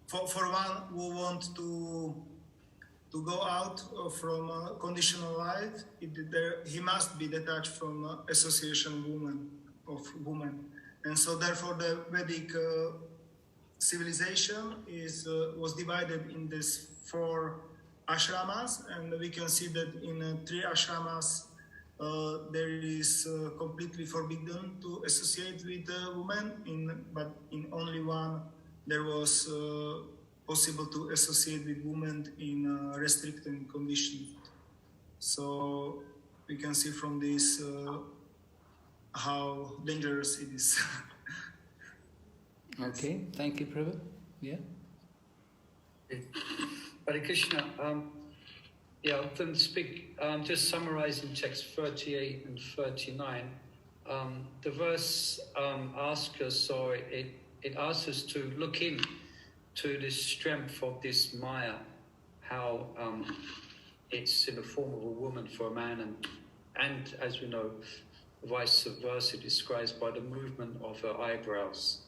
for one who want to go out from conditional life, he must be detached from association of women, and so therefore the Vedic civilization was divided in these 4 ashramas, and we can see that in 3 ashramas there is completely forbidden to associate with women, but in only one there was possible to associate with women in restricted conditions. So we can see from this how dangerous it is. Okay, thank you, Prabhu. Yeah. Hare Krishna. Then speak. Just summarizing text 38 and 39. The verse asks us, or it asks us to look in to the strength of this Maya, how it's in the form of a woman for a man, and as we know, vice versa, described by the movement of her eyebrows.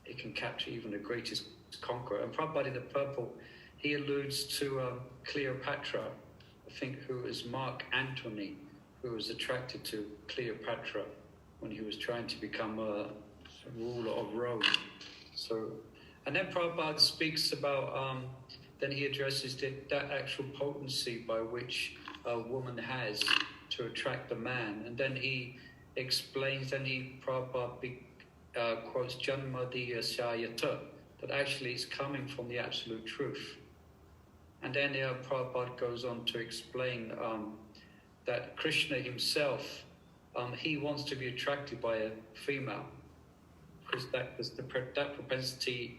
It can capture even the greatest conqueror. And Prabhupada in the purple, he alludes to Cleopatra, I think, who is Mark Antony, who was attracted to Cleopatra when he was trying to become a ruler of Rome. So, and then Prabhupada speaks about, then he addresses that actual potency by which a woman has to attract a man. And then he explains, Prabhupada quotes Janmadiya Sayata, that actually is coming from the absolute truth. And then Prabhupada goes on to explain that Krishna himself, he wants to be attracted by a female, because that propensity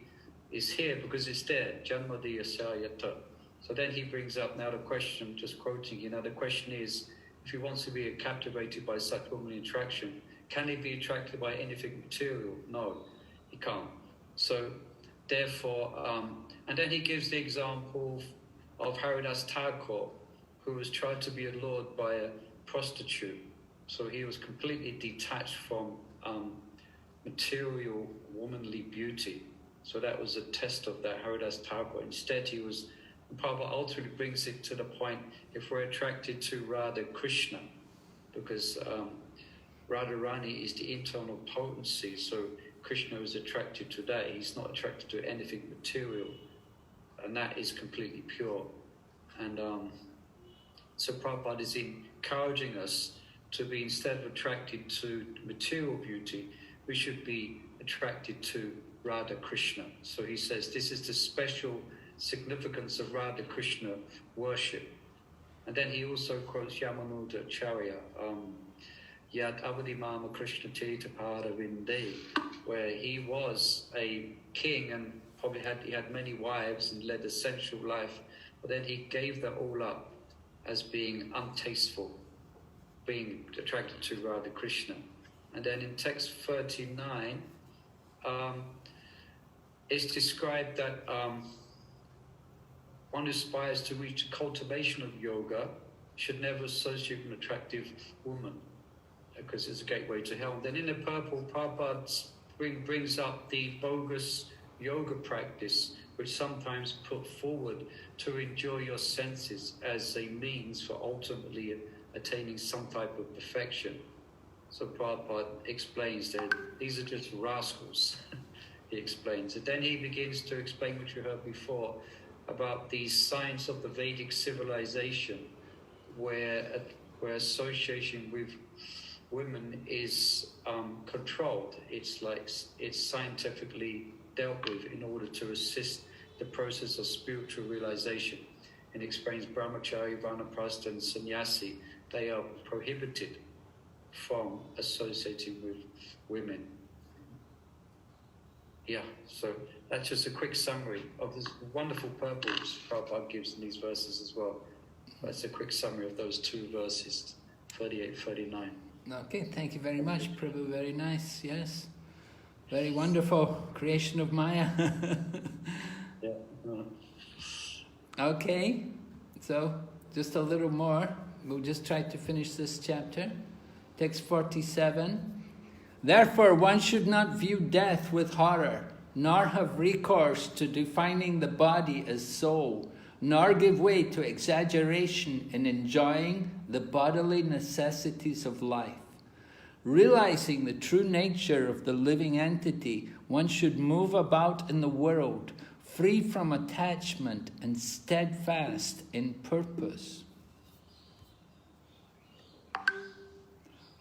is here, because it's there, Janmadiya Sayata. So then he brings up now the question, just quoting, the question is, if he wants to be captivated by such womanly attraction, can he be attracted by anything material? No, he can't. So therefore, and then he gives the example of Haridas Thakur, who was tried to be allured by a prostitute. So he was completely detached from material womanly beauty. So that was a test of that Haridas Thakur. Instead, he was, Prabhupada ultimately brings it to the point, if we're attracted to Radha Krishna, because Radharani is the internal potency, so Krishna is attracted to that. He's not attracted to anything material, and that is completely pure. And so Prabhupada is encouraging us to be, instead of attracted to material beauty, we should be attracted to Radha Krishna. So he says this is the special significance of Radha Krishna worship. And then he also quotes Yamunanda Acharya, Yad Avadi Mama Krishna Chaita Pada Vinde, where he was a king and probably had many wives and led a sensual life, but then he gave that all up as being untasteful, being attracted to Radha Krishna. And then in text 39, it's described that one who aspires to reach the cultivation of yoga should never associate with an attractive woman, because it's a gateway to hell. Then in the purple, Prabhupada brings up the bogus yoga practice, which sometimes put forward to enjoy your senses as a means for ultimately attaining some type of perfection. So Prabhupada explains that these are just rascals, he explains. And then he begins to explain, which you heard before, about the science of the Vedic civilization, where association with women is controlled. It's scientifically dealt with in order to assist the process of spiritual realization. And explains brahmachari, vanaprastha, and sannyasi. They are prohibited from associating with women. Yeah, so that's just a quick summary of this wonderful purpose Prabhupada gives in these verses as well. That's a quick summary of those two verses, 38, 39. Okay, thank you very much, Prabhu. Very nice, yes. Very wonderful creation of Maya. Yeah. Okay, so just a little more. We'll just try to finish this chapter. Text 47. Therefore, one should not view death with horror, nor have recourse to defining the body as soul, nor give way to exaggeration in enjoying the bodily necessities of life. Realizing the true nature of the living entity, one should move about in the world, free from attachment and steadfast in purpose.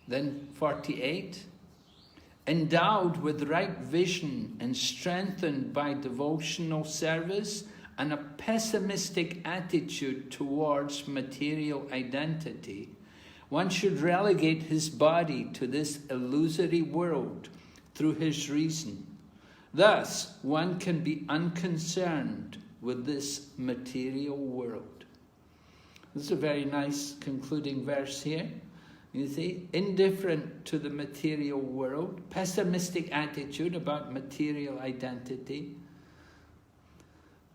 Then 48. Endowed with right vision and strengthened by devotional service and a pessimistic attitude towards material identity, one should relegate his body to this illusory world through his reason. Thus, one can be unconcerned with this material world. This is a very nice concluding verse here. You see, indifferent to the material world, pessimistic attitude about material identity.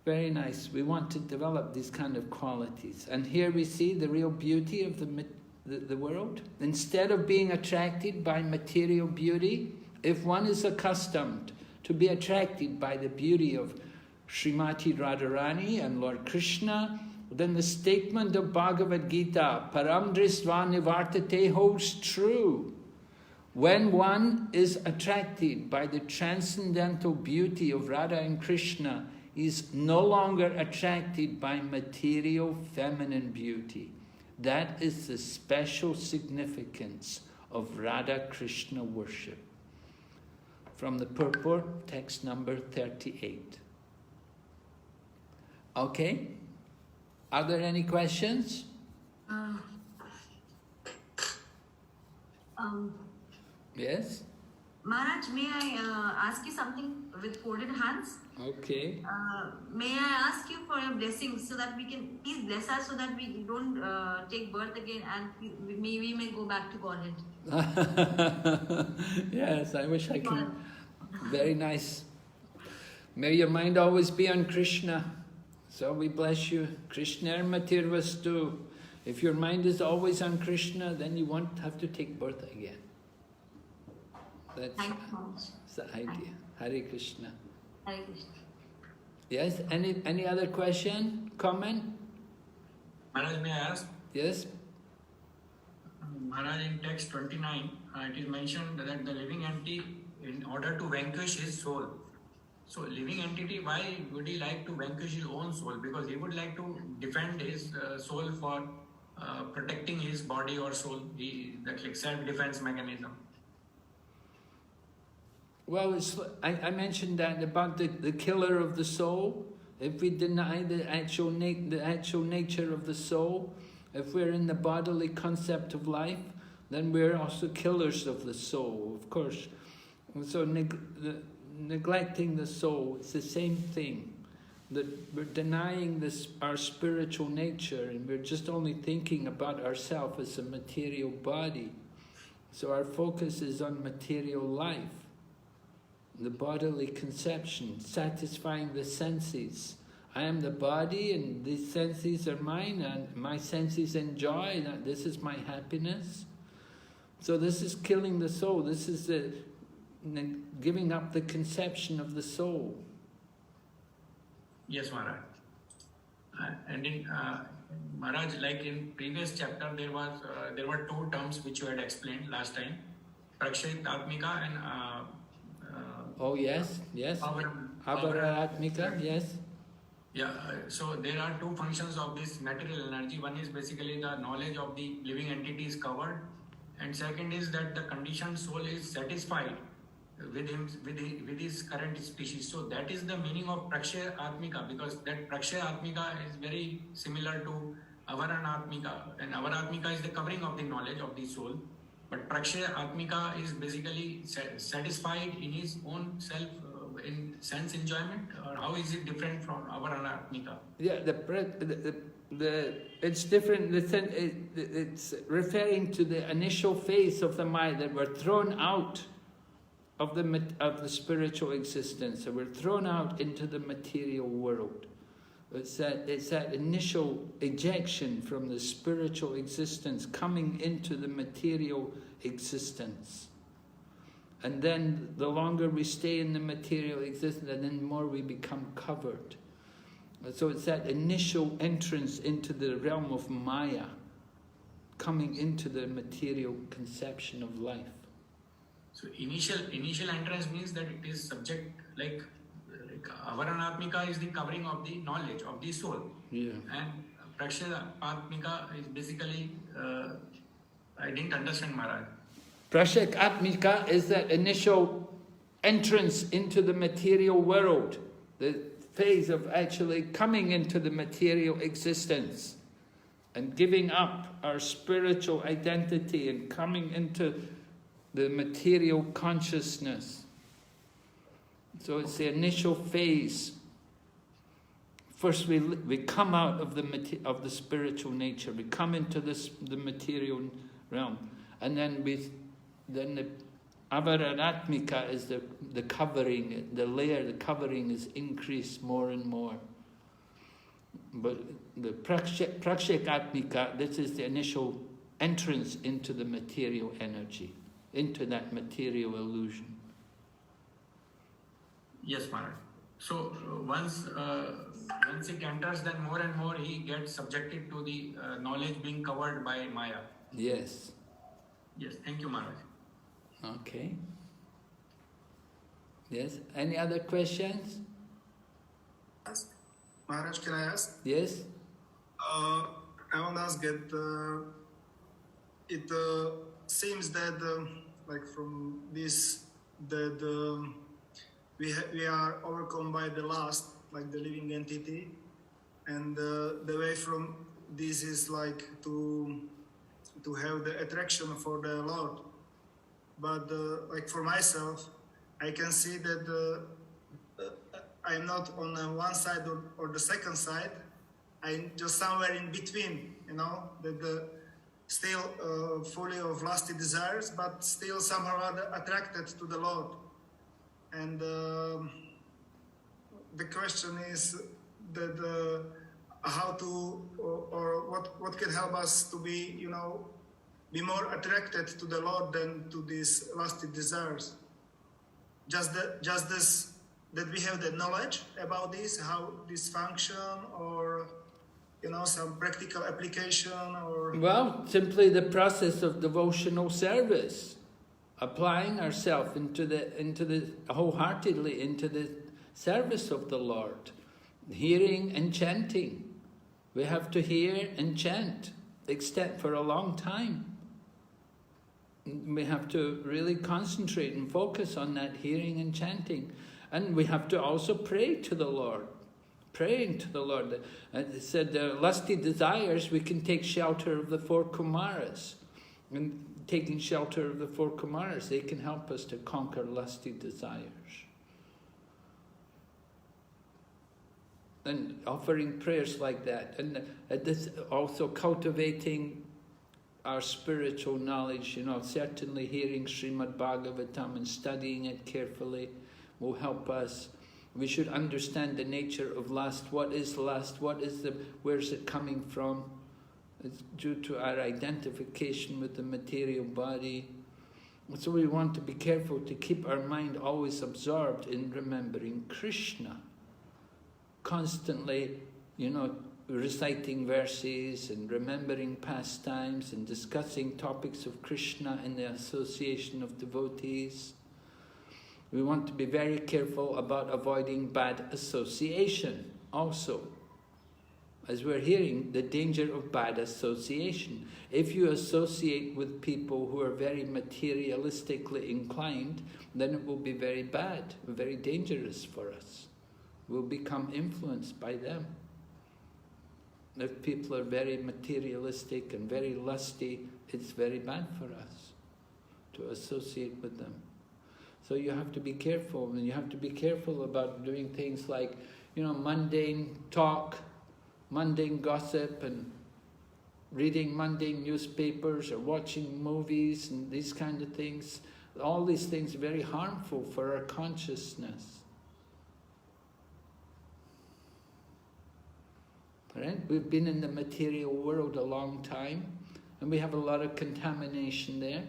Very nice. We want to develop these kind of qualities. And here we see the real beauty of the world. Instead of being attracted by material beauty, if one is accustomed to be attracted by the beauty of Srimati Radharani and Lord Krishna, then the statement of Bhagavad Gita, Param Drisva Nivartate, holds true. When one is attracted by the transcendental beauty of Radha and Krishna, he is no longer attracted by material feminine beauty. That is the special significance of Radha Krishna worship. From the purport, text number 38. Okay? Are there any questions? Yes? Maharaj, may I ask you something with folded hands? Okay. May I ask you for your blessings so that we can, please bless us so that we don't take birth again and we may go back to Godhead. Yes, I wish I could. Very nice. May your mind always be on Krishna. So we bless you. Krishna Matirvastu. If your mind is always on Krishna, then you won't have to take birth again. That's the idea. Hare Krishna. Hare Krishna. Yes, any other question, comment? Maharaj, may I ask? Yes. Maharaj, in text 29, it is mentioned that the living entity, in order to vanquish his soul. So living entity, why would he like to vanquish his own soul? Because he would like to defend his soul for protecting his body or soul, that like self-defense mechanism. Well, I mentioned that about the killer of the soul. If we deny the actual nature of the soul, if we're in the bodily concept of life, then we're also killers of the soul, of course. So neglecting the soul, it's the same thing. That we're denying our spiritual nature, and we're just only thinking about ourselves as a material body. So our focus is on material life, the bodily conception, satisfying the senses. I am the body and these senses are mine and my senses enjoy, that this is my happiness. So this is killing the soul. This is giving up the conception of the soul. Yes, Maharaj. And in Maharaj, like in previous chapter, there were two terms which you had explained last time, Prakshit Atmika and oh yes, Avaratmika, yes. Yeah, so there are two functions of this material energy. One is basically the knowledge of the living entity is covered, and second is that the conditioned soul is satisfied with him, with his current species. So that is the meaning of Prakshaya Atmika, because that Prakshaya Atmika is very similar to Avaran Atmika, and Avaran Atmika is the covering of the knowledge of the soul. But Prakshaya Atmika is basically satisfied in his own self, in sense enjoyment, or how is it different from Avaran Atmika? Yeah, it's different. It's referring to the initial phase of the Maya, that we're thrown out of the spiritual existence, so we're thrown out into the material world. It's that initial ejection from the spiritual existence coming into the material existence. And then the longer we stay in the material existence, and then the more we become covered. So it's that initial entrance into the realm of Maya, coming into the material conception of life. So initial entrance means that it is subject, like Avaran Atmika is the covering of the knowledge of the soul. Yeah. And Prakshaya Atmika is basically, I didn't understand, Maharaj. Prakshaya Atmika is that initial entrance into the material world, the phase of actually coming into the material existence and giving up our spiritual identity and coming into the material consciousness. So it's the initial phase. First we come out of the spiritual nature, we come into the material realm, and then the Avaratmika is the covering, the layer, the covering is increased more and more. But the Prakshayatmika, this is the initial entrance into the material energy, into that material illusion. Yes, Maharaj. So once it enters, then more and more he gets subjected to the knowledge being covered by Maya. Yes. Yes, thank you, Maharaj. Okay. Yes, any other questions? Maharaj, can I ask? Yes. I want to ask that it seems that like from this that we are overcome by the lust, like the living entity, and the way from this is like to have the attraction for the Lord. But like for myself, I can see that I'm not on one side or the second side. I'm just somewhere in between, you know, that still fully of lusty desires, but still somehow rather attracted to the Lord. And the question is that how to, or what can help us to be, you know, be more attracted to the Lord than to these lusty desires. Just this, that we have the knowledge about this, how this function, or you know, some practical application, or well, simply the process of devotional service, applying ourselves into the wholeheartedly into the service of the Lord, hearing and chanting. We have to hear and chant, except for a long time. We have to really concentrate and focus on that hearing and chanting. And we have to also pray to the Lord. Praying to the Lord. It said the lusty desires, we can take shelter of the four Kumaras. And taking shelter of the four Kumaras, they can help us to conquer lusty desires. And offering prayers like that. And this also cultivating our spiritual knowledge, you know, certainly hearing Srimad Bhagavatam and studying it carefully will help us. We should understand the nature of lust. What is lust? Where's it coming from? It's due to our identification with the material body. So we want to be careful to keep our mind always absorbed in remembering Krishna. Constantly, you know, reciting verses and remembering pastimes and discussing topics of Krishna in the association of devotees. We want to be very careful about avoiding bad association also. as we're hearing, the danger of bad association. If you associate with people who are very materialistically inclined, then it will be very bad, very dangerous for us. We'll become influenced by them. If people are very materialistic and very lusty, it's very bad for us to associate with them. So you have to be careful, and you have to be careful about doing things like, mundane talk, mundane gossip, and reading mundane newspapers or watching movies and these kind of things. All these things are very harmful for our consciousness. Right? We've been in the material world a long time, and we have a lot of contamination there.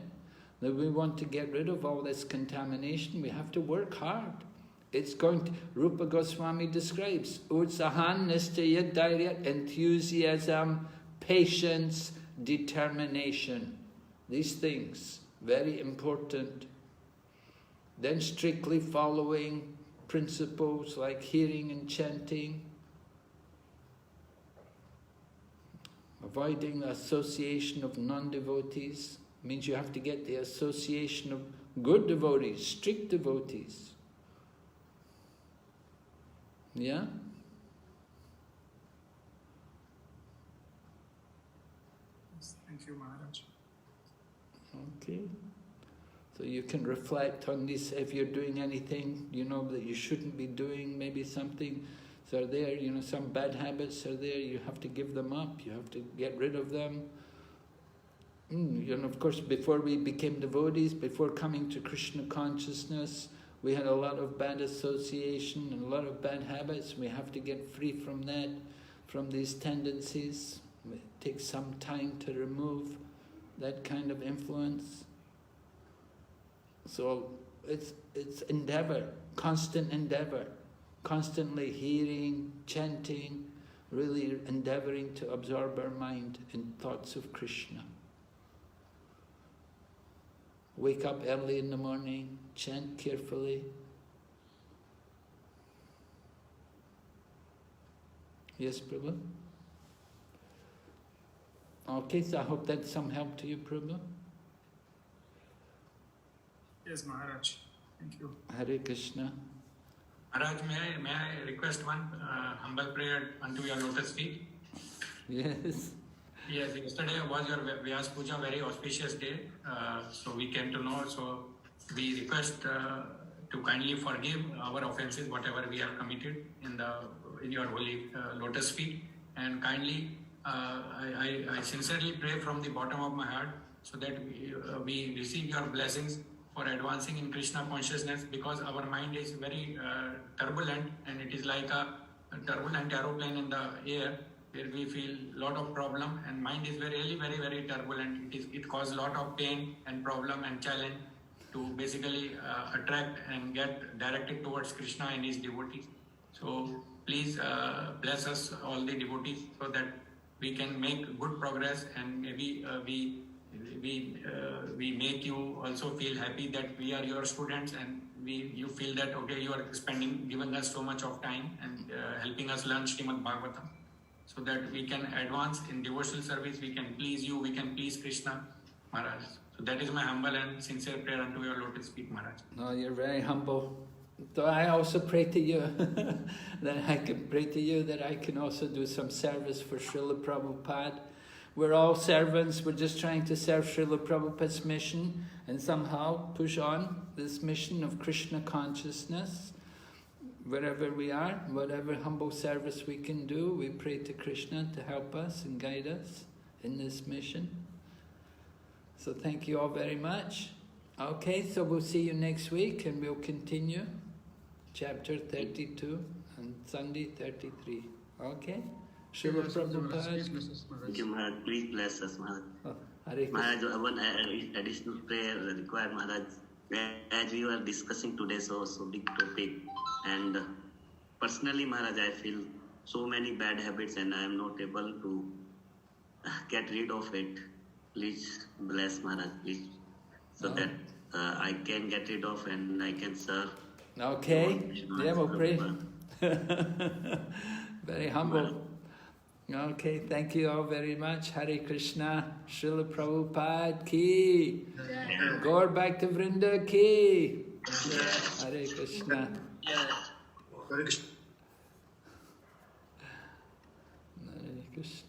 Now we want to get rid of all this contamination, we have to work hard. It's going to, Rupa Goswami describes, Utsahan, Nistaya, Dhairya, enthusiasm, patience, determination. These things, very important. Then strictly following principles like hearing and chanting. Avoiding the association of non-devotees means you have to get the association of good devotees, strict devotees. Yeah? Thank you, Maharaj. Okay. So you can reflect on this if you're doing anything, that you shouldn't be doing, maybe something. So there, some bad habits are there, you have to give them up, you have to get rid of them. Of course, before we became devotees, before coming to Krishna consciousness, we had a lot of bad association and a lot of bad habits. We have to get free from that, from these tendencies. It takes some time to remove that kind of influence. So it's endeavor, constant endeavor. Constantly hearing, chanting, really endeavoring to absorb our mind in thoughts of Krishna. Wake up early in the morning, chant carefully. Yes, Prabhu? Okay, so I hope that's some help to you, Prabhu. Yes, Maharaj. Thank you. Hare Krishna. Maharaj, may I request one humble prayer unto your lotus feet? Yes. Yes, yesterday was your Vyas Puja, very auspicious day. So we came to know, so we request to kindly forgive our offenses, whatever we have committed in your holy lotus feet. And kindly, I sincerely pray from the bottom of my heart so that we receive your blessings for advancing in Krishna consciousness, because our mind is very turbulent, and it is like a turbulent aeroplane in the air where we feel a lot of problem, and mind is really very, very turbulent. It causes a lot of pain and problem and challenge to basically attract and get directed towards Krishna and his devotees. So please bless us, all the devotees, so that we can make good progress, and maybe we make you also feel happy that we are your students, and you feel that okay, you are giving us so much of time and helping us learn Srimad Bhagavatam, so that we can advance in devotional service, we can please you, we can please Krishna, Maharaj. So that is my humble and sincere prayer unto your lotus feet, Maharaj. No, you're very humble. So I also pray to you that I can pray to you that I can also do some service for Srila Prabhupada. We're all servants, we're just trying to serve Srila Prabhupada's mission and somehow push on this mission of Krishna consciousness. Wherever we are, whatever humble service we can do, we pray to Krishna to help us and guide us in this mission. So thank you all very much. Okay, so we'll see you next week and we'll continue chapter 32 and Sunday 33. Okay? Srila Prabhupada. Thank you, Maharaj. Please bless us, Maharaj. Oh, Hare Maharaj, one additional prayer required, Maharaj. As we were discussing today, so big topic. And personally, Maharaj, I feel so many bad habits and I am not able to get rid of it. Please bless, Maharaj, please. So that I can get rid of and I can serve. Okay, yeah, we'll pray. Very humble. Okay, thank you all very much. Hare Krishna, Srila Prabhupada ki, Gaur Bhakti Vrinda ki, Hare Krishna. Hare Krishna. Hare Krishna.